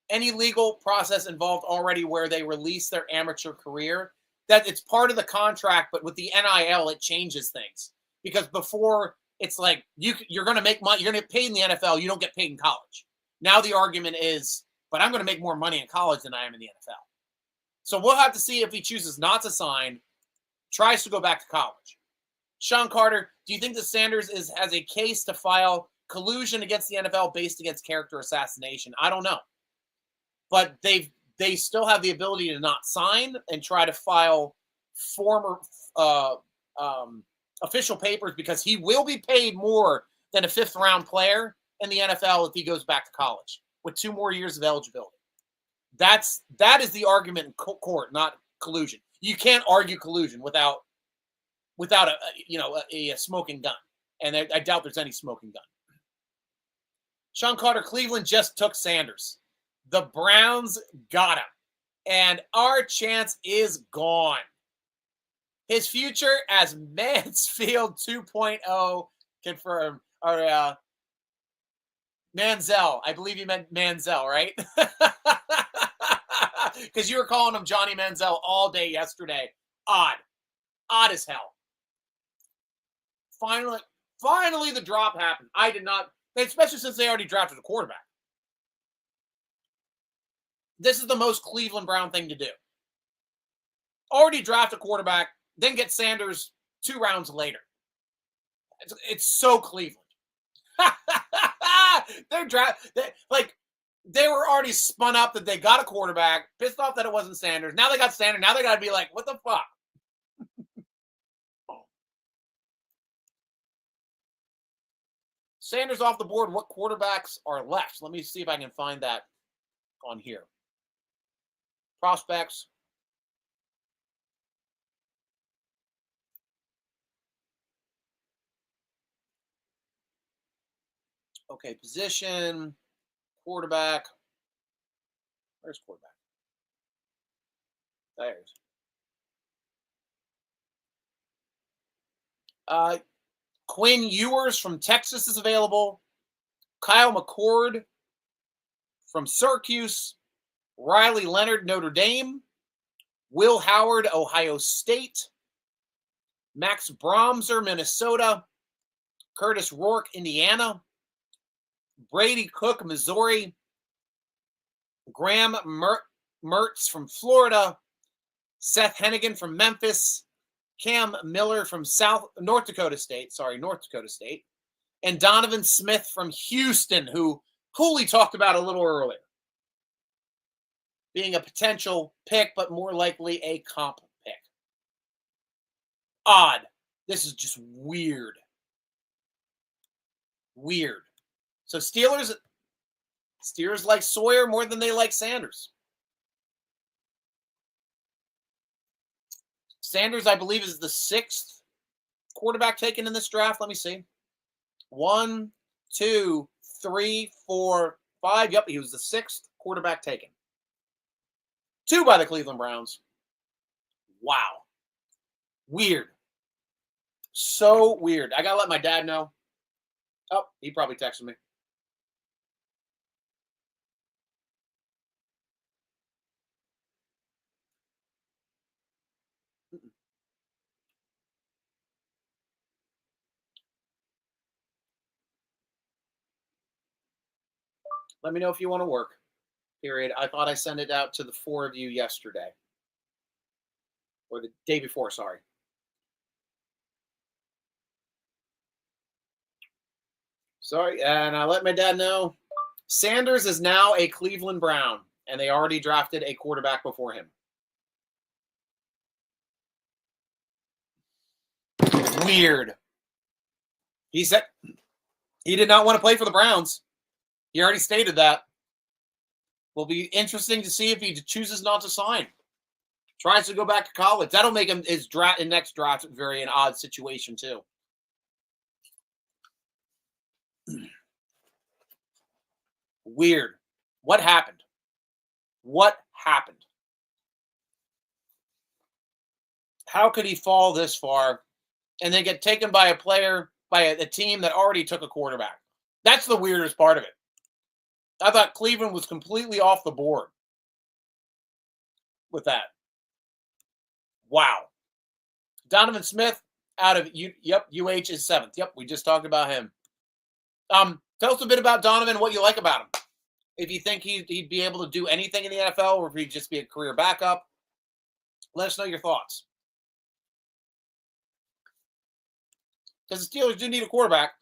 any legal process involved already where they release their amateur career. That it's part of the contract, but with the NIL, it changes things. Because before, it's like you're going to make money. You're going to get paid in the NFL. You don't get paid in college. Now the argument is, but I'm going to make more money in college than I am in the NFL. So we'll have to see if he chooses not to sign, tries to go back to college. Sean Carter, do you think that Sanders has a case to file collusion against the NFL based against character assassination? I don't know. But they've they still have the ability to not sign and try to file former official papers, because he will be paid more than a 5th-round player in the NFL if he goes back to college with 2 more years of eligibility. That is the argument in court, not collusion. You can't argue collusion without a smoking gun, and I doubt there's any smoking gun. Sean Carter, Cleveland just took Sanders. The Browns got him, and our chance is gone. His future as Mansfield 2.0 confirmed. Or Manziel. I believe you meant Manziel, right? Because you were calling him Johnny Manziel all day yesterday. Odd as hell. Finally the drop happened. I did not, especially since they already drafted a quarterback. This is the most Cleveland Brown thing to do. Already draft a quarterback, then get Sanders 2 rounds later. It's so Cleveland. They were already spun up that they got a quarterback, pissed off that it wasn't Sanders. Now they got Sanders. Now they got to be like, what the fuck? Sanders off the board. What quarterbacks are left? Let me see if I can find that on here. Prospects. Okay, position, quarterback. Where's quarterback? There's. Quinn Ewers from Texas is available. Kyle McCord from Syracuse. Riley Leonard, Notre Dame. Will Howard, Ohio State. Max Bromser, Minnesota. Curtis Rourke, Indiana. Brady Cook, Missouri. Graham Mertz from Florida. Seth Hennigan from Memphis. Cam Miller from North Dakota State. And Donovan Smith from Houston, who Cooley talked about a little earlier, being a potential pick, but more likely a comp pick. Odd. This is just weird. So Steelers like Sawyer more than they like Sanders. Sanders, I believe, is the 6th quarterback taken in this draft. Let me see. 1, 2, 3, 4, 5. Yep, he was the 6th quarterback taken. 2 by the Cleveland Browns. Wow. Weird. So weird. I got to let my dad know. Oh, he probably texted me. Let me know if you want to work. Period. I thought I sent it out to the 4 of you yesterday. Or the day before, sorry. Sorry, and I let my dad know. Sanders is now a Cleveland Brown, and they already drafted a quarterback before him. Weird. He said he did not want to play for the Browns. He already stated that. Will be interesting to see if he chooses not to sign. Tries to go back to college. That'll make him his next draft very an odd situation too. Weird. What happened? How could he fall this far and then get taken by a player, by a team that already took a quarterback? That's the weirdest part of it. I thought Cleveland was completely off the board with that. Wow. Donovan Smith out of UH is 7th. Yep, we just talked about him. Tell us a bit about Donovan, what you like about him. If you think he'd be able to do anything in the NFL, or if he'd just be a career backup, let us know your thoughts. Because the Steelers do need a quarterback.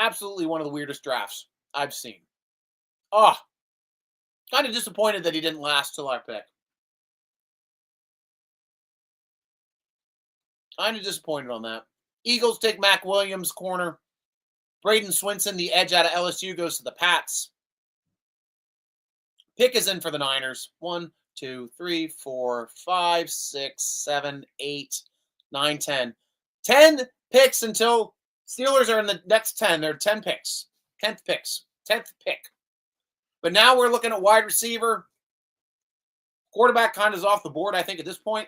Absolutely one of the weirdest drafts I've seen. Oh, kind of disappointed that he didn't last till our pick. Kind of disappointed on that. Eagles take Mac Williams, corner. Braden Swinson, the edge out of LSU, goes to the Pats. Pick is in for the Niners. 1, 2, 3, 4, 5, 6, 7, 8, 9, 10. 10 picks until Steelers are in the next 10. They're 10 picks. 10th picks. 10th pick. But now we're looking at wide receiver. Quarterback kind of is off the board, I think, at this point.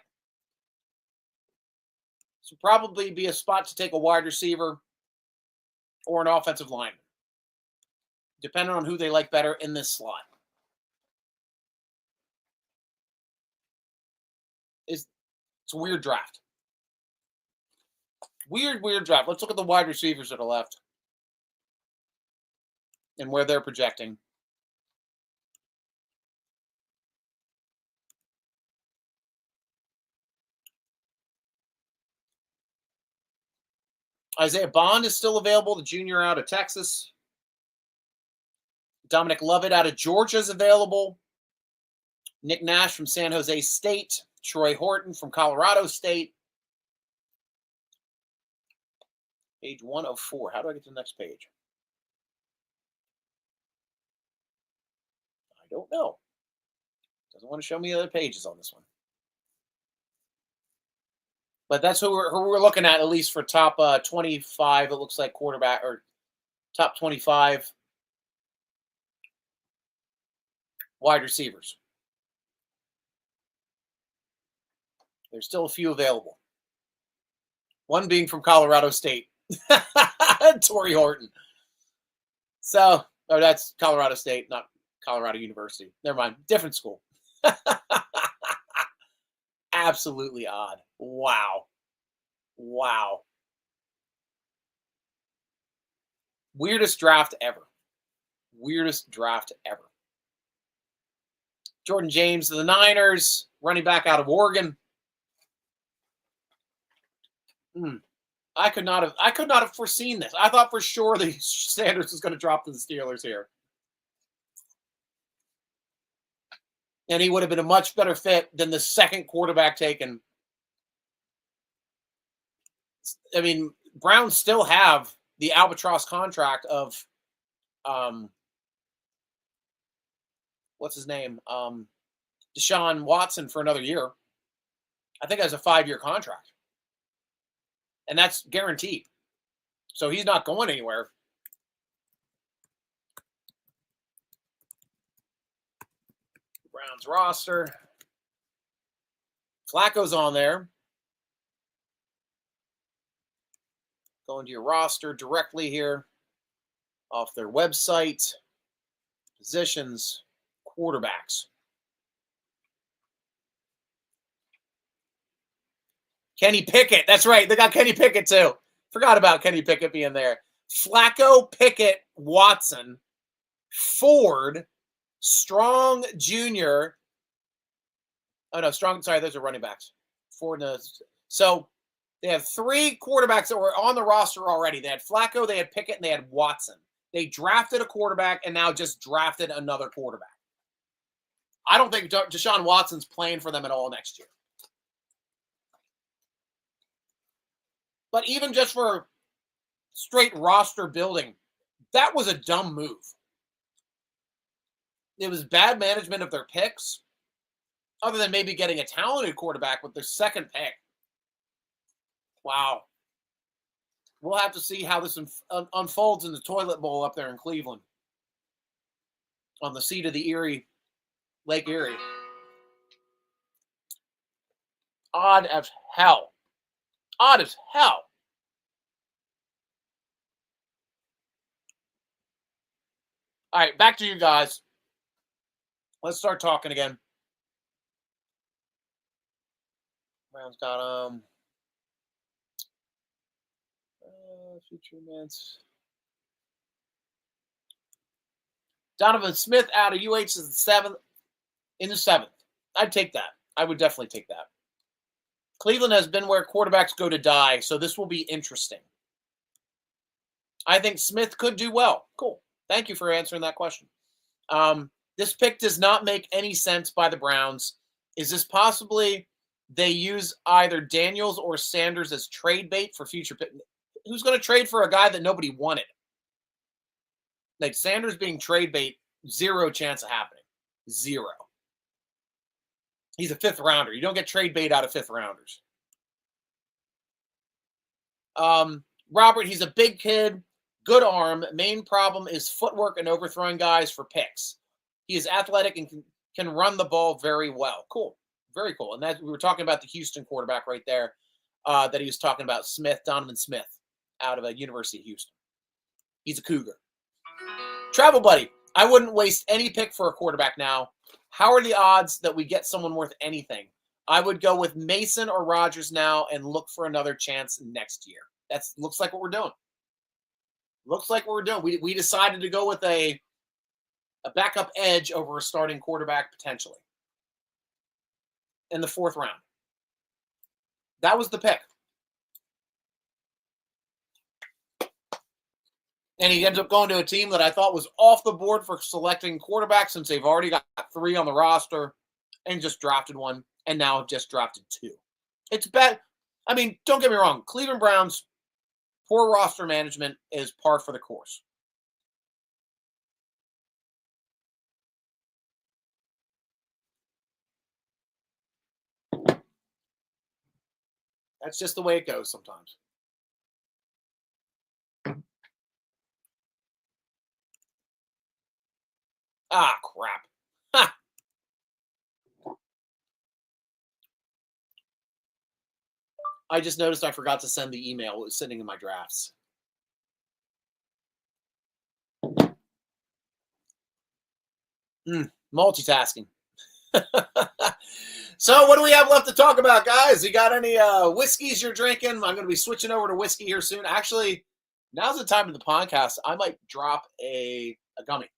So probably be a spot to take a wide receiver or an offensive lineman, depending on who they like better in this slot. It's a weird draft. Weird draft. Let's look at the wide receivers that are left and where they're projecting. Isaiah Bond is still available, the junior out of Texas. Dominic Lovett out of Georgia is available. Nick Nash from San Jose State. Troy Horton from Colorado State. Page 104. How do I get to the next page? I don't know. Doesn't want to show me other pages on this one. But that's who we're looking at least for top 25, it looks like, quarterback, or top 25 wide receivers. There's still a few available. One being from Colorado State, Torrey Horton. So, that's Colorado State, not Colorado University. Never mind. Different school. Absolutely odd. Wow. Weirdest draft ever. Jordan James of the Niners, running back out of Oregon. I could not have foreseen this. I thought for sure that Sanders was going to drop to the Steelers here. And he would have been a much better fit than the second quarterback taken. I mean, Browns still have the albatross contract of, what's his name? Deshaun Watson for another year. I think that's a 5-year contract. And that's guaranteed. So he's not going anywhere. Browns roster. Flacco's on there. Go into your roster directly here off their website. Positions, quarterbacks. Kenny Pickett. That's right. They got Kenny Pickett too. Forgot about Kenny Pickett being there. Flacco, Pickett, Watson, Ford, Strong Jr. Oh, no, Strong. Sorry, those are running backs. Ford. So they have 3 quarterbacks that were on the roster already. They had Flacco, they had Pickett, and they had Watson. They drafted a quarterback and now just drafted another quarterback. I don't think Deshaun Watson's playing for them at all next year. But even just for straight roster building, that was a dumb move. It was bad management of their picks, other than maybe getting a talented quarterback with their second pick. Wow. We'll have to see how this unfolds in the toilet bowl up there in Cleveland on the seat of the Lake Erie. Odd as hell. Odd as hell. All right, back to you guys. Let's start talking again. Brown's got future events. Donovan Smith out of UH is in the 7th. I'd take that. I would definitely take that. Cleveland has been where quarterbacks go to die, so this will be interesting. I think Smith could do well. Cool. Thank you for answering that question. This pick does not make any sense by the Browns. Is this possibly they use either Daniels or Sanders as trade bait for future pick? Who's going to trade for a guy that nobody wanted? Like Sanders being trade bait, zero chance of happening. Zero. He's a fifth rounder. You don't get trade bait out of fifth rounders. Robert, he's a big kid, good arm. Main problem is footwork and overthrowing guys for picks. He is athletic and can run the ball very well. Cool. Very cool. And that we were talking about the Houston quarterback right there, that he was talking about, Smith, Donovan Smith, out of the University of Houston. He's a Cougar. Travel Buddy, I wouldn't waste any pick for a quarterback now. How are the odds that we get someone worth anything? I would go with Mason or Rodgers now and look for another chance next year. That looks like what we're doing. Looks like what we're doing. We decided to go with a backup edge over a starting quarterback potentially in the 4th round. That was the pick. And he ends up going to a team that I thought was off the board for selecting quarterbacks since they've already got 3 on the roster and just drafted one and now have just drafted 2. It's bad. I mean, don't get me wrong. Cleveland Browns, poor roster management is par for the course. That's just the way it goes sometimes. Ah, crap. Ha! I just noticed I forgot to send the email. It was sitting in my drafts. Multitasking. So what do we have left to talk about, guys? You got any whiskeys you're drinking? I'm going to be switching over to whiskey here soon. Actually, now's the time of the podcast. I might drop a gummy.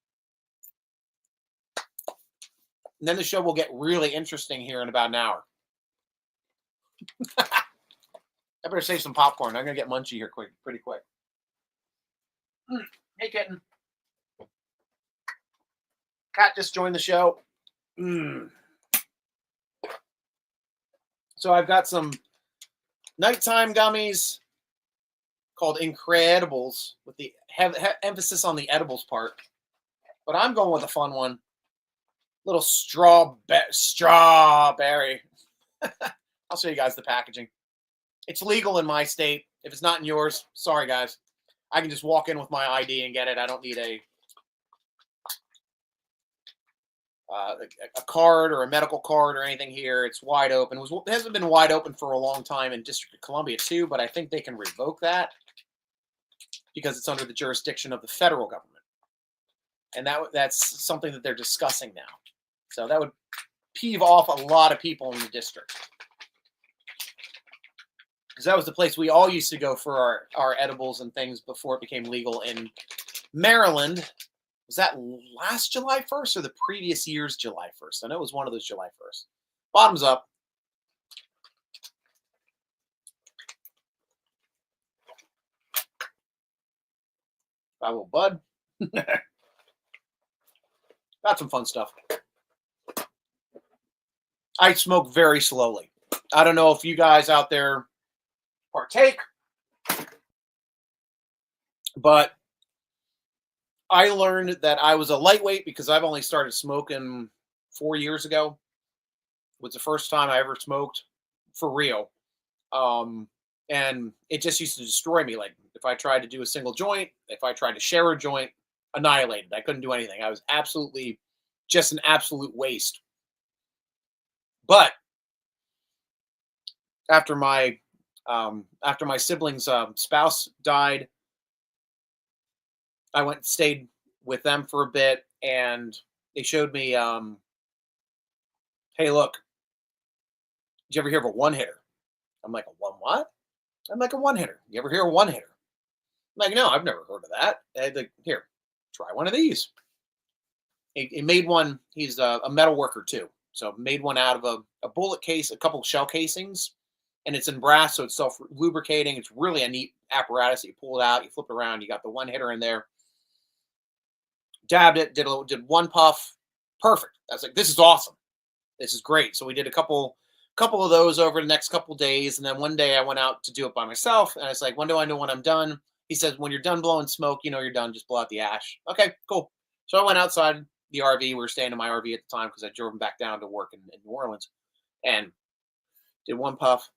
And then the show will get really interesting here in about an hour. I better save some popcorn. I'm going to get munchy here pretty quick. Hey, kitten. Cat just joined the show. So I've got some nighttime gummies called Incredibles with the emphasis on the edibles part. But I'm going with a fun one. Little strawberry. I'll show you guys the packaging. It's legal in my state. If it's not in yours, sorry, guys. I can just walk in with my ID and get it. I don't need a card or a medical card or anything here. It's wide open. It hasn't been wide open for a long time in District of Columbia too, but I think they can revoke that because it's under the jurisdiction of the federal government. And that's something that they're discussing now. So that would peeve off a lot of people in the district. Because that was the place we all used to go for our edibles and things before it became legal in Maryland. Was that last July 1st or the previous year's July 1st? I know it was one of those July 1st. Bottoms up. Got a little bud. Got some fun stuff. I smoke very slowly. I don't know if you guys out there partake, but I learned that I was a lightweight because I've only started smoking 4 years ago. It was the first time I ever smoked for real. And it just used to destroy me. Like if I tried to do a single joint, if I tried to share a joint, annihilated. I couldn't do anything. I was absolutely just an absolute waste. But after my sibling's spouse died, I went and stayed with them for a bit, and they showed me, hey, look, did you ever hear of a one-hitter? I'm like, a one what? I'm like, a one-hitter. You ever hear of a one-hitter? I'm like, no, I've never heard of that. Like, here, try one of these. He made one. He's a metal worker, too. So made one out of a bullet case, a couple shell casings, and it's in brass, so it's self-lubricating. It's really a neat apparatus. You pull it out, you flip it around, you got the one hitter in there. Dabbed it, did one puff, perfect. I was like, this is awesome. This is great. So we did a couple of those over the next couple of days, and then one day I went out to do it by myself, and I was like, when do I know when I'm done? He says, when you're done blowing smoke, you know you're done. Just blow out the ash. Okay, cool. So I went outside the RV. We were staying in my RV at the time because I drove him back down to work in New Orleans, and did one puff,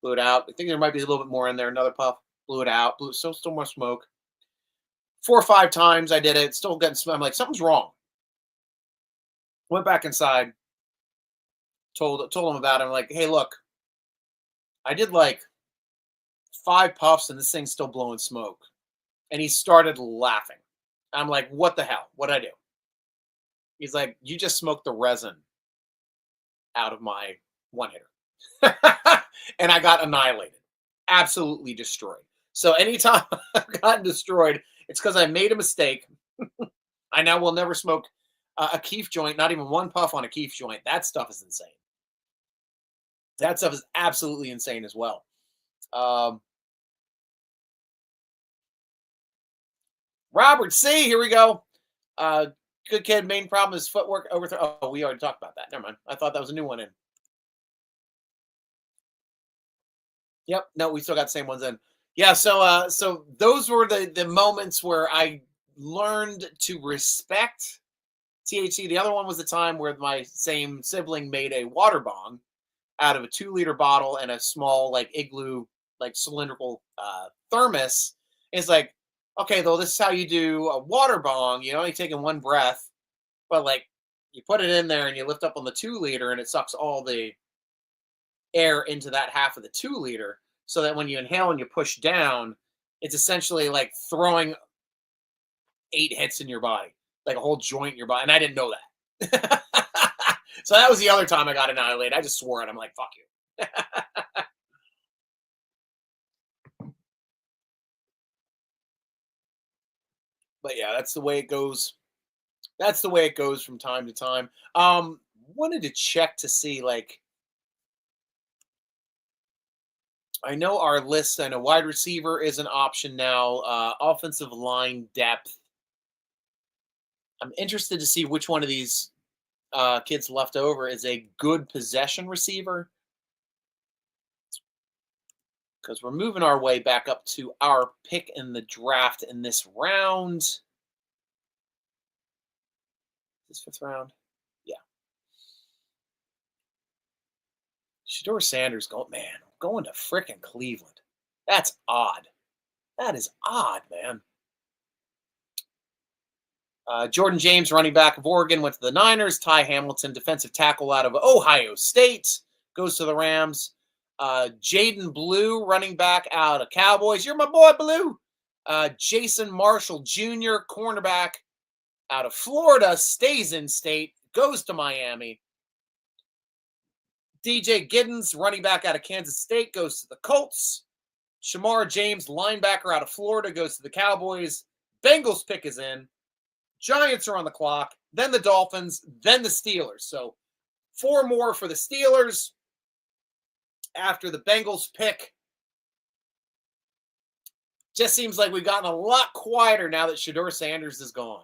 blew it out. I think there might be a little bit more in there. Another puff, blew it out. Still more smoke. 4 or 5 times I did it. Still getting smoke. I'm like, something's wrong. Went back inside. Told him about it. I'm like, hey, look, I did like 5 puffs and this thing's still blowing smoke. And he started laughing. I'm like, what the hell? What'd I do? He's like, you just smoked the resin out of my one hitter. And I got annihilated. Absolutely destroyed. So anytime I've gotten destroyed, it's because I made a mistake. I now will never smoke a keef joint, not even one puff on a keef joint. That stuff is insane. That stuff is absolutely insane as well. Robert C, here we go. Good kid. Main problem is footwork overthrow. Oh, we already talked about that. Never mind. I thought that was a new one in. Yep. No, we still got the same ones in. Yeah. So those were the moments where I learned to respect THC. The other one was the time where my same sibling made a water bong out of a 2-liter bottle and a small like igloo, like cylindrical thermos. It's like, okay, though, this is how you do a water bong. You're only taking one breath, but like you put it in there and you lift up on the 2-liter and it sucks all the air into that half of the 2-liter, so that when you inhale and you push down, it's essentially like throwing 8 hits in your body, like a whole joint in your body. And I didn't know that. So that was the other time I got annihilated. I just swore it. I'm like, fuck you. But yeah, that's the way it goes. That's the way it goes from time to time. Wanted to check to see, like, I know our list and a wide receiver is an option now. Offensive line depth. I'm interested to see which one of these kids left over is a good possession receiver, because we're moving our way back up to our pick in the draft in this round. This 5th round? Yeah. Shedeur Sanders going to frickin' Cleveland. That's odd. That is odd, man. Jordan James, running back of Oregon, went to the Niners. Ty Hamilton, defensive tackle out of Ohio State, goes to the Rams. Jaden Blue, running back out of Cowboys. You're my boy, Blue. Jason Marshall Jr., cornerback out of Florida, stays in state, goes to Miami. DJ Giddens, running back out of Kansas State, goes to the Colts. Shamar James, linebacker out of Florida, goes to the Cowboys. Bengals pick is in. Giants are on the clock, then the Dolphins, then the Steelers. So 4 more for the Steelers after the Bengals pick. Just seems like we've gotten a lot quieter now that Shedeur Sanders is gone.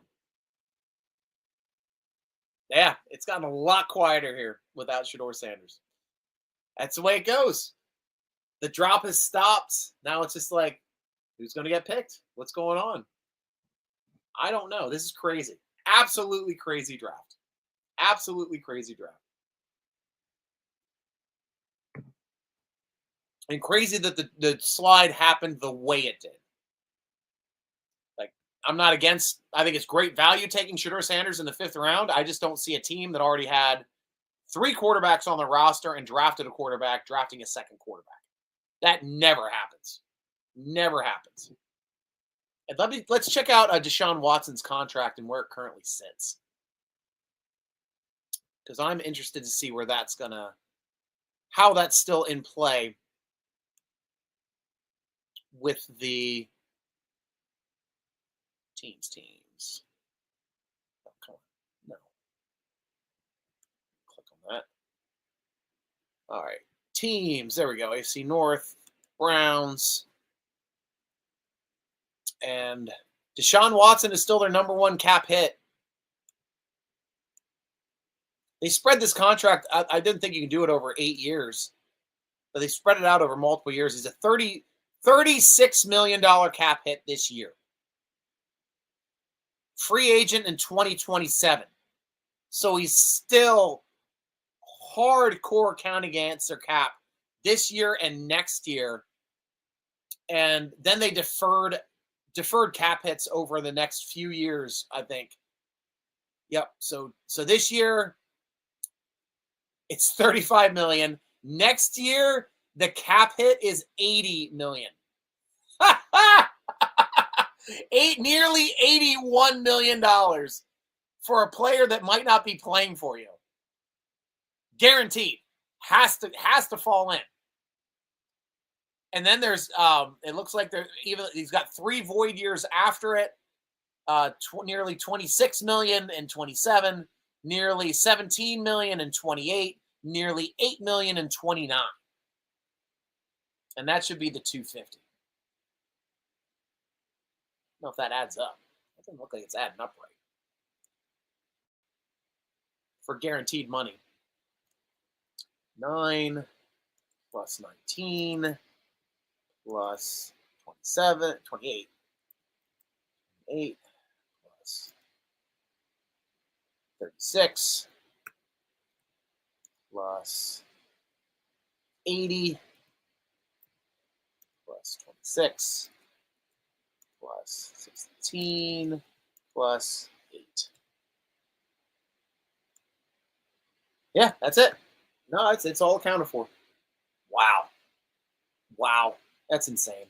Yeah, it's gotten a lot quieter here without Shedeur Sanders. That's the way it goes. The drop has stopped. Now it's just like, who's going to get picked? What's going on? I don't know. This is crazy. Absolutely crazy draft. Absolutely crazy draft. And crazy that the slide happened the way it did. Like, I'm not against, I think it's great value taking Shedeur Sanders in the 5th round. I just don't see a team that already had 3 quarterbacks on the roster and drafted a quarterback, drafting a 2nd quarterback. That never happens. Never happens. And let's check out Deshaun Watson's contract and where it currently sits, because I'm interested to see where that's how that's still in play with the teams. Oh, come on. No. Click on that. All right. teams. There we go. AFC North, Browns. And Deshaun Watson is still their number one cap hit. They spread this contract. I didn't think you could do it over 8 years, but they spread it out over multiple years. He's a $36 million cap hit this year. Free agent in 2027. So he's still hardcore counting against their cap this year and next year. And then they deferred cap hits over the next few years, I think. Yep. So this year it's $35 million. Next year the cap hit is $80 million. Nearly $81 million for a player that might not be playing for you. Guaranteed. Has to fall in. And then there's it looks like he's got 3 void years after it. Nearly $26 million in 27, nearly $17 million in 28, nearly $8 million in 29. And that should be the 250. I don't know if that adds up. It doesn't look like it's adding up right. For guaranteed money. 9 plus 19 plus 28. 8 plus 36 plus 80 plus 26 plus 16 plus 8. Yeah, that's it. No, it's all accounted for. Wow. That's insane.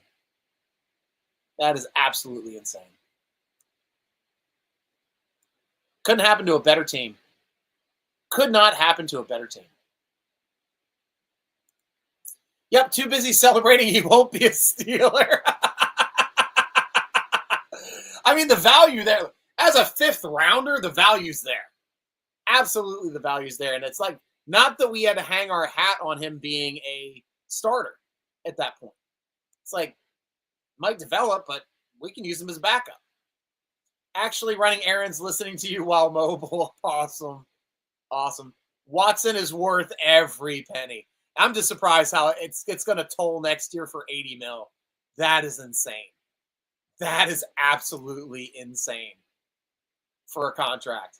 That is absolutely insane. Couldn't happen to a better team. Could not happen to a better team. Yep, too busy celebrating he won't be a Steeler. I mean, the value there, as a 5th rounder, the value's there. Absolutely the value's there. And it's like, not that we had to hang our hat on him being a starter at that point. It's like, might develop, but we can use him as backup. Actually running errands, listening to you while mobile. Awesome. Watson is worth every penny. I'm just surprised how it's going to toll next year for $80 million. That is insane. That is absolutely insane for a contract.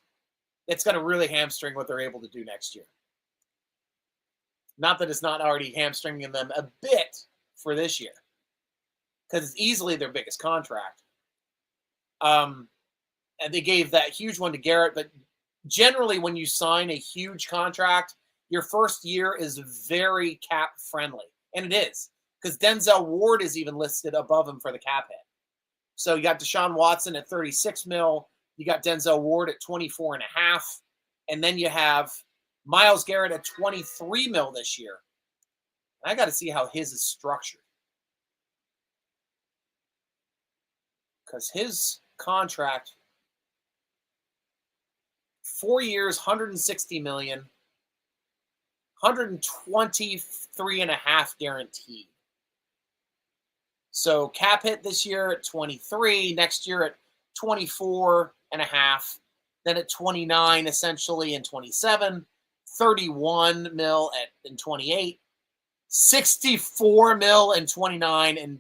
It's going to really hamstring what they're able to do next year. Not that it's not already hamstringing them a bit for this year, because it's easily their biggest contract. And they gave that huge one to Garrett, but generally when you sign a huge contract, your first year is very cap friendly. And it is, because Denzel Ward is even listed above him for the cap hit. So you got Deshaun Watson at $36 million. You got Denzel Ward at $24.5 million. And then you have Myles Garrett at $23 million this year. And I got to see how his is structured, because his contract, 4 years, $160 million, $123.5 million guaranteed. So cap hit this year at 23, next year at 24.5, then at 29 essentially in 27, 31 mil in 28, 64 mil in 29, and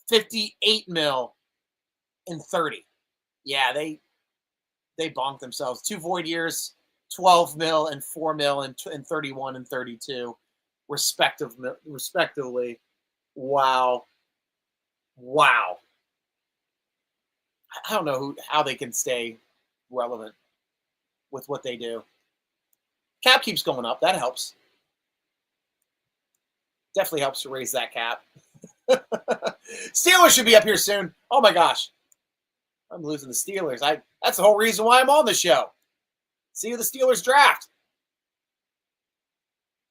58 mil in 30. Yeah, they bonked themselves. 2 void years, 12 mil and 4 mil and 31 and 32 respectively. Wow. I don't know how they can stay relevant with what they do. Cap keeps going up. That helps. Definitely helps to raise that cap. Steelers should be up here soon. Oh my gosh. I'm losing the Steelers. That's the whole reason why I'm on the show. See who the Steelers draft.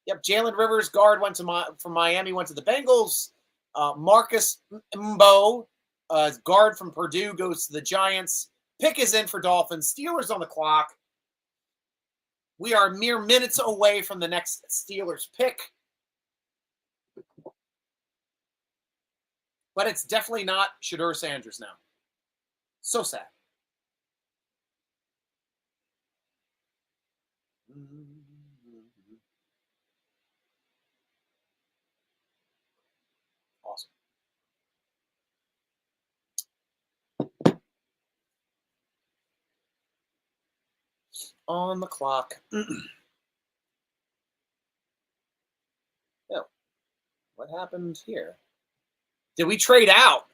Yep, Jalen Rivers, guard, went from Miami, went to the Bengals. Marcus Mbo, guard from Purdue, goes to the Giants. Pick is in for Dolphins. Steelers on the clock. We are mere minutes away from the next Steelers pick. But it's definitely not Shedeur Sanders now. So sad. Awesome. On the clock. Oh, what happened here? Did we trade out?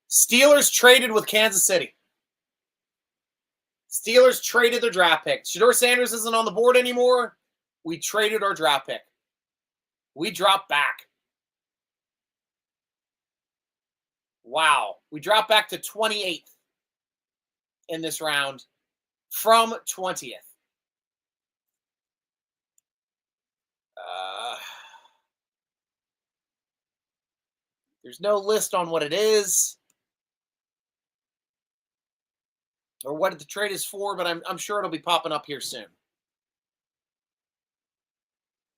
Steelers traded with Kansas City. Steelers traded their draft pick. Shedeur Sanders isn't on the board anymore. We traded our draft pick. We dropped back. Wow. We dropped back to 28th in this round from 20th. There's no list on what it is or what the trade is for, but I'm sure it'll be popping up here soon.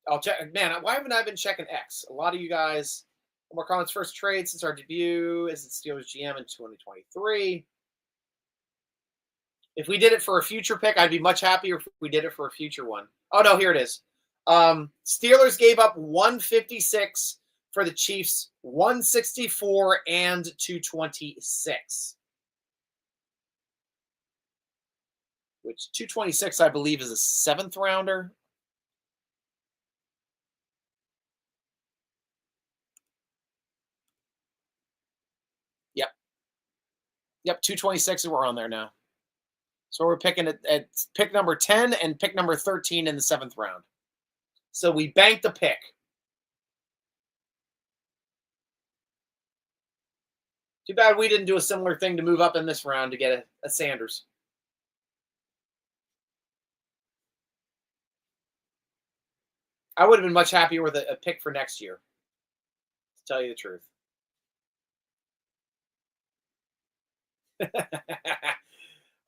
I'll check. Man, why haven't I been checking X? A lot of you guys. More comments. First trade since our debut is it Steelers GM in 2023. If we did it for a future pick, I'd be much happier if we did it for a future one. Oh, no, here it is. Steelers gave up 156 for the Chiefs, 164 and 226. Which 226, I believe, is a 7th rounder. Yep, 226, and we're on there now. So we're picking at pick number 10 and pick number 13 in the 7th round. So we banked the pick. Too bad we didn't do a similar thing to move up in this round to get a Sanders. I would have been much happier with a pick for next year, to tell you the truth.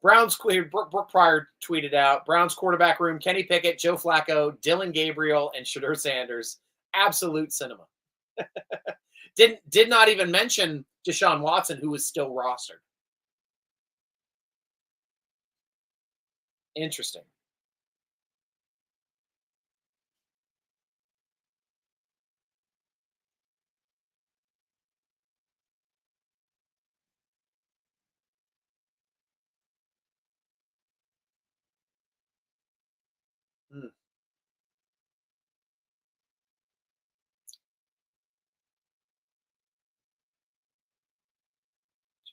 Browns, Brooke Pryor tweeted out, Browns quarterback room, Kenny Pickett, Joe Flacco, Dylan Gabriel, and Shedeur Sanders. Absolute cinema. Did not even mention Deshaun Watson, who was still rostered. Interesting.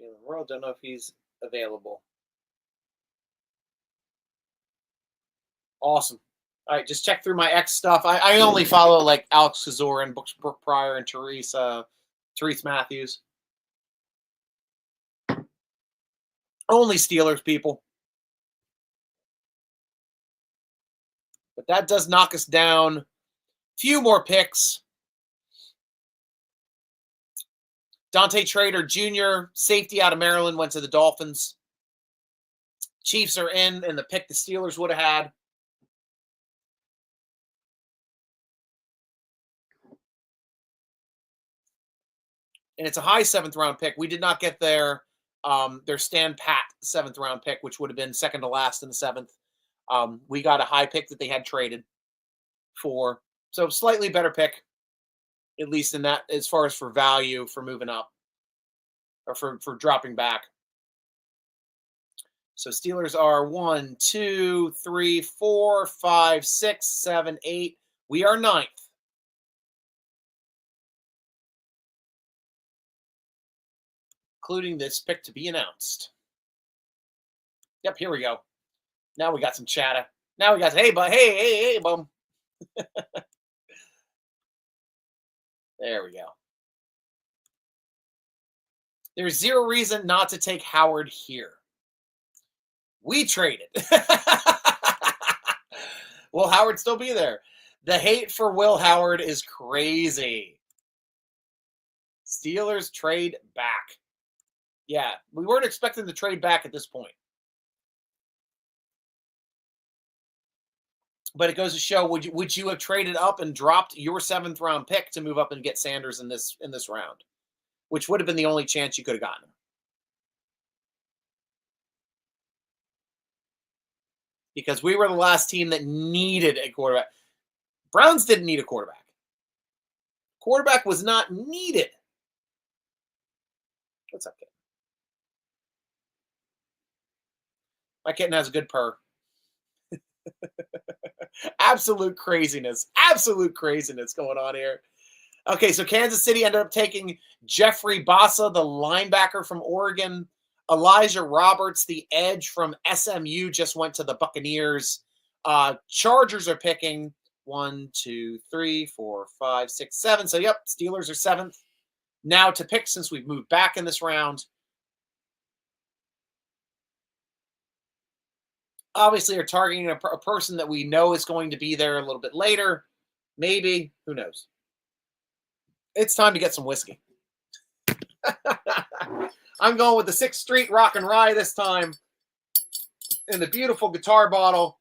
Jalen World, don't know if he's available. Awesome. All right, just check through my X stuff. I only follow like Alex Kazor and Brooke Pryor and Therese Matthews. Only Steelers people. But that does knock us down. Few more picks. Dante Trader Jr., safety out of Maryland, went to the Dolphins. Chiefs are in the pick the Steelers would have had. And it's a high 7th round pick. We did not get their stand pat 7th round pick, which would have been second to last in the 7th. We got a high pick that they had traded for. So slightly better pick, at least in that, as far as for value for moving up or for dropping back. So Steelers are 1, 2, 3, 4, 5, 6, 7, 8. We are 9th. Including this pick to be announced. Yep, here we go. Now we got some chatter. Now we got, hey, bum. There we go. There's zero reason not to take Howard here. We traded. Will Howard still be there? The hate for Will Howard is crazy. Steelers trade back. Yeah, we weren't expecting to trade back at this point. But it goes to show, would you have traded up and dropped your 7th round pick to move up and get Sanders in this round? which would have been the only chance you could have gotten him. Because we were the last team that needed a quarterback. Browns didn't need a quarterback. Quarterback was not needed. What's up, kid? My kitten has a good purr. Absolute craziness. Absolute craziness going on here. Okay, so Kansas City ended up taking Jeffrey Bassa, the linebacker from Oregon. Elijah Roberts, the edge from SMU, just went to the Buccaneers. Chargers are picking 1, 2, 3, 4, 5, 6, 7. So, yep, Steelers are 7th. Now to pick, since we've moved back in this round. Obviously, are targeting a person that we know is going to be there a little bit later. Maybe. Who knows? It's time to get some whiskey. I'm going with the 6th Street Rock and Rye this time. In the beautiful guitar bottle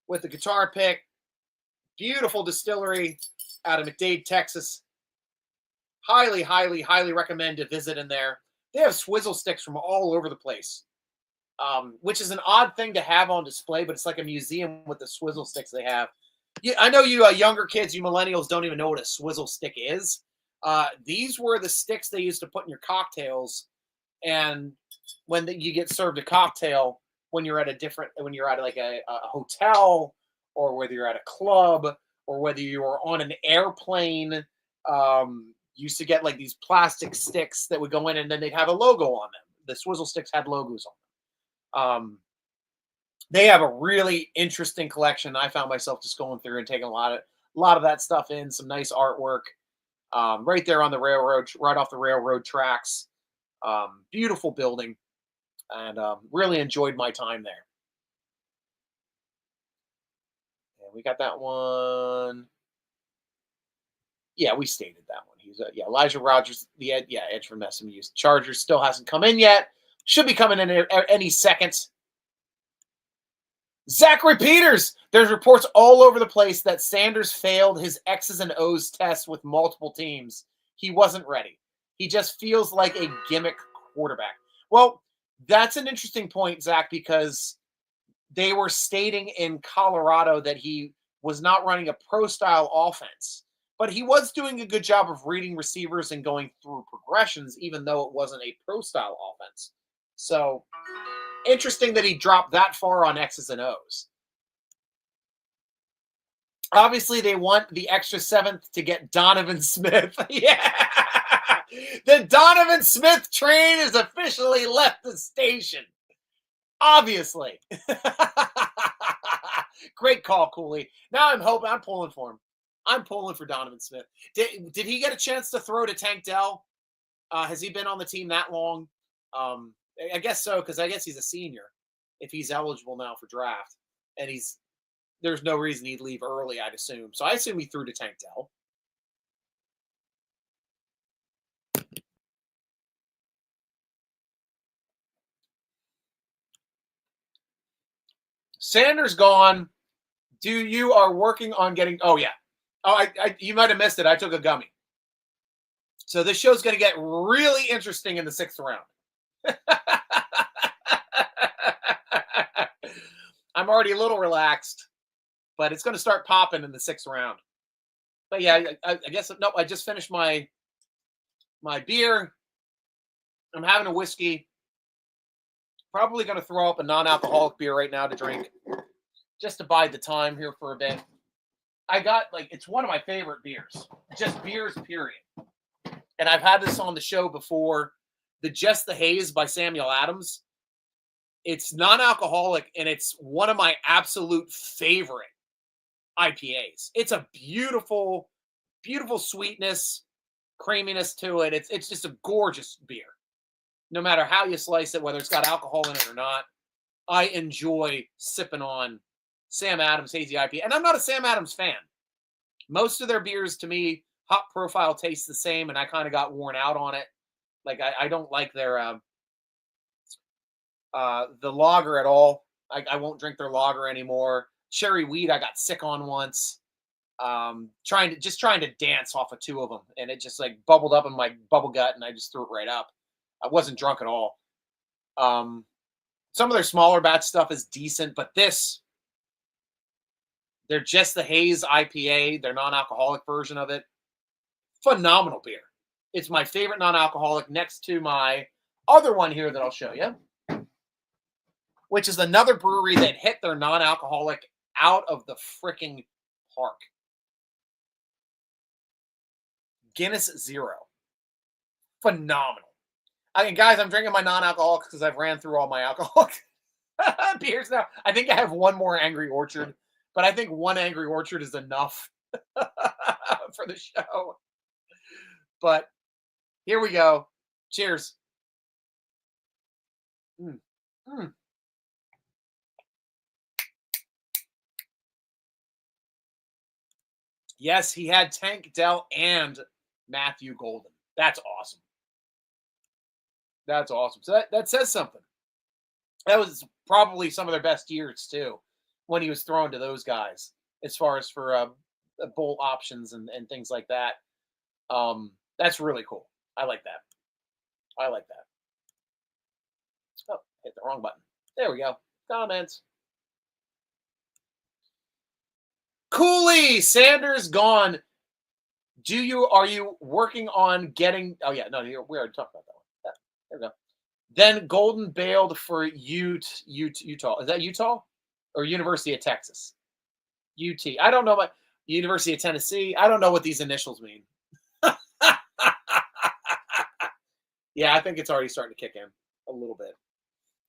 with the guitar pick. Beautiful distillery out of McDade, Texas. Highly, highly, highly recommend to visit in there. They have swizzle sticks from all over the place, which is an odd thing to have on display, but it's like a museum with the swizzle sticks they have. I know you younger kids, you millennials, don't even know what a swizzle stick is. These were the sticks they used to put in your cocktails, and when you get served a cocktail, when you're at like a hotel, or whether you're at a club, or whether you're on an airplane, you used to get like these plastic sticks that would go in, and then they'd have a logo on them. The swizzle sticks had logos on them. They have a really interesting collection. I found myself just going through and taking a lot of that stuff in. Some nice artwork, right there on the railroad, right off the railroad tracks. Beautiful building, and really enjoyed my time there. And we got that one. Yeah, we stated that one. He's Elijah Rogers, the edge from SMU. Chargers still hasn't come in yet. Should be coming in any second. Zachary Peters. There's reports all over the place that Sanders failed his X's and O's test with multiple teams. He wasn't ready. He just feels like a gimmick quarterback. Well, that's an interesting point, Zach, because they were stating in Colorado that he was not running a pro-style offense, but he was doing a good job of reading receivers and going through progressions, even though it wasn't a pro-style offense. So, interesting that he dropped that far on X's and O's. Obviously, they want the extra 7th to get Donovan Smith. Yeah. The Donovan Smith train has officially left the station. Obviously. Great call, Cooley. Now I'm pulling for him. I'm pulling for Donovan Smith. Did he get a chance to throw to Tank Dell? Has he been on the team that long? I guess so, because I guess he's a senior if he's eligible now for draft. And there's no reason he'd leave early, I'd assume. So I assume he threw to Tank Dell. Sanders gone. You are working on getting. Oh yeah. Oh, you might have missed it. I took a gummy. So this show's going to get really interesting in the 6th round. I'm already a little relaxed, but it's going to start popping in the 6th round. But yeah, I guess nope. I just finished my beer. I'm having a whiskey. Probably going to throw up a non-alcoholic beer right now to drink, just to bide the time here for a bit. I got it's one of my favorite beers, just beers, period. And I've had this on the show before. The Just the Haze by Samuel Adams. It's non-alcoholic, and it's one of my absolute favorite IPAs. It's a beautiful, beautiful sweetness, creaminess to it. It's just a gorgeous beer. No matter how you slice it, whether it's got alcohol in it or not, I enjoy sipping on Sam Adams Hazy IPA. And I'm not a Sam Adams fan. Most of their beers, to me, hop profile tastes the same, and I kind of got worn out on it. I don't like their the lager at all. I won't drink their lager anymore. Cherry wheat, I got sick on once. trying to dance off of two of them, and it just like bubbled up in my bubble gut, and I just threw it right up. I wasn't drunk at all. Some of their smaller batch stuff is decent, but they're just the Haze IPA, their non-alcoholic version of it. Phenomenal beer. It's my favorite non-alcoholic next to my other one here that I'll show you, which is another brewery that hit their non-alcoholic out of the freaking park. Guinness Zero. Phenomenal. I mean, guys, I'm drinking my non-alcoholics because I've ran through all my alcoholic beers now. I think I have one more Angry Orchard, but I think one Angry Orchard is enough for the show. But here we go. Cheers. Mm. Mm. Yes, he had Tank Dell and Matthew Golden. That's awesome. That's awesome. So that says something. That was probably some of their best years too, when he was thrown to those guys, as far as for bowl options and things like that. That's really cool. I like that. I like that. Oh, hit the wrong button. There we go. Comments. Cooley, Sanders gone. Are you working on getting? Oh yeah, no, we already talked about that one. Yeah, there we go. Then Golden bailed for Utah. Is that Utah or University of Texas? UT. I don't know what University of Tennessee. I don't know what these initials mean. Yeah, I think it's already starting to kick in a little bit,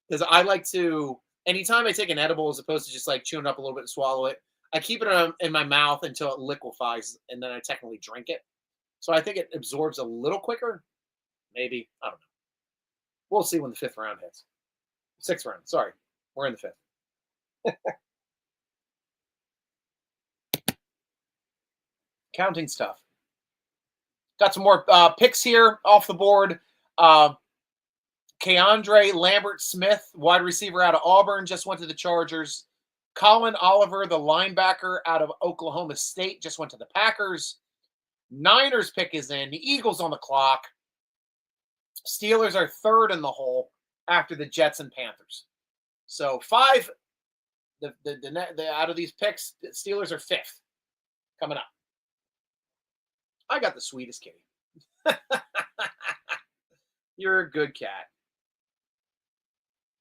because I like to. Anytime I take an edible, as opposed to just like chewing it up a little bit and swallow it, I keep it in my mouth until it liquefies, and then I technically drink it. So I think it absorbs a little quicker. Maybe. I don't know. We'll see when the fifth round hits. Sixth round. Sorry. We're in the fifth. Counting stuff. Got some more picks here off the board. Keandre Lambert-Smith, wide receiver out of Auburn, just went to the Chargers. Colin Oliver, the linebacker out of Oklahoma State, just went to the Packers. Niners pick is in. The Eagles on the clock. Steelers are third in the hole after the Jets and Panthers. So five, out of these picks, the Steelers are fifth coming up. I got the sweetest kitty. You're a good cat.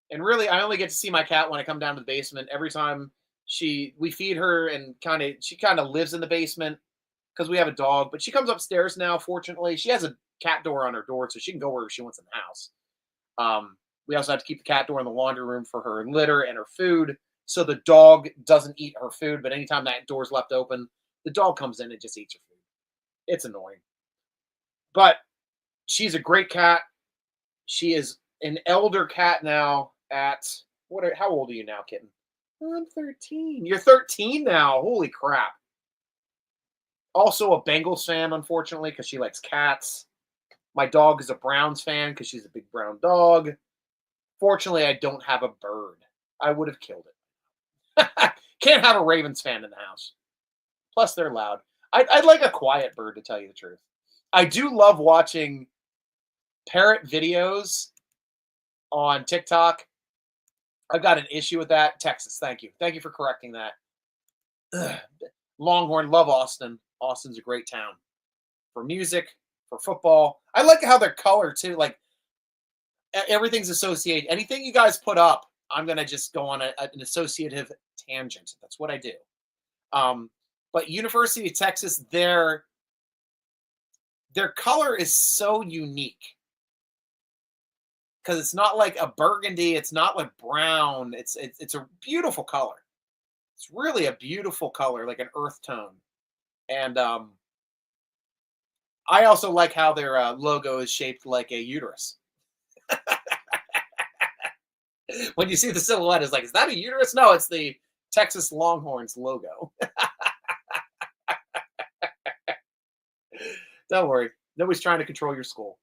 And really, I only get to see my cat when I come down to the basement. Every time we feed her, and she kind of lives in the basement because we have a dog. But she comes upstairs now, fortunately. She has a cat door on her door, so she can go wherever she wants in the house. We also have to keep the cat door in the laundry room for her litter and her food, so the dog doesn't eat her food. But anytime that door's left open, the dog comes in and just eats her food. It's annoying. But she's a great cat. She is an elder cat now at how old are you now, kitten? I'm 13. You're 13 now. Holy crap. Also a Bengals fan, unfortunately, because she likes cats. My dog is a Browns fan because she's a big brown dog. Fortunately, I don't have a bird. I would have killed it. Can't have a Ravens fan in the house. Plus, they're loud. I'd like a quiet bird, to tell you the truth. I do love watching parrot videos on TikTok. I've got an issue with that. Texas, thank you. Thank you for correcting that. Ugh. Longhorn, love Austin. Austin's a great town for music, for football. I like how their color, too. Like, everything's associated. Anything you guys put up, I'm going to just go on an associative tangent. That's what I do. But University of Texas, their color is so unique. Because it's not like a burgundy, it's not like brown. It's a beautiful color. It's really a beautiful color, like an earth tone. And I also like how their logo is shaped like a uterus. When you see the silhouette, it's like, is that a uterus? No, it's the Texas Longhorns logo. Don't worry. Nobody's trying to control your school.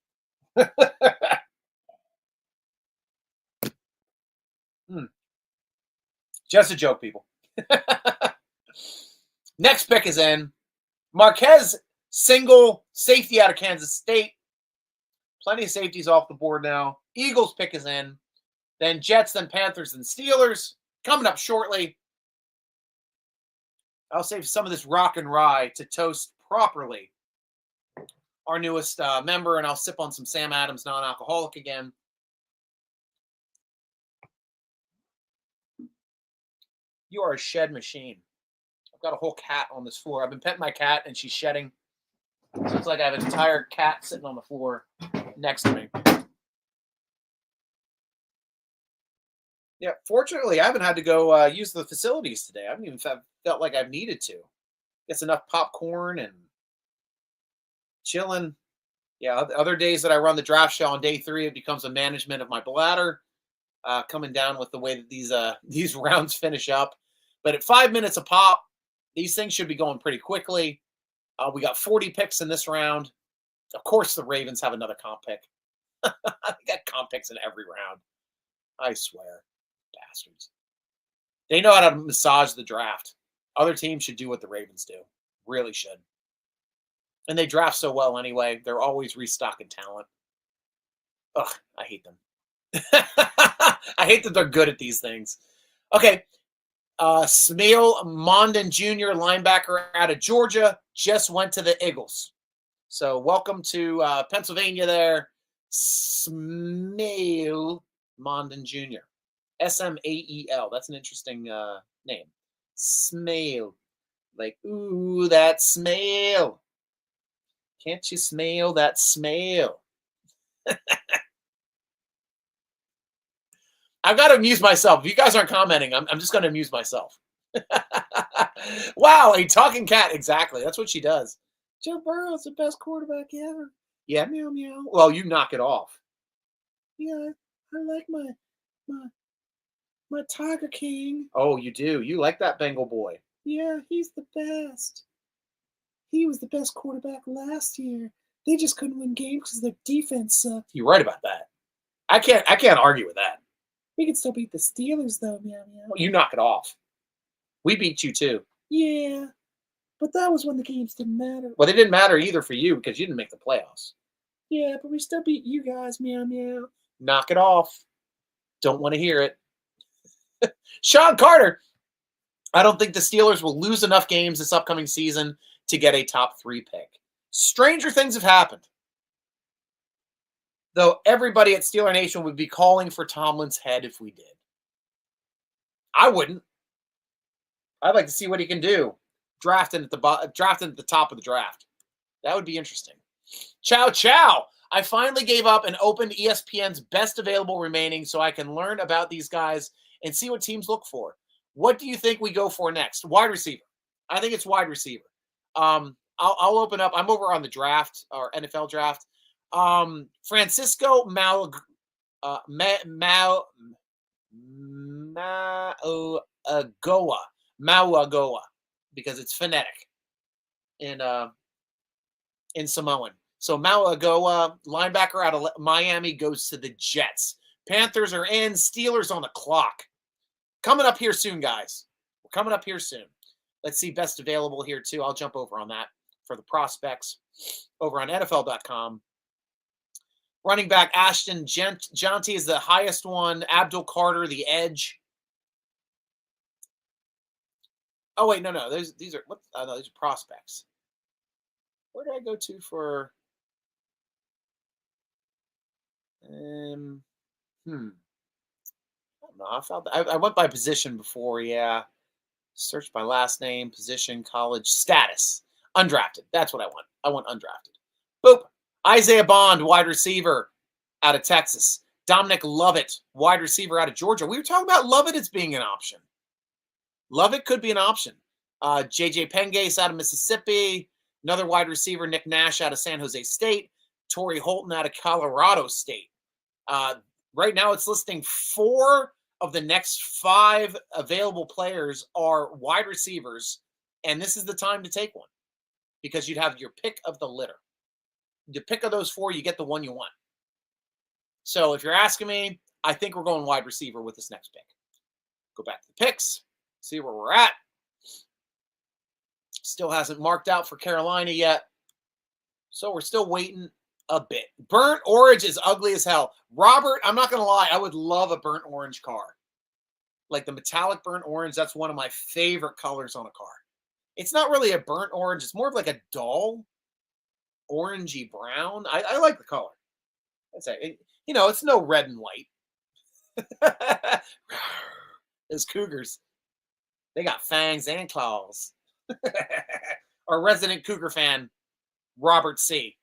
Just a joke, people. Next pick is in. Marquez, single safety out of Kansas State. Plenty of safeties off the board now. Eagles pick is in. Then Jets, then Panthers, then Steelers. Coming up shortly. I'll save some of this rock and rye to toast properly our newest member, and I'll sip on some Sam Adams non-alcoholic again. You are a shed machine. I've got a whole cat on this floor. I've been petting my cat, and she's shedding. So it's like I have an entire cat sitting on the floor next to me. Yeah, fortunately, I haven't had to go use the facilities today. I haven't even felt like I've needed to. Get enough popcorn and chilling. Yeah, other days that I run the draft show on day 3, it becomes a management of my bladder, coming down with the way that these rounds finish up. But at 5 minutes a pop, these things should be going pretty quickly. We got 40 picks in this round. Of course, the Ravens have another comp pick. They got comp picks in every round. I swear. Bastards. They know how to massage the draft. Other teams should do what the Ravens do. Really should. And they draft so well anyway. They're always restocking talent. Ugh, I hate them. I hate that they're good at these things. Okay. Smail Mondon Jr., linebacker out of Georgia, just went to the Eagles. So welcome to Pennsylvania there. Smail Mondon Jr. Smael. That's an interesting name. Smail. Like, ooh, that smell. Can't you smell that smell? I've got to amuse myself. If you guys aren't commenting, I'm just going to amuse myself. Wow, a talking cat. Exactly. That's what she does. Joe Burrow's the best quarterback ever. Yeah, meow, meow. Well, you knock it off. Yeah, I like my Tiger King. Oh, you do. You like that Bengal boy. Yeah, he's the best. He was the best quarterback last year. They just couldn't win games because their defense sucked. You're right about that. I can't argue with that. We can still beat the Steelers, though, meow, meow. Well, you knock it off. We beat you, too. Yeah, but that was when the games didn't matter. Well, they didn't matter either for you because you didn't make the playoffs. Yeah, but we still beat you guys, meow, meow. Knock it off. Don't want to hear it. Sean Carter. I don't think the Steelers will lose enough games this upcoming season to get a top 3 pick. Stranger things have happened. Though everybody at Steeler Nation would be calling for Tomlin's head if we did. I wouldn't. I'd like to see what he can do. Drafting at the top of the draft. That would be interesting. Chow chow. I finally gave up and opened ESPN's best available remaining so I can learn about these guys and see what teams look for. What do you think we go for next? Wide receiver. I think it's wide receiver. I'll open up. I'm over on the draft or NFL draft. Francisco Mauigoa, because it's phonetic in Samoan. So Mauigoa, linebacker out of Miami, goes to the Jets. Panthers are in. Steelers on the clock. Coming up here soon, guys. We're coming up here soon. Let's see best available here, too. I'll jump over on that for the prospects over on NFL.com. Running back Ashton Jonty is the highest one. Abdul Carter, the edge. Oh, wait, no. These are what? No, these are prospects. Where did I go to for? I don't know. I went by position before. Yeah. Search by last name, position, college, status. Undrafted. That's what I want. I want undrafted. Boop. Isaiah Bond, wide receiver out of Texas. Dominic Lovett, wide receiver out of Georgia. We were talking about Lovett as being an option. Lovett could be an option. JJ Pengase out of Mississippi. Another wide receiver, Nick Nash out of San Jose State. Torrey Holton out of Colorado State. Right now it's listing 4 of the next 5 available players are wide receivers, and this is the time to take one because you'd have your pick of the litter. The pick of those 4, you get the one you want. So if you're asking me, I think we're going wide receiver with this next pick. Go back to the picks, see where we're at. Still hasn't marked out for Carolina yet. So we're still waiting a bit. Burnt orange is ugly as hell. Robert, I'm not going to lie. I would love a burnt orange car. Like the metallic burnt orange. That's one of my favorite colors on a car. It's not really a burnt orange. It's more of like a dull orangey brown. I like the color. I'd say, it's no red and white. Those cougars, they got fangs and claws. Our resident cougar fan, Robert C.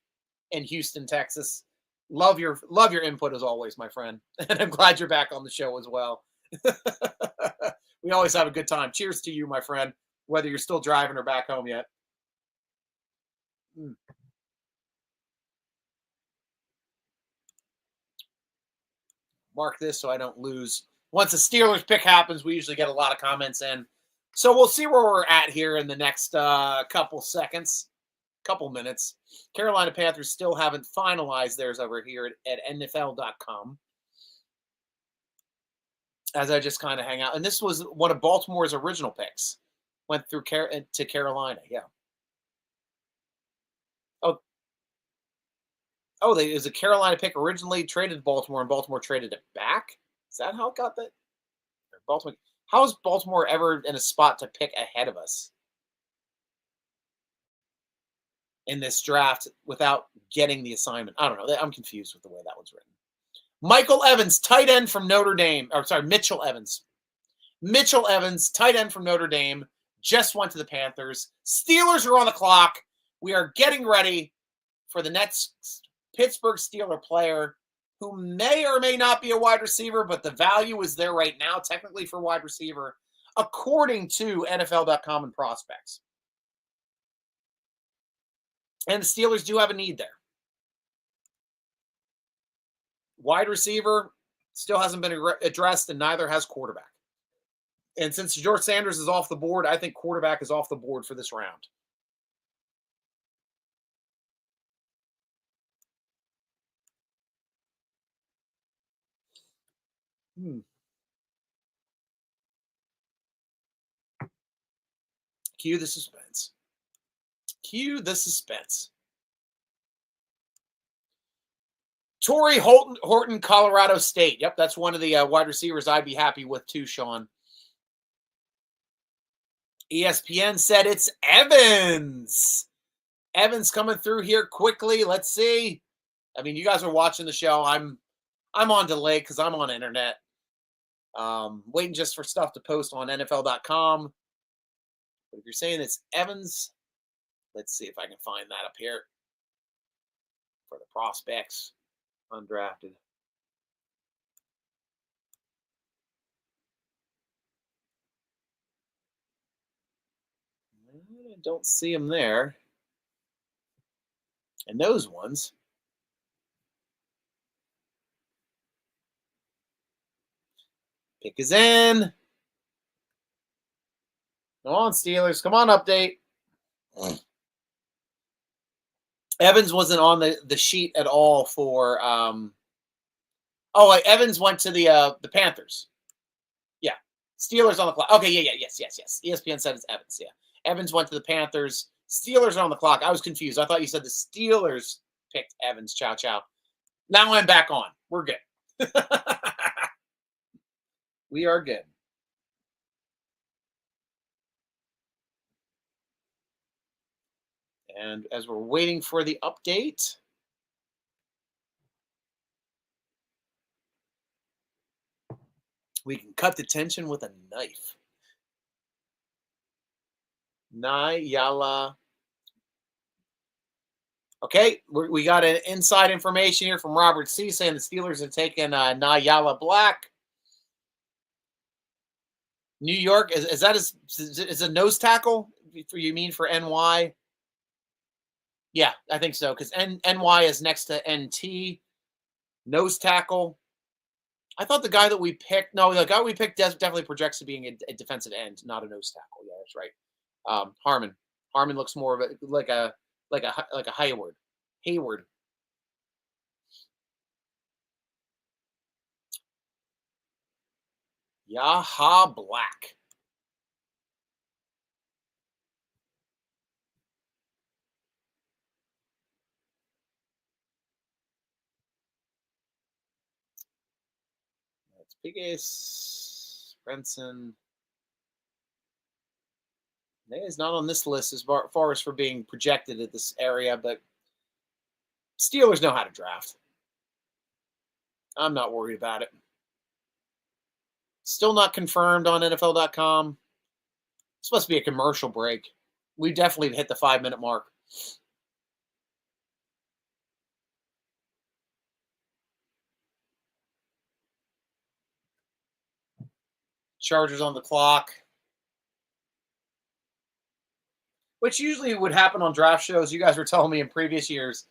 in Houston, Texas. Love your input as always, my friend. And I'm glad you're back on the show as well. We always have a good time. Cheers to you, my friend, whether you're still driving or back home yet. Mark this so I don't lose. Once the Steelers pick happens, we usually get a lot of comments in. So we'll see where we're at here in the next couple minutes. Carolina Panthers still haven't finalized theirs over here at NFL.com. As I just kind of hang out. And this was one of Baltimore's original picks. Went through to Carolina, yeah. It was a Carolina pick originally, traded to Baltimore, and Baltimore traded it back? Is that how it got that? Baltimore. How is Baltimore ever in a spot to pick ahead of us in this draft without getting the assignment? I don't know. I'm confused with the way that was written. Michael Evans, tight end from Notre Dame. Mitchell Evans. Mitchell Evans, tight end from Notre Dame, just went to the Panthers. Steelers are on the clock. We are getting ready for the next Pittsburgh Steeler player who may or may not be a wide receiver, but the value is there right now, technically for wide receiver, according to NFL.com and prospects. And the Steelers do have a need there. Wide receiver still hasn't been addressed, and neither has quarterback. And since George Sanders is off the board, I think quarterback is off the board for this round. Cue the suspense. Cue the suspense. Torrey Horton, Colorado State. Yep, that's one of the wide receivers I'd be happy with too, Sean. ESPN said it's Evans. Evans coming through here quickly. Let's see. I mean, you guys are watching the show. I'm on delay because I'm on internet. Waiting just for stuff to post on NFL.com. But if you're saying it's Evans, let's see if I can find that up here for the prospects. Undrafted. I don't see him there. And those ones. Pick is in. Come on, Steelers. Come on, update. Evans wasn't on the sheet at all for Evans went to the Panthers. Yeah. Steelers on the clock. Okay, yes. ESPN said it's Evans, yeah. Evans went to the Panthers. Steelers are on the clock. I was confused. I thought you said the Steelers picked Evans. Chow. Now I'm back on. We're good. We are good. And as we're waiting for the update, we can cut the tension with a knife. Nayala. Okay, we got an inside information here from Robert C. saying the Steelers have taken Nayala Black. New York, is that is a nose tackle? You mean for NY? Yeah, I think so, because NY is next to NT. Nose tackle. I thought the guy that we picked, the guy we picked definitely projects to being a defensive end, not a nose tackle. Yeah, that's right. Harmon. Harmon looks more of a like a Hayward. Yaha Black. Biggest Brenson. He's not on this list as far as for being projected at this area, but Steelers know how to draft. I'm not worried about it. Still not confirmed on NFL.com. It's supposed to be a commercial break. We definitely hit the 5-minute mark. Chargers on the clock. Which usually would happen on draft shows. You guys were telling me in previous years,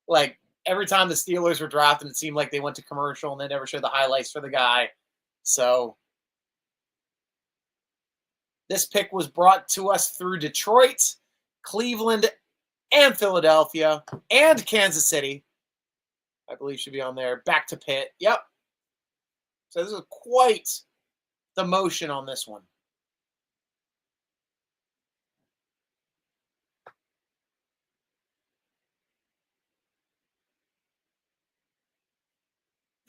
like every time the Steelers were drafted, it seemed like they went to commercial and they never showed the highlights for the guy. So this pick was brought to us through Detroit, Cleveland, and Philadelphia, and Kansas City. I believe should be on there. Back to Pitt. Yep. So this is quite the motion on this one.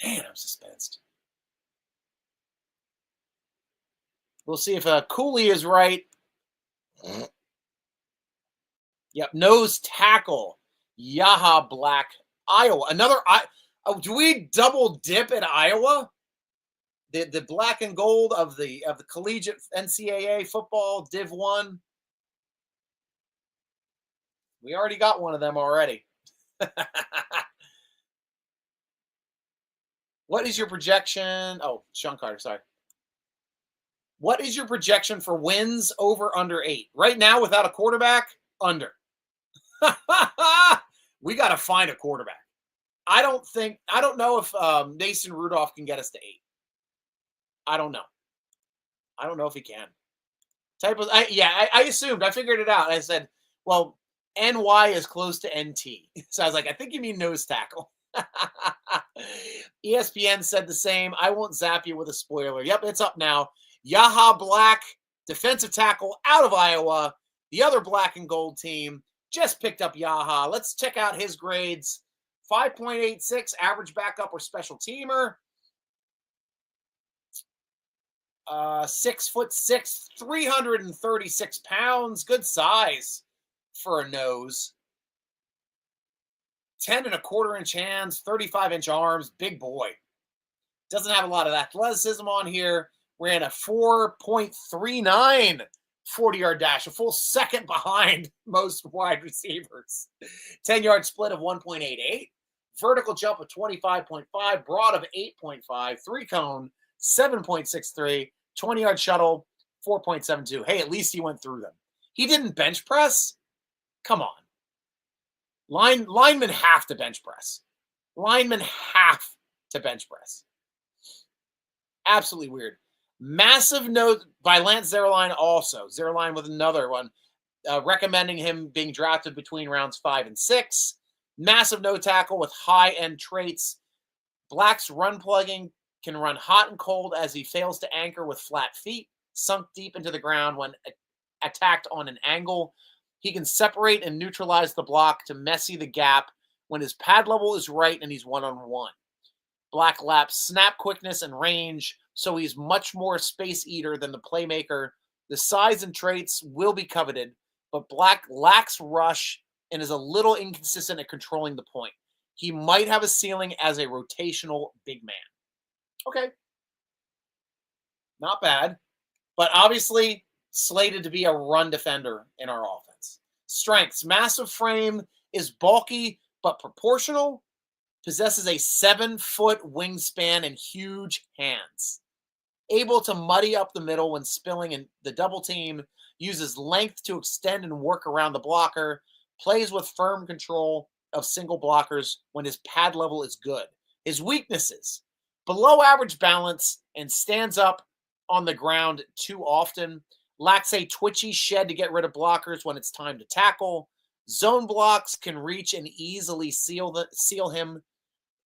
Man, I'm suspensed. We'll see if Cooley is right. Yep, nose tackle. Yaha Black, Iowa. Another. Do we double dip at Iowa? The black and gold of the collegiate NCAA football Div 1. We already got one of them already. What is your projection? Oh, Sean Carter, sorry. What is your projection for wins over under 8? Right now, without a quarterback, under. We got to find a quarterback. I don't know if Mason Rudolph can get us to 8. I don't know. I don't know if he can. I assumed. I figured it out. I said, well, NY is close to NT. So I was like, I think you mean nose tackle. ESPN said the same. I won't zap you with a spoiler. Yep, it's up now. Yaha Black, defensive tackle out of Iowa. The other black and gold team just picked up Yaha. Let's check out his grades. 5.86, average backup or special teamer. 6'6", 336 pounds. Good size for a nose. 10 1/4 inch hands, 35-inch arms. Big boy. Doesn't have a lot of athleticism on here. Ran a 4.39 40-yard dash, a full second behind most wide receivers. 10-yard split of 1.88. Vertical jump of 25.5. Broad of 8.5. 3-cone, 7.63. 20-yard shuttle, 4.72. Hey, at least he went through them. He didn't bench press? Come on. Linemen have to bench press. Linemen have to bench press. Absolutely weird. Massive note by Lance Zierlein also. Zierlein with another one, recommending him being drafted between rounds 5 and 6. Massive no tackle with high-end traits. Black's run plugging can run hot and cold as he fails to anchor with flat feet, sunk deep into the ground when attacked on an angle. He can separate and neutralize the block to messy the gap when his pad level is right and he's one-on-one. Black lacks snap quickness and range, so he's much more space eater than the playmaker. The size and traits will be coveted, but Black lacks rush and is a little inconsistent at controlling the point. He might have a ceiling as a rotational big man. Okay. Not bad, but obviously slated to be a run defender in our offense. Strengths: massive frame, is bulky but proportional, possesses a 7-foot wingspan and huge hands. Able to muddy up the middle when spilling in the double team, uses length to extend and work around the blocker, plays with firm control of single blockers when his pad level is good. His weaknesses: below average balance and stands up on the ground too often. Lacks a twitchy shed to get rid of blockers when it's time to tackle. Zone blocks can reach and easily seal him.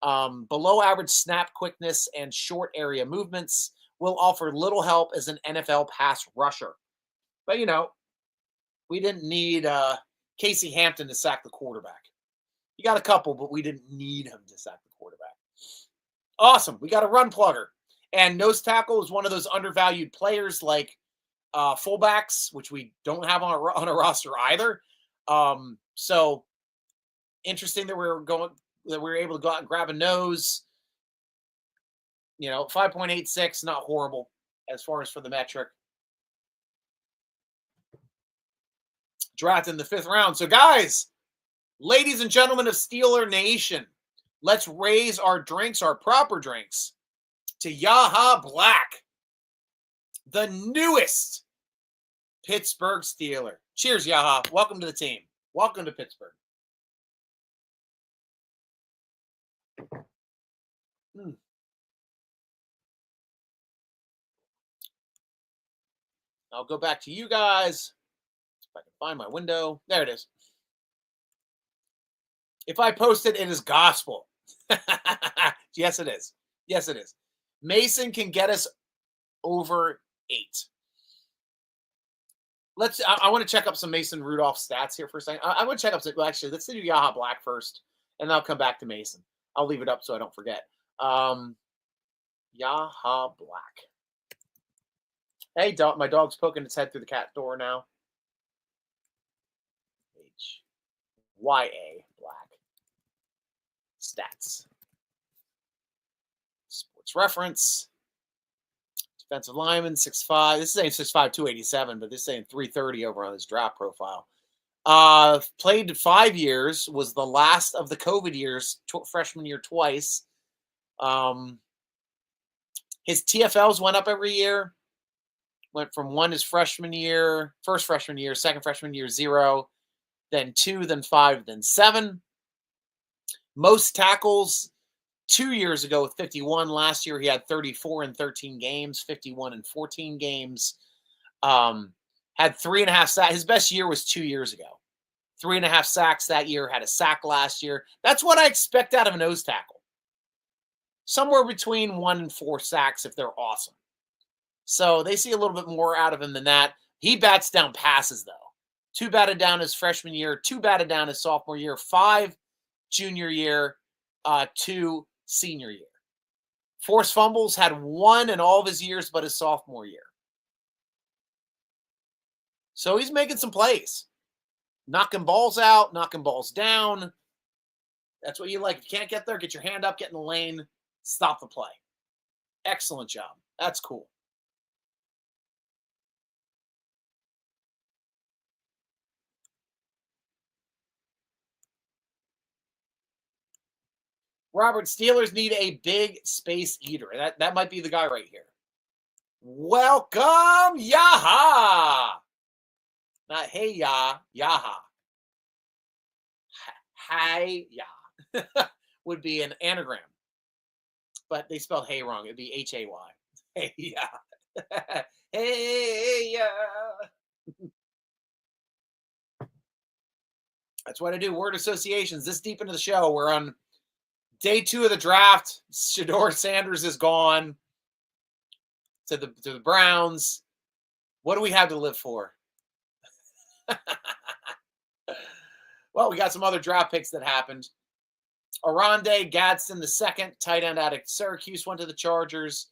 Below average snap quickness and short area movements. Will offer little help as an NFL pass rusher. But, we didn't need Casey Hampton to sack the quarterback. You got a couple, but we didn't need him to sack the quarterback. Awesome. We got a run plugger. And nose tackle is one of those undervalued players like fullbacks, which we don't have on a roster either. So interesting that we were able to go out and grab a nose. 5.86, not horrible as far as for the metric. Drafted in the 5th round. So guys, ladies and gentlemen of Steeler Nation, let's raise our drinks, our proper drinks, to Yaha Black, the newest Pittsburgh Steeler. Cheers, Yaha. Welcome to the team. Welcome to Pittsburgh. I'll go back to you guys. If I can find my window. There it is. If I post it, it is gospel. Yes, it is. Yes, it is. Mason can get us over 8. I want to check up some Mason Rudolph stats here for a second. I want to check up some, well, actually, let's do Yaha Black first, and then I'll come back to Mason. I'll leave it up so I don't forget. Yaha Black. Hey, dog, my dog's poking its head through the cat door now. HYA Black. Stats. Sports Reference. Defensive lineman, 6'5". This is saying 6'5", 287, but this is saying 330 over on his draft profile. Played 5 years, was the last of the COVID years, freshman year twice. His TFLs went up every year. Went from 1 his freshman year, first freshman year, second freshman year, 0, then 2, then 5, then 7. Most tackles 2 years ago with 51. Last year he had 34 in 13 games, 51 in 14 games. Had 3.5 sacks. His best year was 2 years ago. 3.5 sacks that year, had a sack last year. That's what I expect out of a nose tackle. Somewhere between 1 and 4 sacks if they're awesome. So they see a little bit more out of him than that. He bats down passes, though. 2 batted down his freshman year, 2 batted down his sophomore year, 5 junior year, 2 senior year. Forced fumbles, had 1 in all of his years but his sophomore year. So he's making some plays. Knocking balls out, knocking balls down. That's what you like. If you can't get there, get your hand up, get in the lane, stop the play. Excellent job. That's cool. Robert, Steelers need a big space eater. That might be the guy right here. Welcome, Yaha. Not hey, Yaha. Hi, ya. Would be an anagram. But they spelled hey wrong. It'd be H-A-Y. Hey, ya. Hey, ya. That's what I do. Word associations. This deep into the show, we're on day 2 of the draft. Shedeur Sanders is gone to the Browns. What do we have to live for? Well, we got some other draft picks that happened. Arande Gadsden, the second tight end out of Syracuse, went to the Chargers.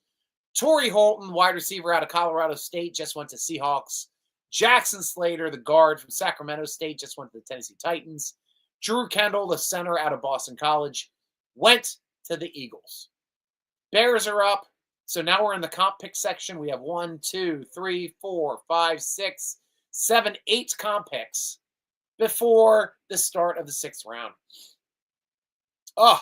Torrey Holton, wide receiver out of Colorado State, just went to Seahawks. Jackson Slater, the guard from Sacramento State, just went to the Tennessee Titans. Drew Kendall, the center out of Boston College, went to the Eagles. Bears are up. So now we're in the comp pick section. We have 1, 2, 3, 4, 5, 6, 7, 8 comp picks before the start of the 6th round. Oh.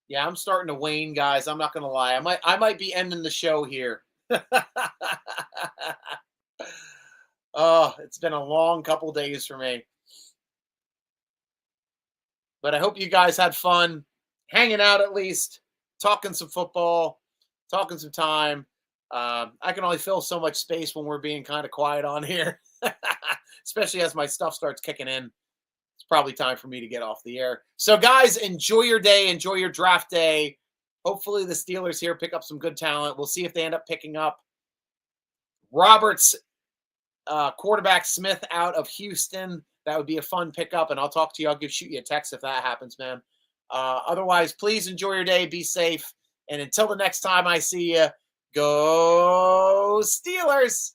Yeah, I'm starting to wane, guys. I'm not going to lie. I might be ending the show here. Oh, it's been a long couple days for me. But I hope you guys had fun hanging out, at least talking some football, talking some time. I can only fill so much space when we're being kind of quiet on here, especially as my stuff starts kicking in. It's probably time for me to get off the air. So, guys, enjoy your day. Enjoy your draft day. Hopefully the Steelers here pick up some good talent. We'll see if they end up picking up Roberts, quarterback Smith out of Houston. That would be a fun pickup, and I'll talk to you. Shoot you a text if that happens, man. Otherwise, please enjoy your day. Be safe. And until the next time I see you, go Steelers.